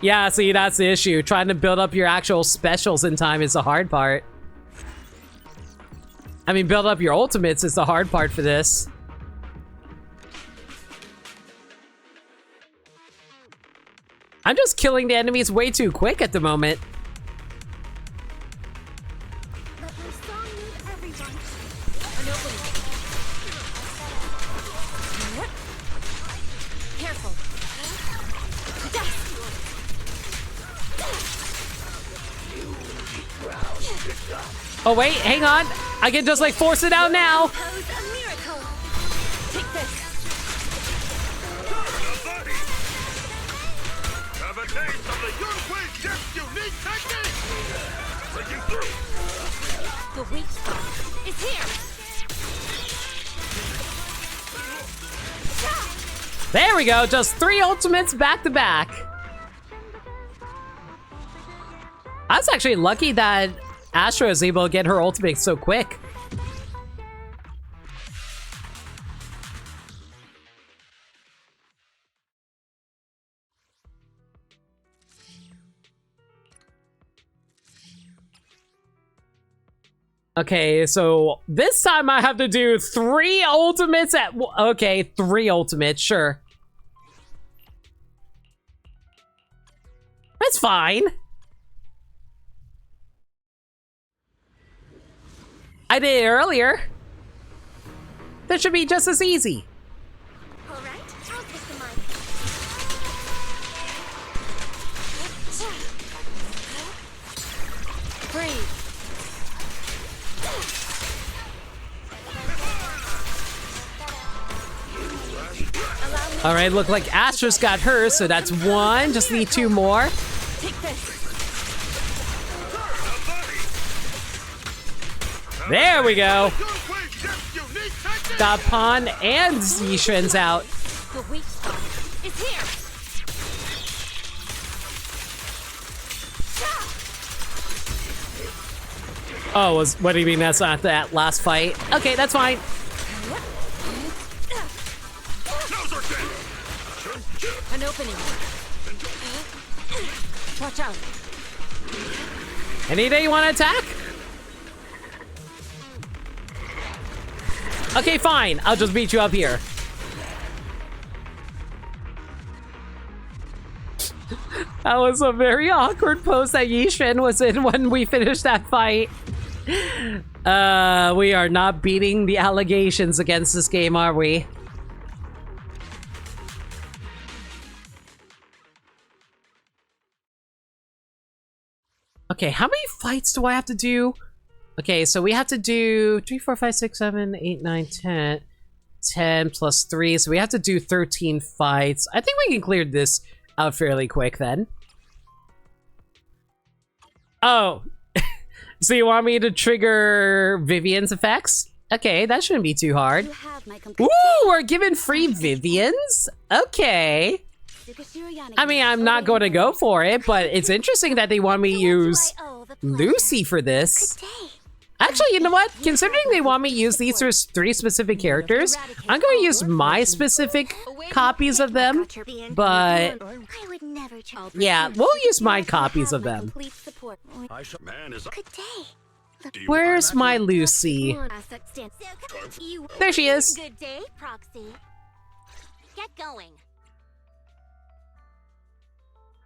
Yeah, see, that's the issue. Trying to build up your actual specials in time is the hard part. I mean, build up your ultimates is the hard part for this. I'm just killing the enemies way too quick at the moment. Let my song move everyone. An opening. Careful. Oh wait, hang on. I can just like force it out now. Pose a miracle. Take this. Have a taste of the Yunhui Jet's unique technique! Breaking through! The weak spot is here. There we go, just 3 ultimates back to back. I was actually lucky that Astra is able to get her ultimate so quick. Okay, so this time I have to do 3 ultimates at... Okay, 3 ultimates, sure. That's fine. I did it earlier. That should be just as easy. All right, I'll take the mic. Breathe. All right, look like Astra's got hers, so that's 1. Just need 2 more. Take this. There we go. Yunhui Jet's unique technique! Got Pawn and Zishin's out. The weak spot is here. Oh, what do you mean that's not that last fight? Okay, that's fine. Now's our chance! An opening. Watch out. Any day you want to attack? Okay, fine. I'll just beat you up here. That was a very awkward pose that Yishin was in when we finished that fight. We are not beating the allegations against this game, are we? Okay, how many fights do I have to do? Okay, so we have to do 3, 4, 5, 6, 7, 8, 9, 10. 10 plus 3, so we have to do 13 fights. I think we can clear this out fairly quick then. Oh, so you want me to trigger Vivian's effects? Okay, that shouldn't be too hard. You have my complete. Ooh, we're given free Vivians? Okay. I mean, I'm not going to go for it, but it's interesting that they want me to use Lucy for this. Actually, you know what? Considering they want me to use these 3 specific characters, I'm going to use my specific copies of them, but yeah, we'll use my copies of them. Man is Good day. Where's my Lucy? There she is. Good day, Proxy. Get going.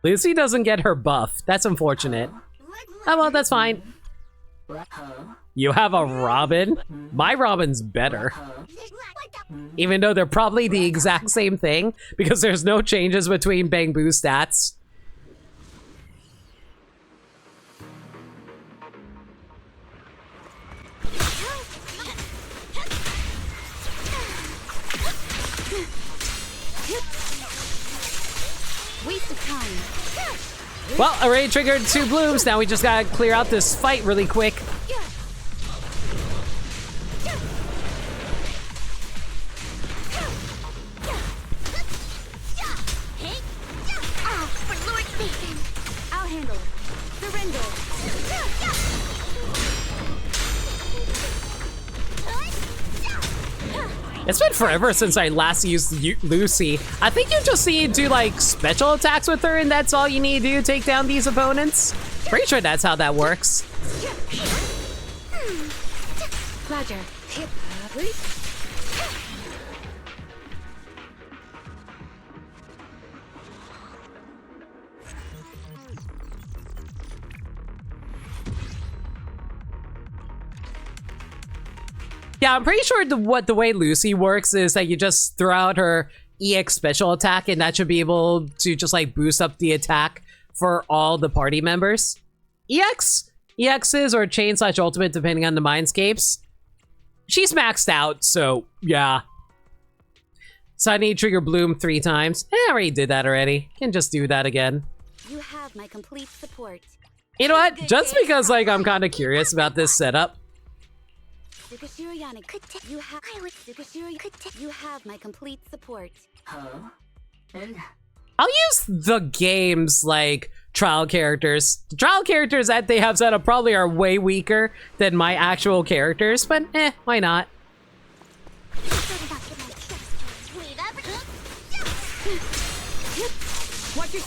Lucy doesn't get her buff. That's unfortunate. Oh, well, that's fine. You have a Robin? My Robin's better. Even though they're probably the exact same thing, because there's no changes between Bang Boo stats. Waste of time. Well, already triggered 2 blooms. Now we just gotta clear out this fight really quick. It's been forever since I last used Lucy. I think you just need to do like special attacks with her and that's all you need to do to take down these opponents. Pretty sure that's how that works. Roger. Yeah, I'm pretty sure the way Lucy works is that you just throw out her EX special attack and that should be able to just like boost up the attack for all the party members. EXs or chain/ultimate depending on the mindscapes. She's maxed out, so yeah. So I need trigger bloom 3 times. I already did that already. Can just do that again. You have my complete support. You know what? Just because like I'm kind of curious about this setup. You have my complete support. I'll use the game's like trial characters. The trial characters that they have set up probably are way weaker than my actual characters, but why not?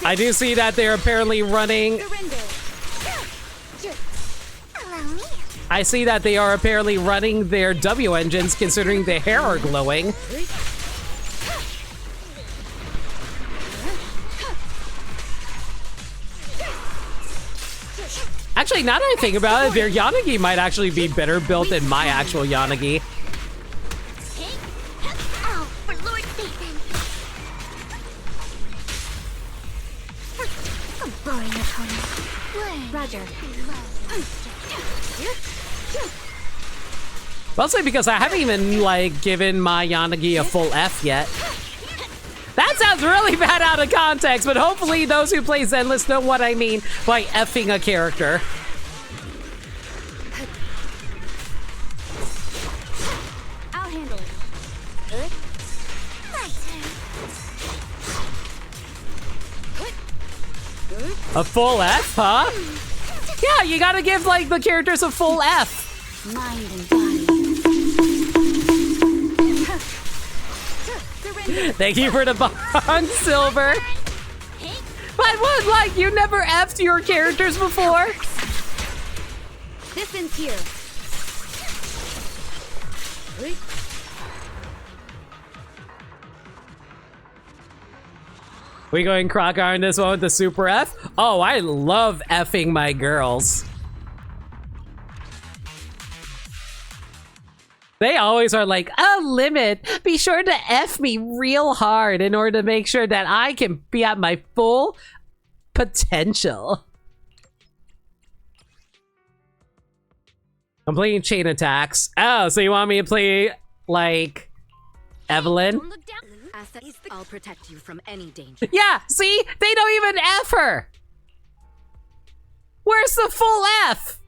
I do see that they're apparently running. I see that they are apparently running their W engines considering the hair are glowing. Actually, now that I think about it, their Yanagi might actually be better built than my actual Yanagi. Roger. Mostly because I haven't even, like, given my Yanagi a full F yet. That sounds really bad out of context, but hopefully those who play Zenless know what I mean by effing a character. I'll handle it. A full F, huh? Yeah, you gotta give, like, the characters a full F. Mind and body. Thank you for the bond, Silver. But what, like, you never F'd your characters before? This ends here. We going Crocker on this one with the super F? Oh, I love effing my girls. They always are like, a limit. Be sure to F me real hard in order to make sure that I can be at my full potential. I'm playing chain attacks. Oh, so you want me to play, like, Evelyn? Don't look down. I'll protect you from any danger. Yeah, see? They don't even F her. Where's the full F?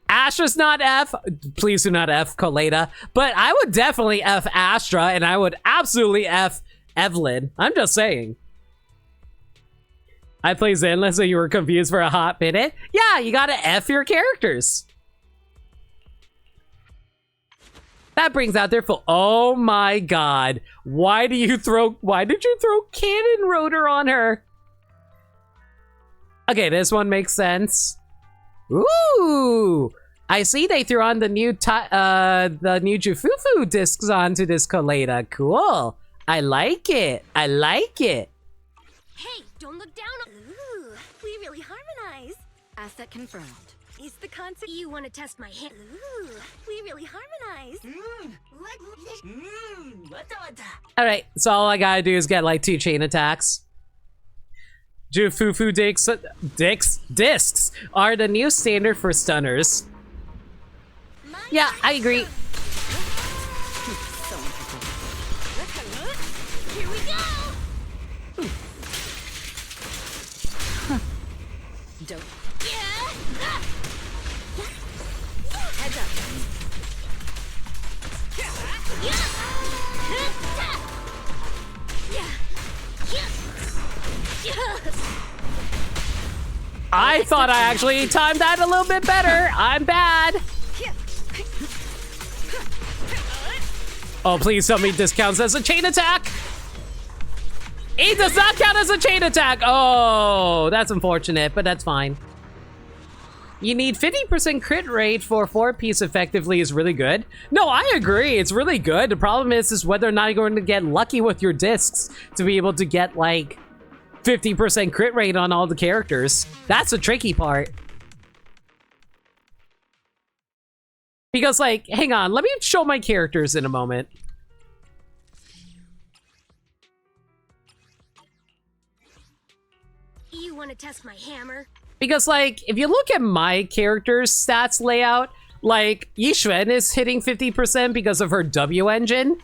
Astra's not F. Please do not F Coleta. But I would definitely F Astra, and I would absolutely F Evelyn. I'm just saying. I play Zenless, so you were confused for a hot minute. Yeah, you gotta F your characters. That brings out their full. Oh my god. Why did you throw cannon rotor on her? Okay, this one makes sense. Ooh! I see they threw on the new Jufufu discs onto this Coleta. Cool. I like it. I like it. Hey, don't look down. Ooh, we really harmonize. Asset confirmed. Is the concept you want to test my hand? Ooh, we really harmonize. All right, so all I gotta do is get like 2 chain attacks. Jufufu discs are the new standard for stunners. Yeah, I agree. Here we go. Don't. Heads up. I thought I actually timed that a little bit better. I'm bad. Oh, please tell me this counts as a chain attack. It does not count as a chain attack. Oh, that's unfortunate, but that's fine. You need 50% crit rate for 4-piece effectively is really good. No, I agree. It's really good. The problem is whether or not you're going to get lucky with your discs to be able to get like 50% crit rate on all the characters. That's the tricky part. Because like, hang on, let me show my characters in a moment. You want to test my hammer? Because, like, if you look at my character's stats layout, like, Yixuan is hitting 50% because of her W engine.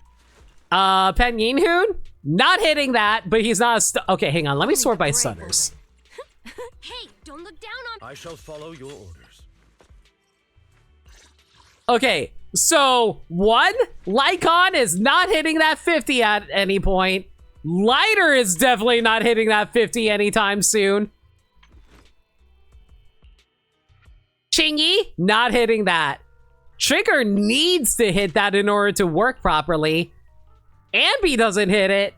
Pan Yinhoon, not hitting that, but he's not a okay, hang on, let me sort by stunners. Hey, don't look down on. I shall follow your orders. Okay, so, 1, Lycon is not hitting that 50 at any point. Lighter is definitely not hitting that 50 anytime soon. Chingy, not hitting that. Trigger needs to hit that in order to work properly. Ambi doesn't hit it.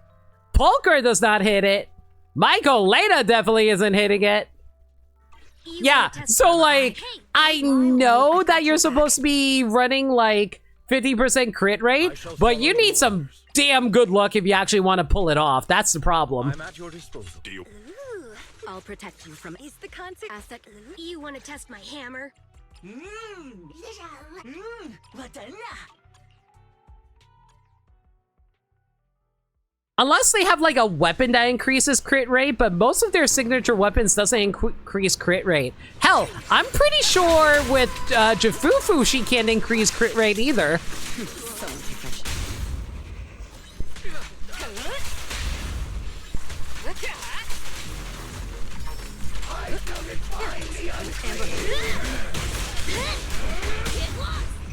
Polker does not hit it. Michael Leda definitely isn't hitting it. Yeah, so like, I know that you're supposed to be running like 50% crit rate, but you need some damn good luck if you actually want to pull it off. That's the problem. I'm at your disposal. Do you? I'll protect you from. Is the concept asset? You want to test my hammer? Unless they have like a weapon that increases crit rate, but most of their signature weapons doesn't increase crit rate. Hell, I'm pretty sure with Jafufu she can't increase crit rate either.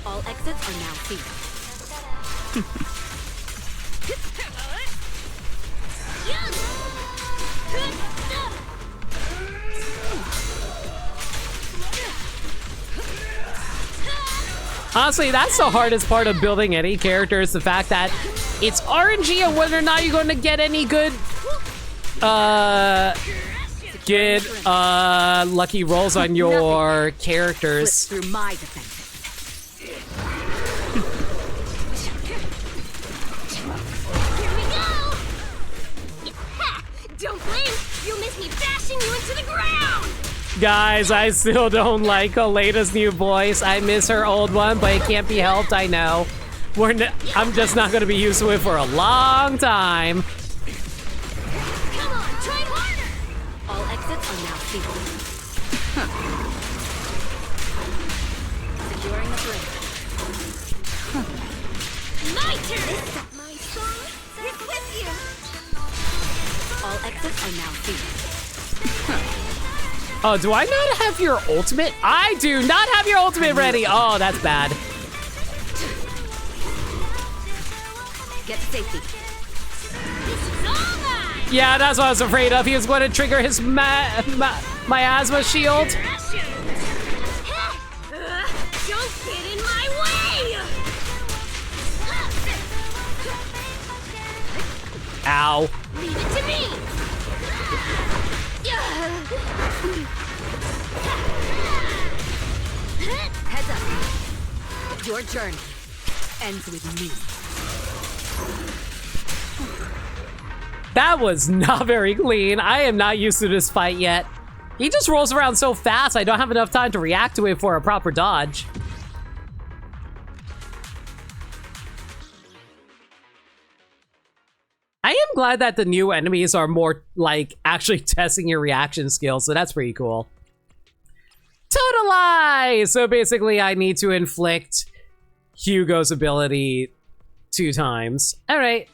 All exits are now sealed. Honestly, that's the hardest part of building any character is the fact that it's RNG on whether or not you're going to get any good lucky rolls on your characters. Through my defenses. Here we go! Ha! Don't blink! You'll miss me bashing you into the ground! Guys, I still don't like Aleda's new voice. I miss her old one, but it can't be helped, I know. I'm just not going to be used to it for a long time. Come on, try harder! All exits are now sealed. Securing the bridge. My turn! My song is with you! All exits are now sealed. Oh, do I not have your ultimate? I do not have your ultimate ready. Oh, that's bad. Get to safety. Yeah, that's what I was afraid of. He was going to trigger his miasma shield. Don't get in my way! Ow. Leave it to me! Heads up. Your journey ends with me. That was not very clean. I am not used to this fight yet. He just rolls around so fast, I don't have enough time to react to it for a proper dodge. I am glad that the new enemies are more, like, actually testing your reaction skills, so that's pretty cool. Totalize! So basically, I need to inflict Hugo's ability 2 times. Alright.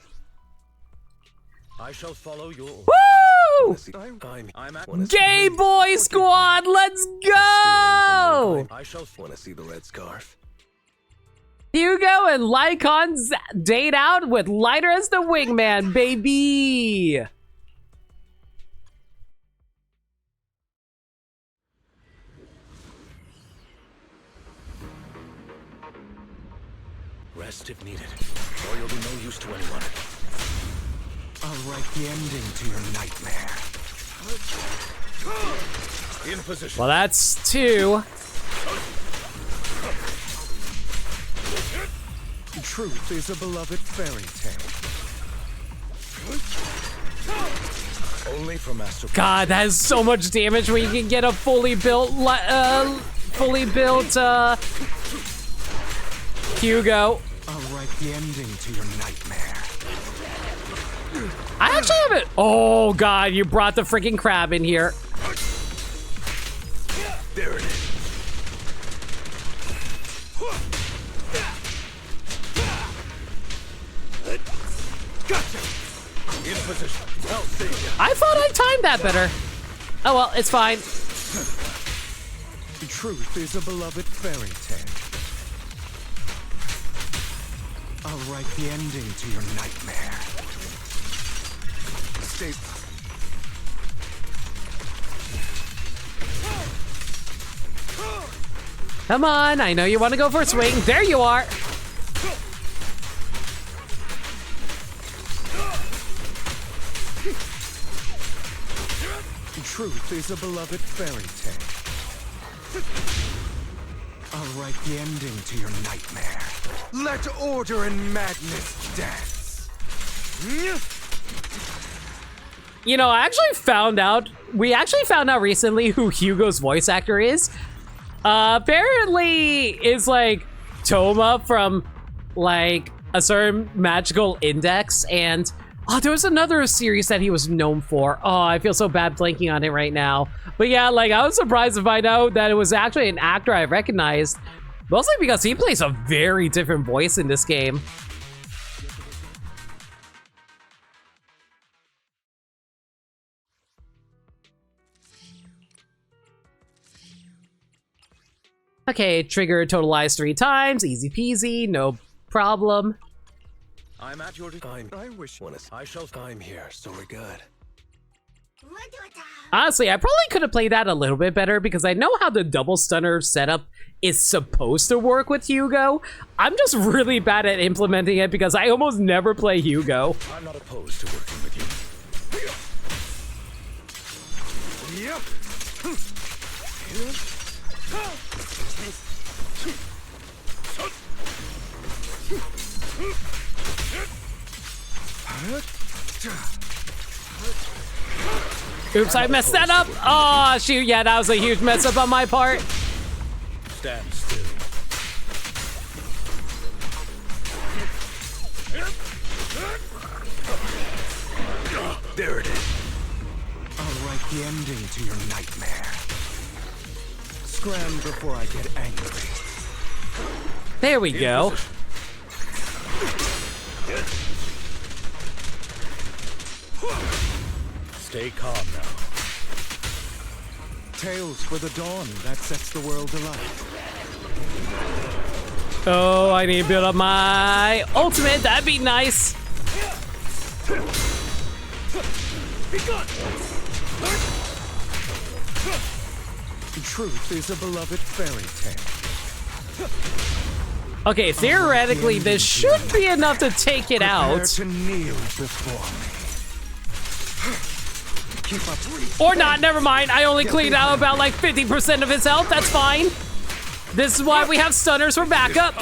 I shall follow your orders. Woo! I'm at Gay Boy Squad, let's go! I shall want to see the red scarf. Hugo and Lycon date out with Lighter as the wingman, baby! Rest if needed, or you'll be no use to anyone. I'll write the ending to your nightmare. In position. Well, that's 2. Truth is a beloved fairy tale. Only for Master. God, that is so much damage when you can get a fully built Hugo. I'll write the ending to your nightmare. I actually have it. Oh God, you brought the freaking crab in here. There it is. Gotcha. In position. I'll save you. I thought I timed that better. Oh well, it's fine. Truth is a beloved fairy tale. I'll write the ending to your nightmare. Stay. Come on, I know you want to go for a swing. There you are. Truth is a beloved fairy tale. I'll write the ending to your nightmare. Let order and madness dance. You know, we actually found out recently who Hugo's voice actor is. Apparently is like Toma from like a certain magical index, and there was another series that he was known for. Oh, I feel so bad blanking on it right now. But yeah, like I was surprised to find out that it was actually an actor I recognized, mostly because he plays a very different voice in this game. Okay, trigger totalized 3 times, easy peasy, no problem. I'm at your time. I wish one is. I'm here, so we're good. Honestly, I probably could have played that a little bit better because I know how the double stunner setup is supposed to work with Hugo. I'm just really bad at implementing it because I almost never play Hugo. I'm not opposed to working with you. Yep. Oops, I messed that up. Oh, shoot. Yeah, that was a huge mess up on my part. Stand still. There it is. I'll write the ending to your nightmare. Scram before I get angry. There we go. Stay calm now. Tales for the dawn that sets the world alight. Oh, I need to build up my ultimate. That'd be nice. Be gone. Truth is a beloved fairy tale. Okay, theoretically, this should be enough to take it out. To kneel before me. Keep up. Or not, never mind. I only cleaned out about like 50% of his health. That's fine. This is why we have stunners for backup.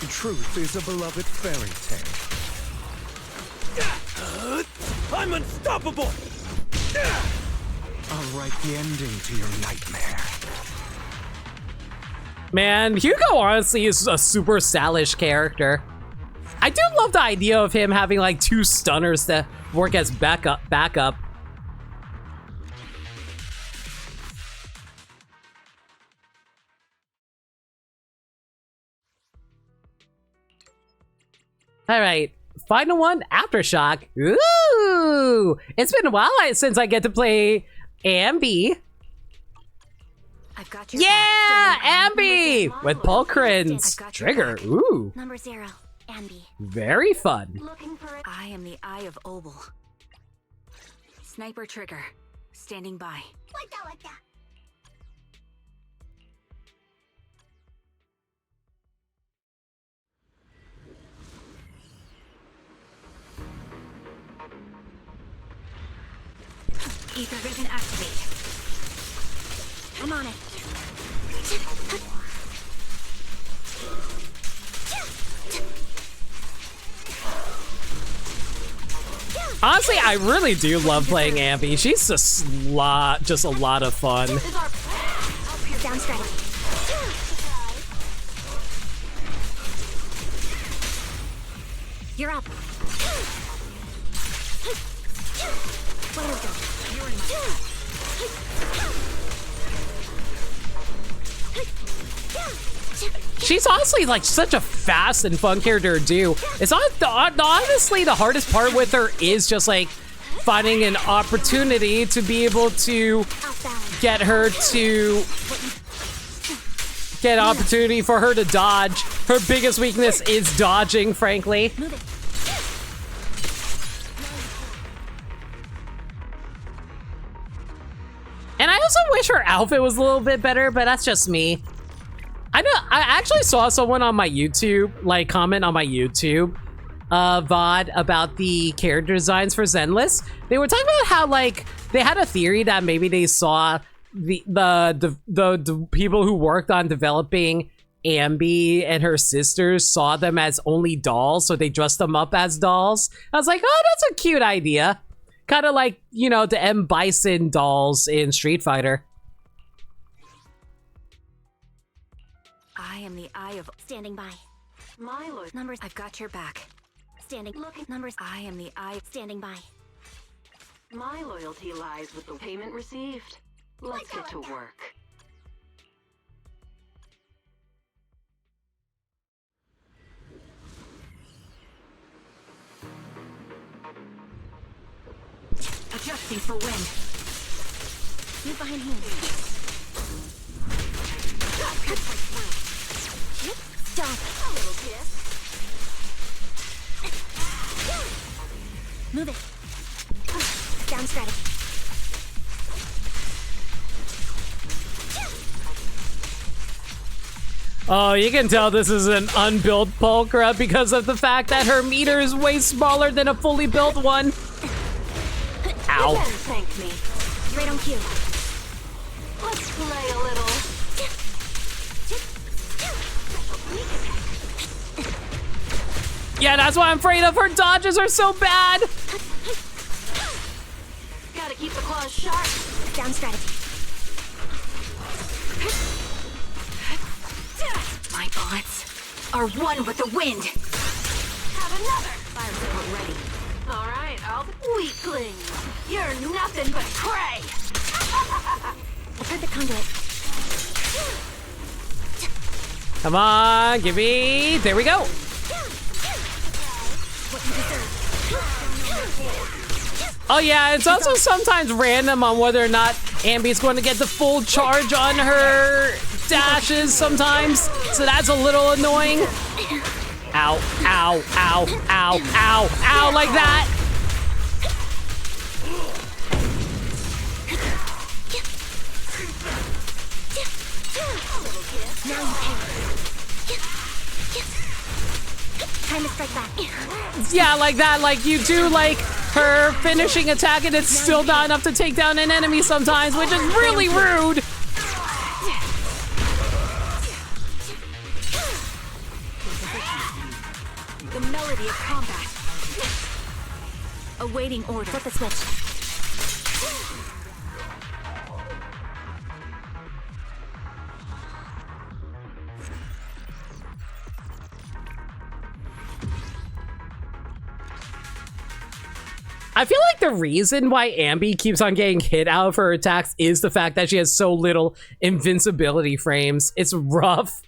Truth is a beloved fairy tale. I'm unstoppable. I'll write the ending to your nightmare. Man, Hugo honestly is a super stylish character. I do love the idea of him having like 2 stunners to work as backup. All right, final one, Aftershock. Ooh, it's been a while since I get to play Ambi. I've got your Yeah, back. Ambi with Pulchrin's trigger. Ooh, Number 0, Ambi. very fun. Looking for it. I am the Eye of Obel. Sniper trigger, standing by. Ether Vision activate. I'm on it. Honestly, I really do love playing Ambi. She's just a lot of fun. Down strategy. You're up. She's honestly like such a fast and fun character to do. It's honestly the hardest part with her is just like finding an opportunity to be able to get her to get an opportunity for her to dodge. Her biggest weakness is dodging, frankly. And I also wish her outfit was a little bit better, but that's just me. I actually saw someone on my YouTube, like, comment on my YouTube VOD about the character designs for Zenless. They were talking about how, like, they had a theory that maybe they saw the people who worked on developing Ambi and her sisters saw them as only dolls, so they dressed them up as dolls. I was like, oh, that's a cute idea. Kind of like, you know, the M. Bison dolls in Street Fighter. I am the eye of standing by. My lord, numbers. I've got your back. Standing. Look at numbers. I am the eye standing by. My loyalty lies with the payment received. Let's get to work. Adjusting for wind. Move behind me. Stop. A little kiss. Move it. Down strategy. Oh, you can tell this is an unbuilt Pulchra because of the fact that her meter is way smaller than a fully built one. Ow. You better thank me. Right on cue. Let's play a little. Yeah, that's why I'm afraid of. Her dodges are so bad. Gotta keep the claws sharp. Down strategy. My bullets are one with the wind. Have another. Fire support ready. All right, I'll weakling. You're nothing but prey. I've heard the conduit. Come on, give me. There we go. Oh yeah, it's also sometimes random on whether or not Ambi's going to get the full charge on her dashes sometimes, so that's a little annoying. Ow, ow, ow, ow, ow, ow, like that. Now you pay. Time to strike back. Yeah, like that, like you do like her finishing attack and it's still not enough to take down an enemy sometimes, which is really rude. The melody of combat. Awaiting order. Flip the switch. I feel like the reason why Ambi keeps on getting hit out of her attacks is the fact that she has so little invincibility frames. It's rough.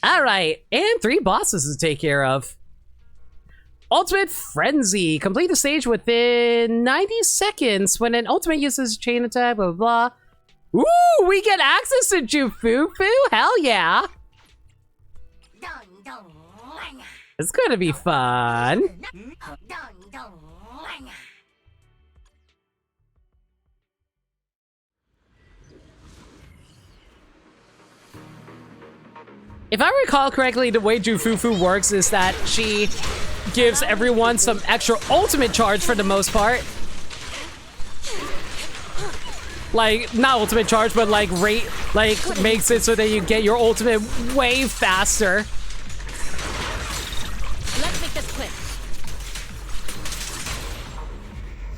All right, and 3 bosses to take care of. Ultimate Frenzy. Complete the stage within 90 seconds when an ultimate uses chain attack, blah, blah, blah. Ooh, we get access to Jufufu? Hell yeah. It's gonna be fun. If I recall correctly, the way Jufufu works is that she gives everyone some extra ultimate charge for the most part. like, not ultimate charge, but like rate, like makes it so that you get your ultimate way faster. Let's make this quick.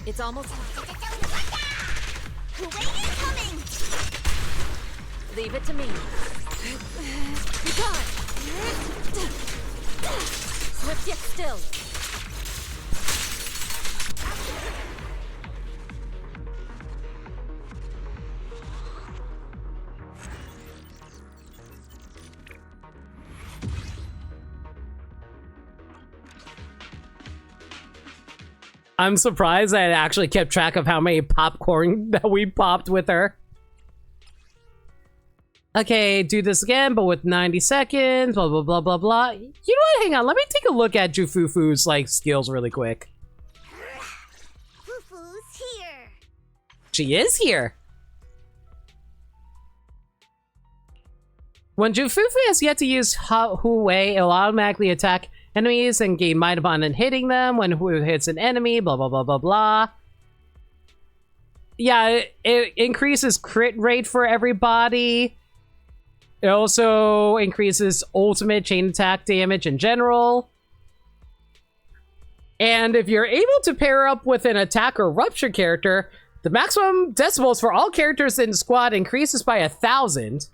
It's almost. Leave it to me. Be gone. Swift yet still. I'm surprised I actually kept track of how many popcorn that we popped with her. Okay, do this again, but with 90 seconds, blah, blah, blah, blah, blah. You know what? Hang on, let me take a look at Jufufu's, like, skills really quick. Fufu's here. She is here. When Jufufu has yet to use Hu Wei, it'll automatically attack enemies and gain might upon hitting them. When Hu hits an enemy, blah, blah, blah, blah, blah. Yeah, it increases crit rate for everybody. It also increases ultimate chain attack damage in general. And if you're able to pair up with an attack or rupture character, the maximum decibels for all characters in the squad increases by 1,000.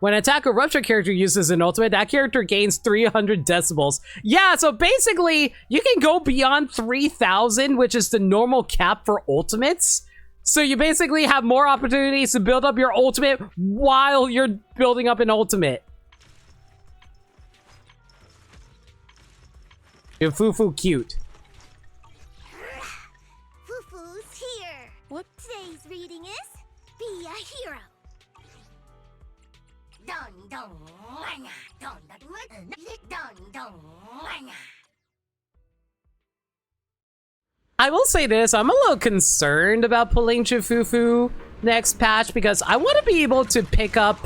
When an attack or rupture character uses an ultimate, that character gains 300 decibels. Yeah, so basically, you can go beyond 3,000, which is the normal cap for ultimates. So you basically have more opportunities to build up your ultimate while you're building up an ultimate. You're Fufu cute. Fufu's here. What today's reading is Be a Hero. I will say this, I'm a little concerned about pulling Jufufu next patch because I want to be able to pick up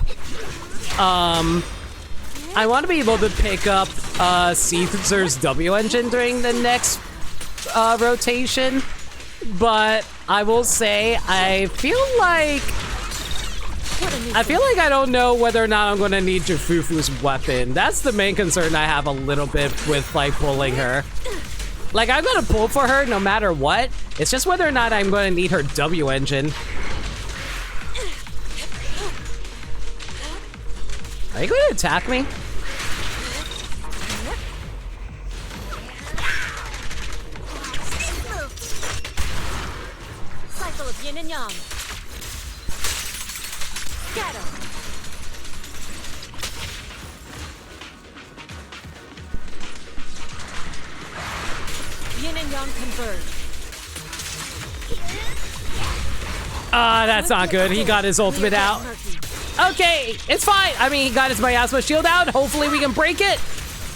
Caesar's W engine during the next rotation, but I will say I feel like I don't know whether or not I'm going to need Jufufu's weapon. That's the main concern I have a little bit with like pulling her. Like, I'm gonna pull for her no matter what. It's just whether or not I'm gonna need her W engine. Are you gonna attack me? Cycle of yin and yang. Scatter. Yin and yang converge. That's not good. He got his ultimate out. Okay, it's fine. I mean, he got his miasma shield out. Hopefully we can break it.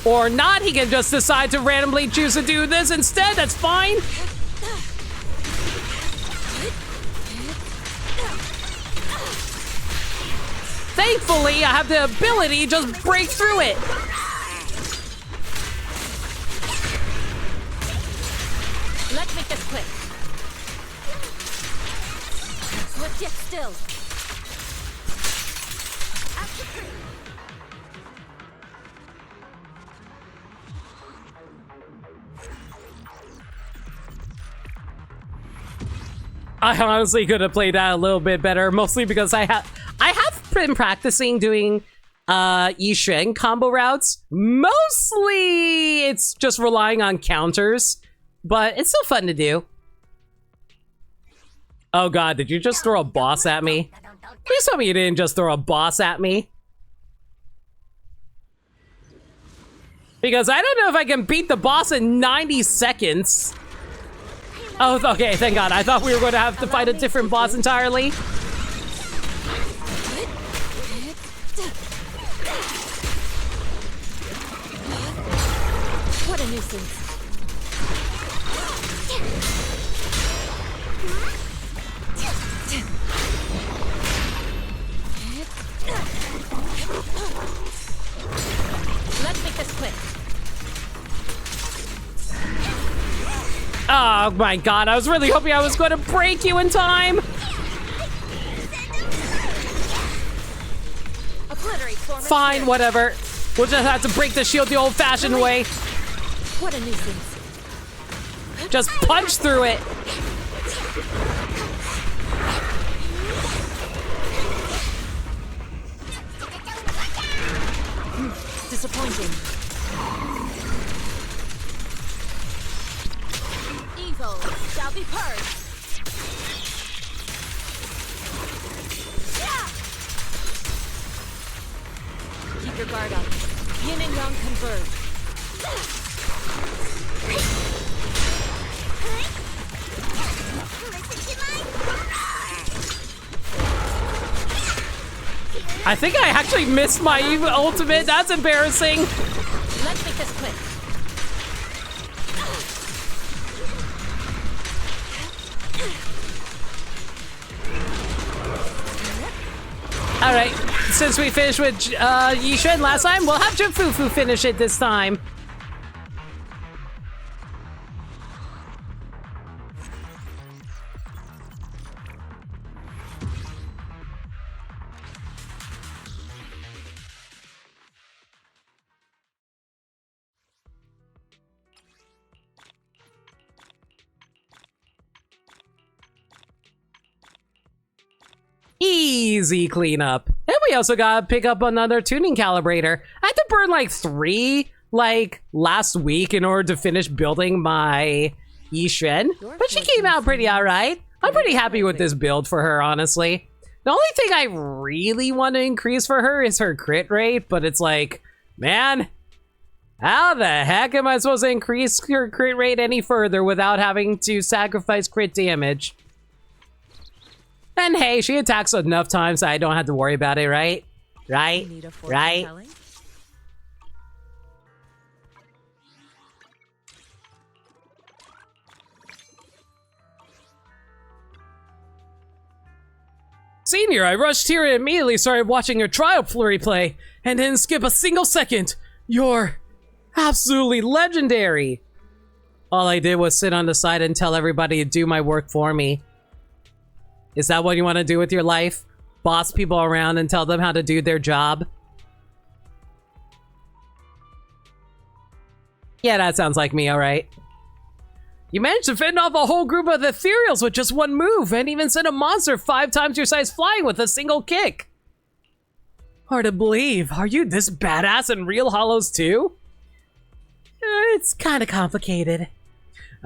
Or not, he can just decide to randomly choose to do this instead. That's fine. Thankfully, I have the ability to just break through it. Let's make this quick. Swift yet still. I honestly could have played that a little bit better, mostly because I have been practicing doing Yi Shen combo routes. Mostly it's just relying on counters, but it's still fun to do. Oh god, did you just throw a boss at me? Please tell me you didn't just throw a boss at me. Because I don't know if I can beat the boss in 90 seconds. Oh, okay, thank god. I thought we were going to have to fight a different boss entirely. What a nuisance. Let's make this quick. Oh my god, I was really hoping I was going to break you in time. Fine, whatever. We'll just have to break the shield the old-fashioned way. What a nuisance. Just punch through it. Disappointing. Evil shall be purged. Keep your guard up. Yin and Yang converge. I think I actually missed my ultimate. That's embarrassing. Let's make this quick. Alright, since we finished with Yishen last time, we'll have Jifufu finish it this time. Easy cleanup. And we also gotta pick up another tuning calibrator. I had to burn like 3 last week in order to finish building my Yishen. But she came out pretty alright. I'm pretty happy with this build for her, honestly. The only thing I really want to increase for her is her crit rate, but it's like, man, how the heck am I supposed to increase her crit rate any further without having to sacrifice crit damage? And hey, she attacks enough times that I don't have to worry about it, right? Right? Right? Senior, I rushed here and immediately started watching your trial replay and didn't skip a single second. You're absolutely legendary. All I did was sit on the side and tell everybody to do my work for me. Is that what you want to do with your life? Boss people around and tell them how to do their job? Yeah, that sounds like me, alright. You managed to fend off a whole group of ethereals with just one move, and even sent a monster 5 times your size flying with a single kick. Hard to believe. Are you this badass in real hollows too? It's kind of complicated.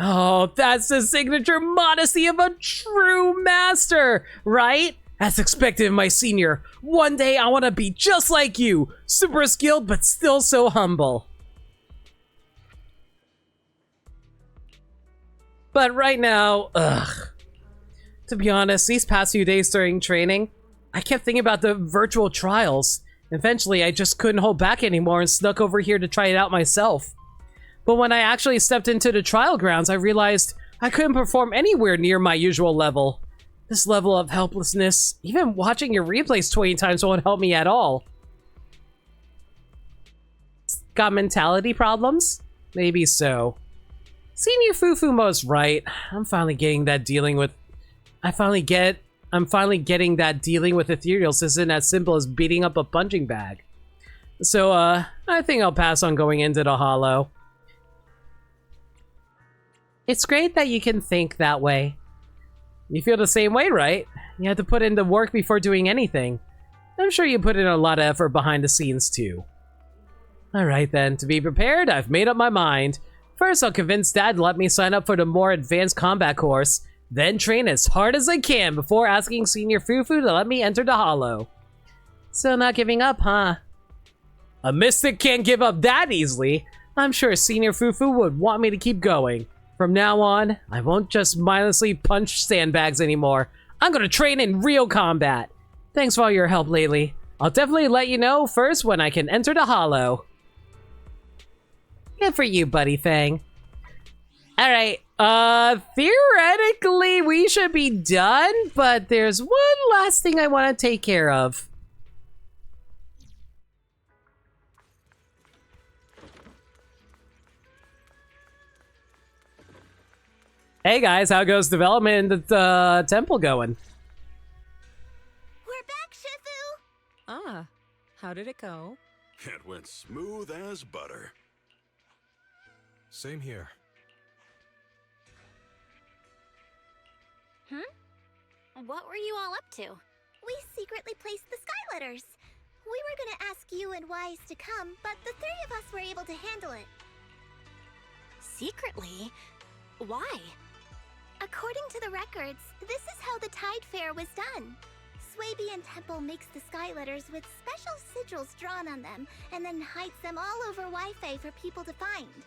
Oh, that's the signature modesty of a true master, right? As expected of my senior, one day I want to be just like you, super skilled but still so humble. But right now, to be honest, these past few days during training, I kept thinking about the virtual trials. Eventually, I just couldn't hold back anymore and snuck over here to try it out myself. But when I actually stepped into the trial grounds, I realized I couldn't perform anywhere near my usual level. This level of helplessness, even watching your replays 20 times won't help me at all. Got mentality problems? Maybe so. Senior Fufumo's right. I'm finally getting that dealing with ethereals isn't as simple as beating up a punching bag. So, I think I'll pass on going into the hollow. It's great that you can think that way. You feel the same way, right? You have to put in the work before doing anything. I'm sure you put in a lot of effort behind the scenes, too. Alright then, to be prepared, I've made up my mind. First, I'll convince Dad to let me sign up for the more advanced combat course, then train as hard as I can before asking Senior Fufu to let me enter the hollow. Still not giving up, huh? A mystic can't give up that easily. I'm sure Senior Fufu would want me to keep going. From now on, I won't just mindlessly punch sandbags anymore. I'm gonna train in real combat. Thanks for all your help lately. I'll definitely let you know first when I can enter the hollow. Good for you, Buddy Fang. Alright, theoretically we should be done, but there's one last thing I want to take care of. Hey guys, how goes development in the temple going? We're back, Shifu! Ah, How did it go? It went smooth as butter. Same here. What were you all up to? We secretly placed the sky letters. We were gonna ask you and Wise to come, but the three of us were able to handle it. Secretly? Why? According to the records, this is how the Tide Fair was done. Swabian Temple makes the sky letters with special sigils drawn on them, and then hides them all over Wi-Fi for people to find.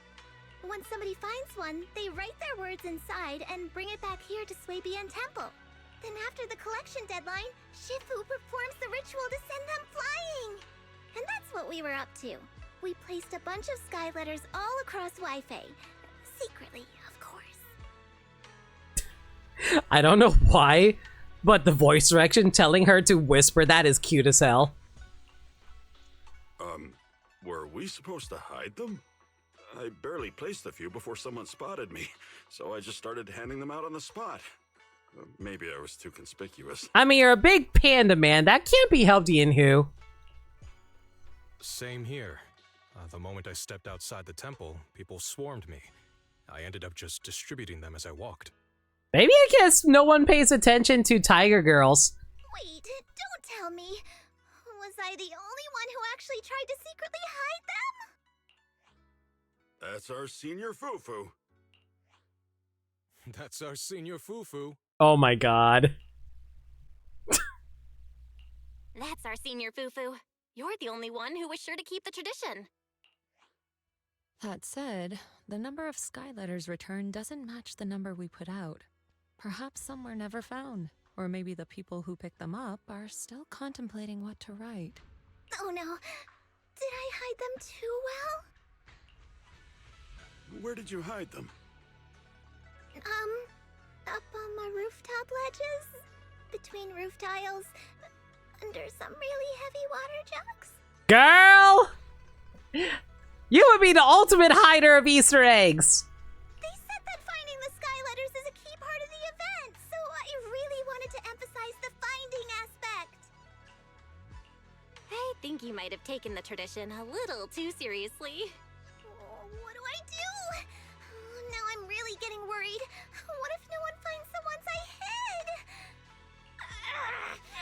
Once somebody finds one, they write their words inside and bring it back here to Swabian Temple. Then after the collection deadline, Shifu performs the ritual to send them flying! And that's what we were up to. We placed a bunch of sky letters all across Wi-Fi. Secretly, of course. I don't know why, but the voice direction telling her to whisper that is cute as hell. Were we supposed to hide them? I barely placed a few before someone spotted me, so I just started handing them out on the spot. Maybe I was too conspicuous. I mean, you're a big panda man. That can't be helped, Yinhu. Same here. The moment I stepped outside the temple, people swarmed me. I ended up just distributing them as I walked. Maybe I guess no one pays attention to Tiger Girls. Wait, don't tell me. Was I the only one who actually tried to secretly hide them? That's our senior Fufu. That's our senior Fufu. Oh my god. That's our senior Fufu. You're the only one who was sure to keep the tradition. That said, the number of sky letters returned doesn't match the number we put out. Perhaps some were never found, or maybe the people who picked them up are still contemplating what to write. Oh no. Did I hide them too well? Where did you hide them? Up on my rooftop ledges, between roof tiles, under some really heavy water jugs. Girl! You would be the ultimate hider of Easter eggs. They said that finding the sky letters is a key part of the event, so I really wanted to emphasize the finding aspect. I think you might have taken the tradition a little too seriously. What do I do? Now I'm really getting worried. What if no one finds the ones I hid?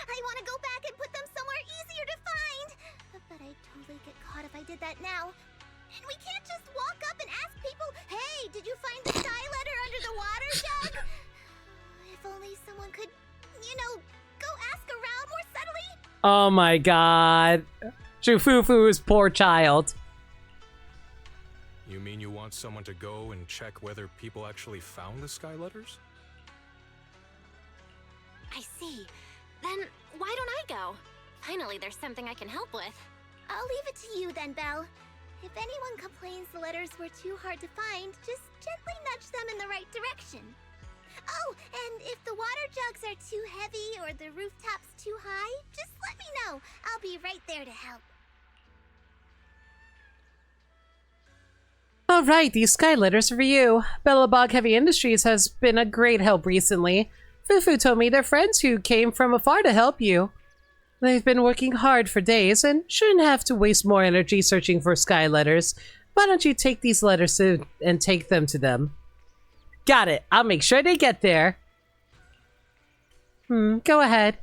I want to go back and put them somewhere easier to find. But I'd totally get caught if I did that now. And we can't just walk up and ask people, hey, did you find the sky letter under the water jug? If only someone could, go ask around more subtly. Oh my god. Shufufu's poor child. You mean you want someone to go and check whether people actually found the sky letters? I see. Then why don't I go? Finally, there's something I can help with. I'll leave it to you then, Belle. If anyone complains the letters were too hard to find, just gently nudge them in the right direction. Oh, and if the water jugs are too heavy or the rooftops too high, just let me know. I'll be right there to help. Alright, these sky letters are for you. Bellabog Heavy Industries has been a great help recently. Fufu told me they're friends who came from afar to help you. They've been working hard for days and shouldn't have to waste more energy searching for sky letters. Why don't you take these letters and take them to them? Got it. I'll make sure they get there. Go ahead.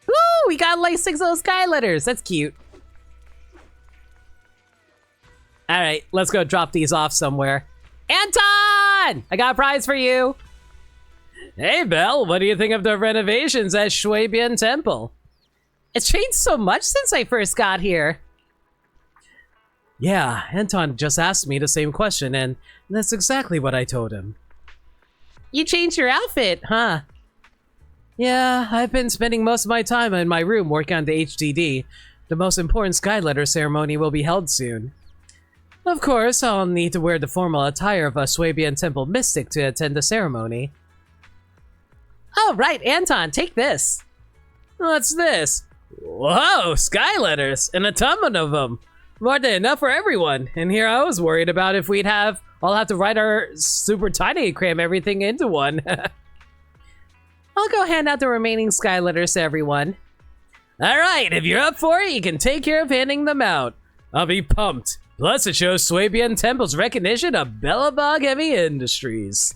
Ooh, we got like 6 little sky letters. That's cute. Alright, let's go drop these off somewhere. Anton! I got a prize for you! Hey, Belle, what do you think of the renovations at Shuibian Temple? It's changed so much since I first got here. Yeah, Anton just asked me the same question, and that's exactly what I told him. You changed your outfit, huh? Yeah, I've been spending most of my time in my room working on the HDD. The most important Skyletter ceremony will be held soon. Of course, I'll need to wear the formal attire of a Swabian Temple mystic to attend the ceremony. Oh, right, Anton, take this. What's this? Whoa, Skyletters, and a ton of them. More than enough for everyone. And here I was worried about if we'd all have to write our super tiny cram everything into one. I'll go hand out the remaining Skyletters to everyone. Alright, if you're up for it, you can take care of handing them out. I'll be pumped. Plus, it shows Swabian Temple's recognition of Bellabog Heavy Industries.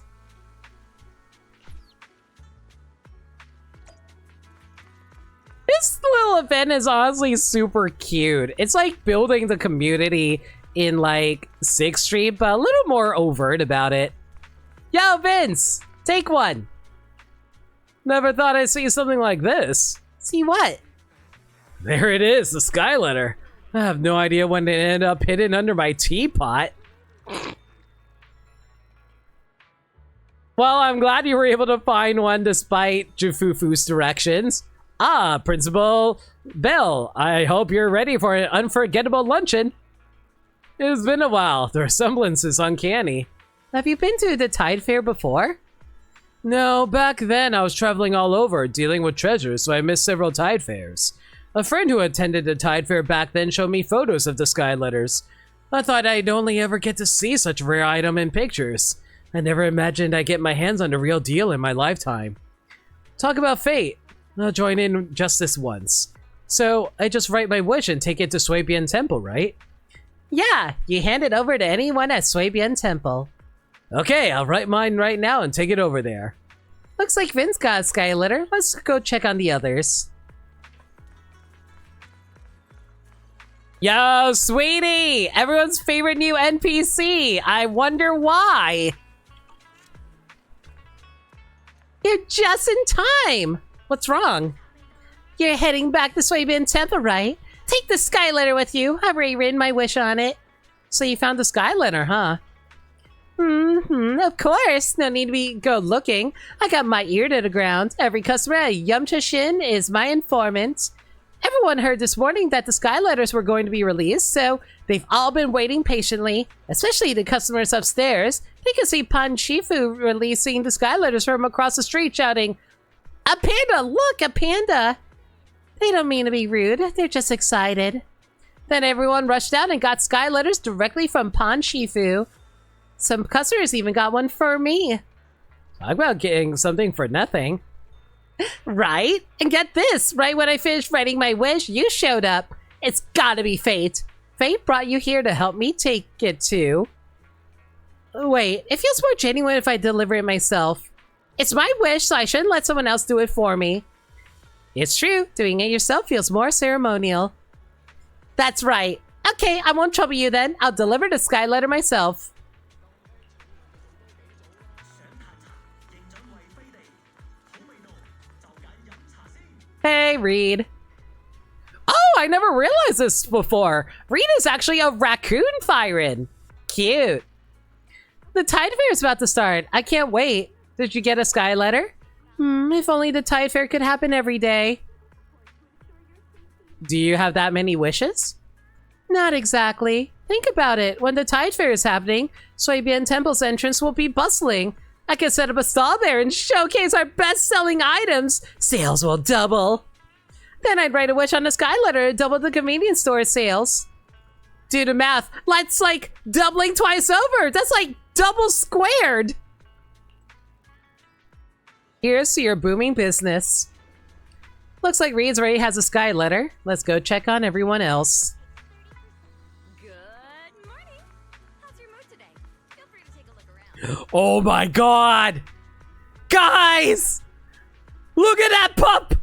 This little event is honestly super cute. It's like building the community in like 6th Street, but a little more overt about it. Yo, Vince! Take one! Never thought I'd see something like this. See what? There it is, the Sky Letter. I have no idea when it ended up hidden under my teapot. Well, I'm glad you were able to find one despite Jufufu's directions. Ah, Principal Bell, I hope you're ready for an unforgettable luncheon. It's been a while. The resemblance is uncanny. Have you been to the Tide Fair before? No, back then I was traveling all over, dealing with treasures, so I missed several Tide Fairs. A friend who attended the Tide Fair back then showed me photos of the Sky Letters. I thought I'd only ever get to see such a rare item in pictures. I never imagined I'd get my hands on the real deal in my lifetime. Talk about fate. I'll join in just this once. So, I just write my wish and take it to Swabian Temple, right? Yeah, you hand it over to anyone at Swabian Temple. Okay, I'll write mine right now and take it over there. Looks like Vince got a Sky Letter. Let's go check on the others. Yo, sweetie! Everyone's favorite new NPC! I wonder why! You're just in time! What's wrong? You're heading back to Swabian Temple, right? Take the Sky Letter with you. I've already written my wish on it. So you found the Sky Letter, huh? Of course. No need to go looking. I got my ear to the ground. Every customer at Yumcha Shin is my informant. Everyone heard this morning that the Sky Letters were going to be released, so they've all been waiting patiently, especially the customers upstairs. They can see Pan Shifu releasing the Sky Letters from across the street, shouting, "A panda! Look, a panda!" They don't mean to be rude. They're just excited. Then everyone rushed out and got Sky Letters directly from Pan Shifu. Some customers even got one for me. Talk about getting something for nothing. Right? And get this, right when I finished writing my wish, you showed up. It's gotta be fate. Fate brought you here to help me take it too. Wait, it feels more genuine if I deliver it myself. It's my wish, so I shouldn't let someone else do it for me. It's true, doing it yourself feels more ceremonial. That's right. Okay, I won't trouble you then. I'll deliver the Sky Letter myself. Hey, Reed. Oh, I never realized this before. Reed is actually a raccoon siren. Cute. The Tide Fair is about to start. I can't wait. Did you get a Sky Letter? If only the Tide Fair could happen every day. Do you have that many wishes? Not exactly. Think about it. When the Tide Fair is happening, Swabian Temple's entrance will be bustling. I could set up a stall there and showcase our best-selling items. Sales will double. Then I'd write a wish on the Sky Letter to double the convenience store sales. Do the math. That's like doubling twice over. That's like double squared. Here's to your booming business. Looks like Reed's already has a Sky Letter. Let's go check on everyone else. Good morning. How's your mood today? Feel free to take a look around. Oh my god! Guys! Look at that pup!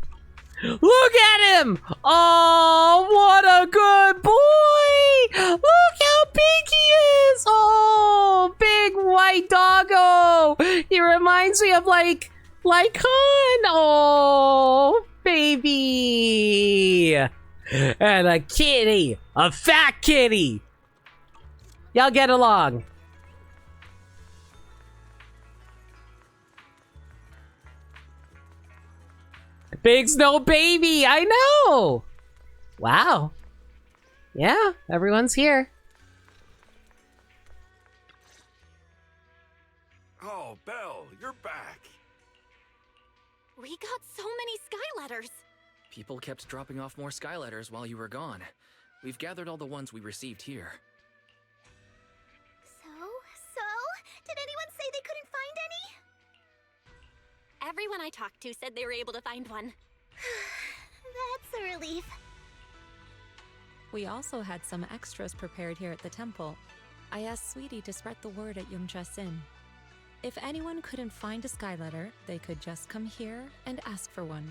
Look at him! Oh, what a good boy! Look how big he is! Oh, big white doggo! He reminds me of like Han! Oh, baby! And a kitty! A fat kitty! Y'all get along. Big Snow Baby, I know! Wow. Yeah, everyone's here. Oh, Belle, you're back. We got so many Sky Letters. People kept dropping off more Sky Letters while you were gone. We've gathered all the ones we received here. So? Did anyone say they couldn't find any? Everyone I talked to said they were able to find one. That's a relief. We also had some extras prepared here at the temple. I asked Sweetie to spread the word at Yumcha Sin. If anyone couldn't find a sky letter, they could just come here and ask for one.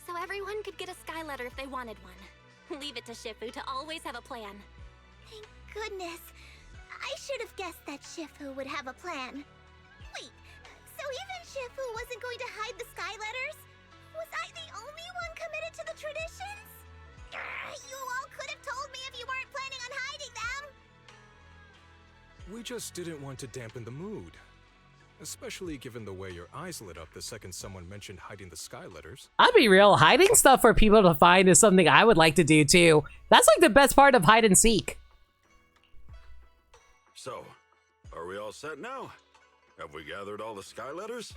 So everyone could get a sky letter if they wanted one. Leave it to Shifu to always have a plan. Thank goodness. I should have guessed that Shifu would have a plan. Wait, so even Shifu wasn't going to hide the sky letters? Was I the only one committed to the traditions? You all could have told me if you weren't planning on hiding them! We just didn't want to dampen the mood. Especially given the way your eyes lit up the second someone mentioned hiding the sky letters. I'll be real, hiding stuff for people to find is something I would like to do too. That's like the best part of hide and seek. So, are we all set now? Have we gathered all the sky letters?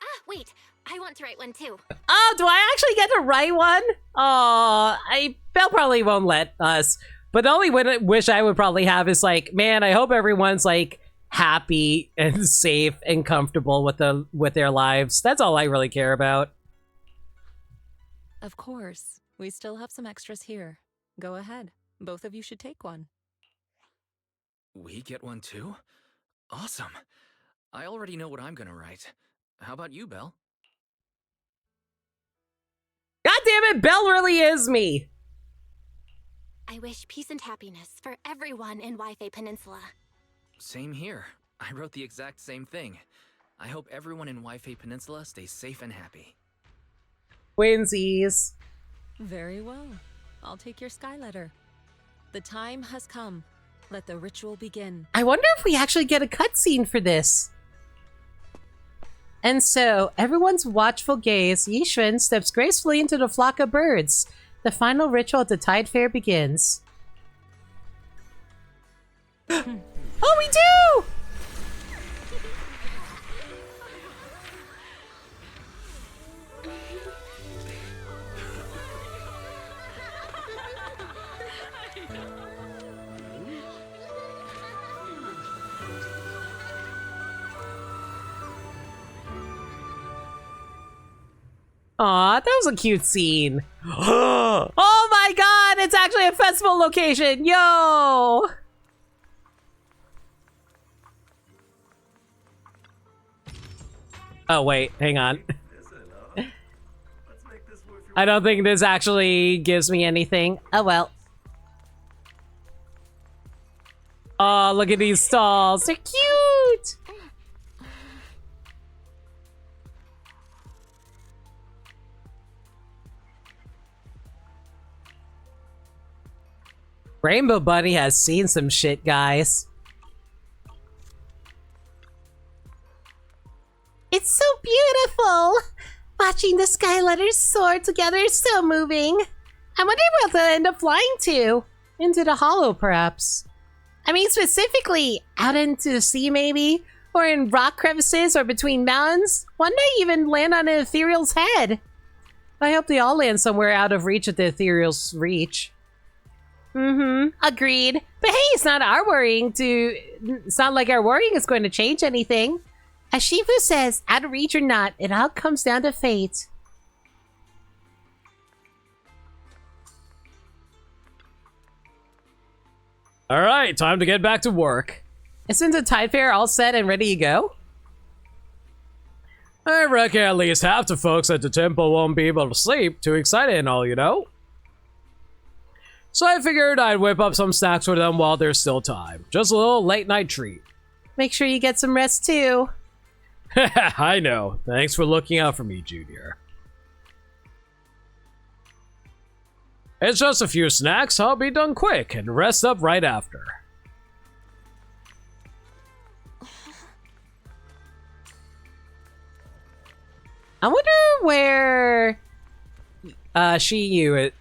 Ah, wait. I want to write one too. Oh, do I actually get to write one? Oh, Belle probably won't let us. But the only wish I would probably have is like, man, I hope everyone's like happy and safe and comfortable with their lives. That's all I really care about. Of course. We still have some extras here. Go ahead. Both of you should take one. We get one too? Awesome. I already know what I'm gonna write. How about you, Belle? God damn it, Belle really is me. I wish peace and happiness for everyone in Wi-Fi Peninsula. Same here. I wrote the exact same thing. I hope everyone in Wi-Fi Peninsula stays safe and happy. Twinsies. Very well. I'll take your sky letter. The time has come. Let the ritual begin. I wonder if we actually get a cutscene for this. And so, everyone's watchful gaze, Yixuan steps gracefully into the flock of birds. The final ritual at the Tide Fair begins. Oh, we do! Aw, that was a cute scene. Oh my god, it's actually a festival location, yo! Oh wait, hang on. I don't think this actually gives me anything. Oh well. Oh, look at these stalls, they're cute! Rainbow Bunny has seen some shit, guys. It's so beautiful! Watching the sky letters soar together is so moving. I wonder where they'll end up flying to. Into the hollow, perhaps. I mean, specifically, out into the sea, maybe? Or in rock crevices, or between mountains? One might even land on an ethereal's head. I hope they all land somewhere out of reach of the ethereal's reach. Agreed. But hey, it's not like our worrying is going to change anything. As Shifu says, out of reach or not, it all comes down to fate. Alright, time to get back to work. Isn't the Tide Fair all set and ready to go? I reckon at least half the folks at the temple won't be able to sleep. Too excited and all, you know? So I figured I'd whip up some snacks for them while there's still time. Just a little late night treat. Make sure you get some rest too. I know. Thanks for looking out for me, Junior. It's just a few snacks. I'll be done quick and rest up right after. I wonder where Shi Yuan.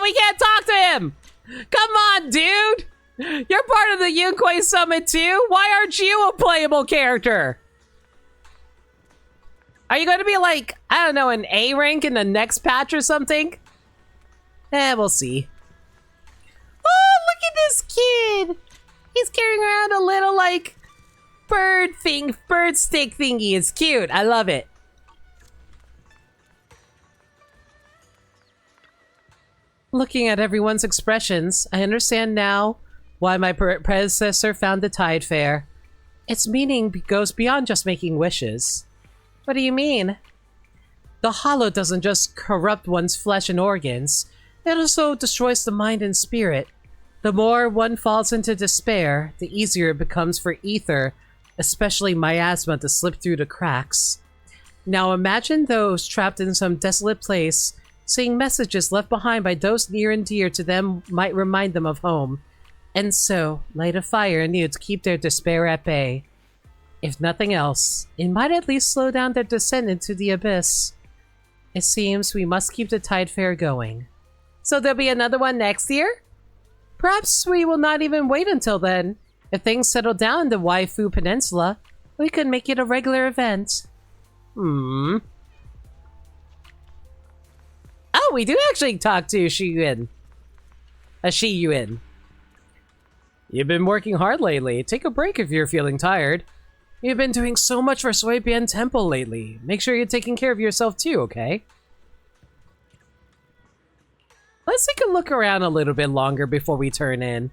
We can't talk to him! Come on, dude! You're part of the Yunquay Summit too? Why aren't you a playable character? Are you going to be like, I don't know, an A rank in the next patch or something? We'll see. Oh, look at this kid! He's carrying around a little, like, bird stick thingy. It's cute. I love it. Looking at everyone's expressions, I understand now why my predecessor found the Tide Fair. Its meaning goes beyond just making wishes. What do you mean? The hollow doesn't just corrupt one's flesh and organs, it also destroys the mind and spirit. The more one falls into despair, the easier it becomes for ether, especially miasma, to slip through the cracks. Now imagine those trapped in some desolate place, seeing messages left behind by those near and dear to them might remind them of home, and so light a fire anew to keep their despair at bay. If nothing else, it might at least slow down their descent into the abyss. It seems we must keep the Tide Fair going. So there'll be another one next year? Perhaps we will not even wait until then. If things settle down in the Waifu Peninsula, we could make it a regular event. Oh, we do actually talk to Shiyuin. Shiyuin. You've been working hard lately. Take a break if you're feeling tired. You've been doing so much for Suibian Temple lately. Make sure you're taking care of yourself too, okay? Let's take a look around a little bit longer before we turn in.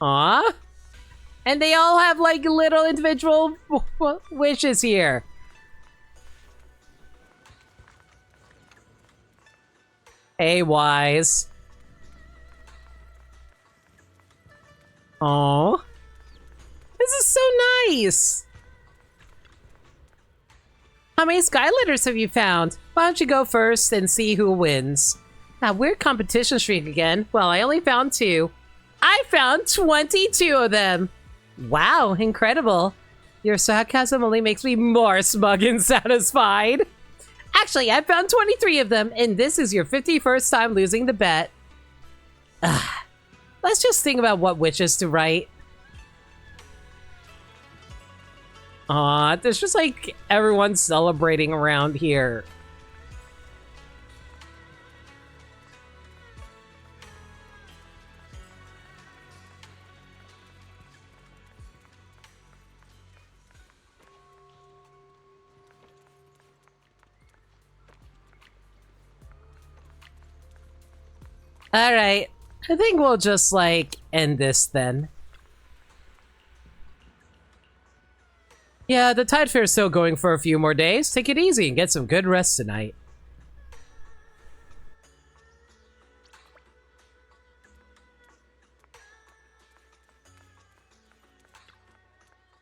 Aw. And they all have like little individual wishes here. Hey, Wise. Oh, this is so nice. How many Skylanders have you found? Why don't you go first and see who wins? That weird competition streak again. Well, I only found 2. I found 22 of them. Wow, incredible. Your sarcasm only makes me more smug and satisfied. Actually, I found 23 of them, and this is your 51st time losing the bet. Let's just think about what wishes to write. Aw, there's just like everyone celebrating around here. Alright, I think we'll just, like, end this then. Yeah, the Tide Fair's still going for a few more days. Take it easy and get some good rest tonight.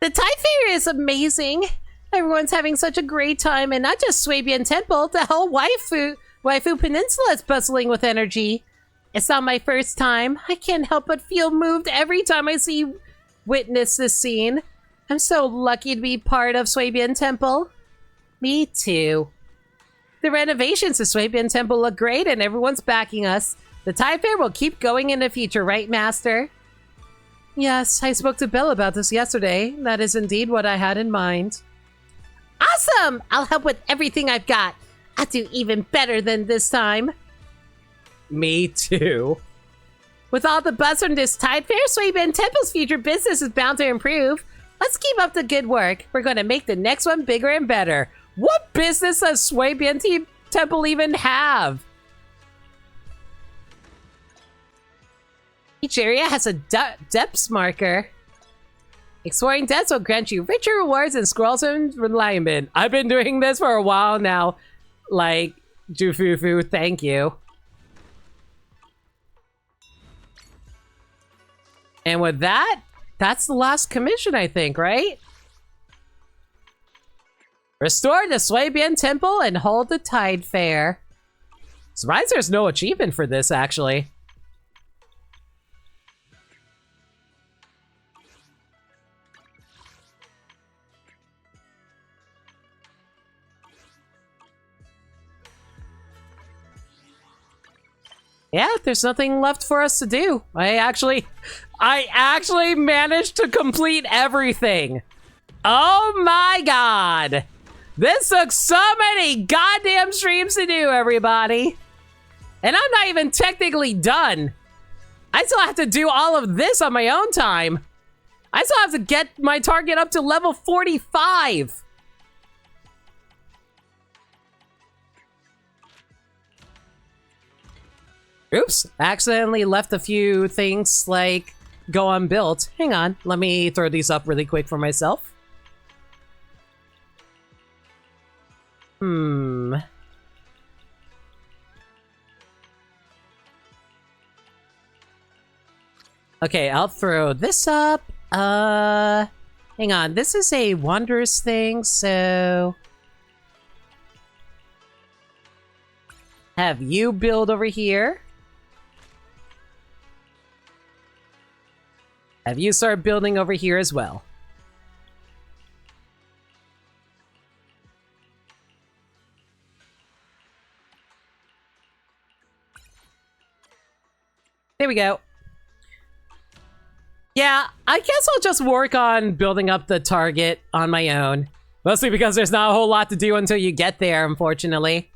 The Tide Fair is amazing. Everyone's having such a great time, and not just Suibian Temple, the whole Waifu Peninsula is bustling with energy. It's not my first time. I can't help but feel moved every time I witness this scene. I'm so lucky to be part of Suibian Temple. Me too. The renovations to Suibian Temple look great and everyone's backing us. The Tide Fair will keep going in the future, right, Master? Yes, I spoke to Belle about this yesterday. That is indeed what I had in mind. Awesome! I'll help with everything I've got. I'll do even better than this time. Me too. With all the buzz from this Tide Fair, Suibian Temple's future business is bound to improve. Let's keep up the good work. We're going to make the next one bigger and better. What business does Suibian Temple even have? Each area has a depths marker. Exploring depths will grant you richer rewards and scrolls of alignment. I've been doing this for a while now. Like, Jufufu, thank you. And with that, that's the last commission, I think, right? Restore the Suibian Temple and hold the Tide Fair. Surprised there's no achievement for this, actually. Yeah, there's nothing left for us to do. I actually managed to complete everything. Oh my god. This took so many goddamn streams to do, everybody. And I'm not even technically done. I still have to do all of this on my own time. I still have to get my target up to level 45. Oops, accidentally left a few things, like, go unbuilt. Hang on, let me throw these up really quick for myself. Okay, I'll throw this up. Hang on, this is a Wanderers thing, so... have you build over here. Have you start building over here as well. There we go. Yeah, I guess I'll just work on building up the target on my own. Mostly because there's not a whole lot to do until you get there, unfortunately.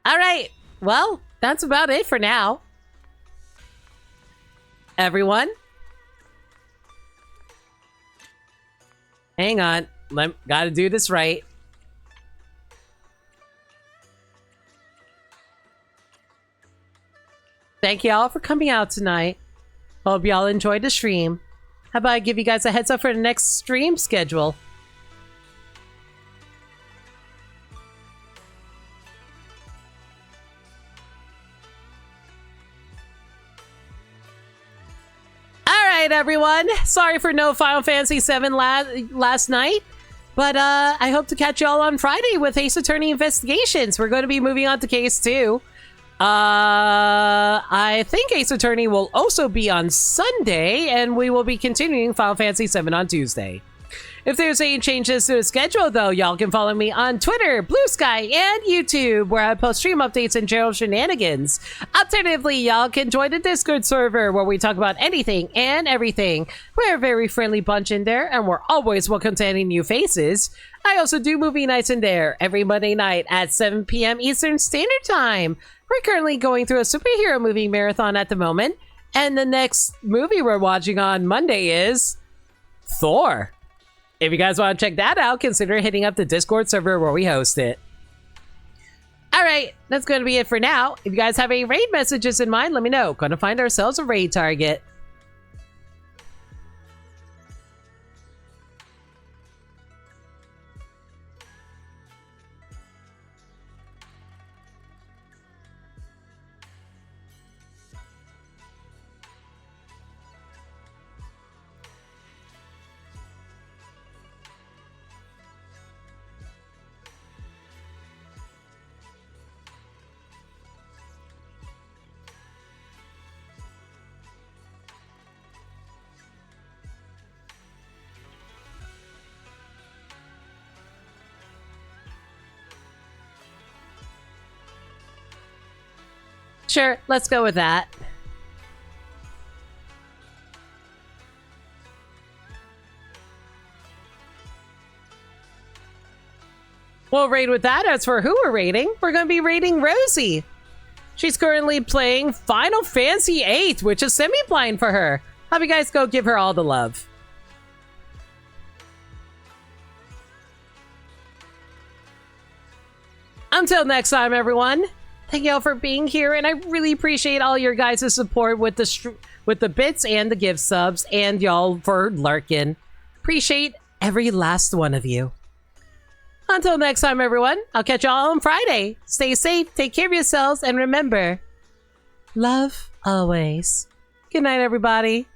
Alright, well, that's about it for now. Everyone. Hang on, gotta do this right. Thank y'all for coming out tonight. Hope y'all enjoyed the stream. How about I give you guys a heads up for the next stream schedule? Alright, everyone. Sorry for no Final Fantasy VII last night. But I hope to catch y'all on Friday with Ace Attorney Investigations. We're going to be moving on to Case 2. I think Ace Attorney will also be on Sunday, and we will be continuing Final Fantasy VII on Tuesday. If there's any changes to the schedule, though, y'all can follow me on Twitter, Blue Sky, and YouTube, where I post stream updates and general shenanigans. Alternatively, y'all can join the Discord server, where we talk about anything and everything. We're a very friendly bunch in there, and we're always welcome to any new faces. I also do movie nights in there every Monday night at 7 p.m. Eastern Standard Time. We're currently going through a superhero movie marathon at the moment, and the next movie we're watching on Monday is Thor. If you guys want to check that out, consider hitting up the Discord server where we host it. Alright, that's going to be it for now. If you guys have any raid messages in mind, let me know. Going to find ourselves a raid target. Sure, let's go with that. We'll raid with that. As for who we're raiding, we're going to be raiding Rosie. She's currently playing Final Fantasy VIII, which is semi-blind for her. How about you guys go give her all the love? Until next time, everyone. Thank y'all for being here, and I really appreciate all your guys' support with the bits and the gift subs, and y'all for lurking. Appreciate every last one of you. Until next time, everyone, I'll catch y'all on Friday. Stay safe, take care of yourselves, and remember, love always. Good night, everybody.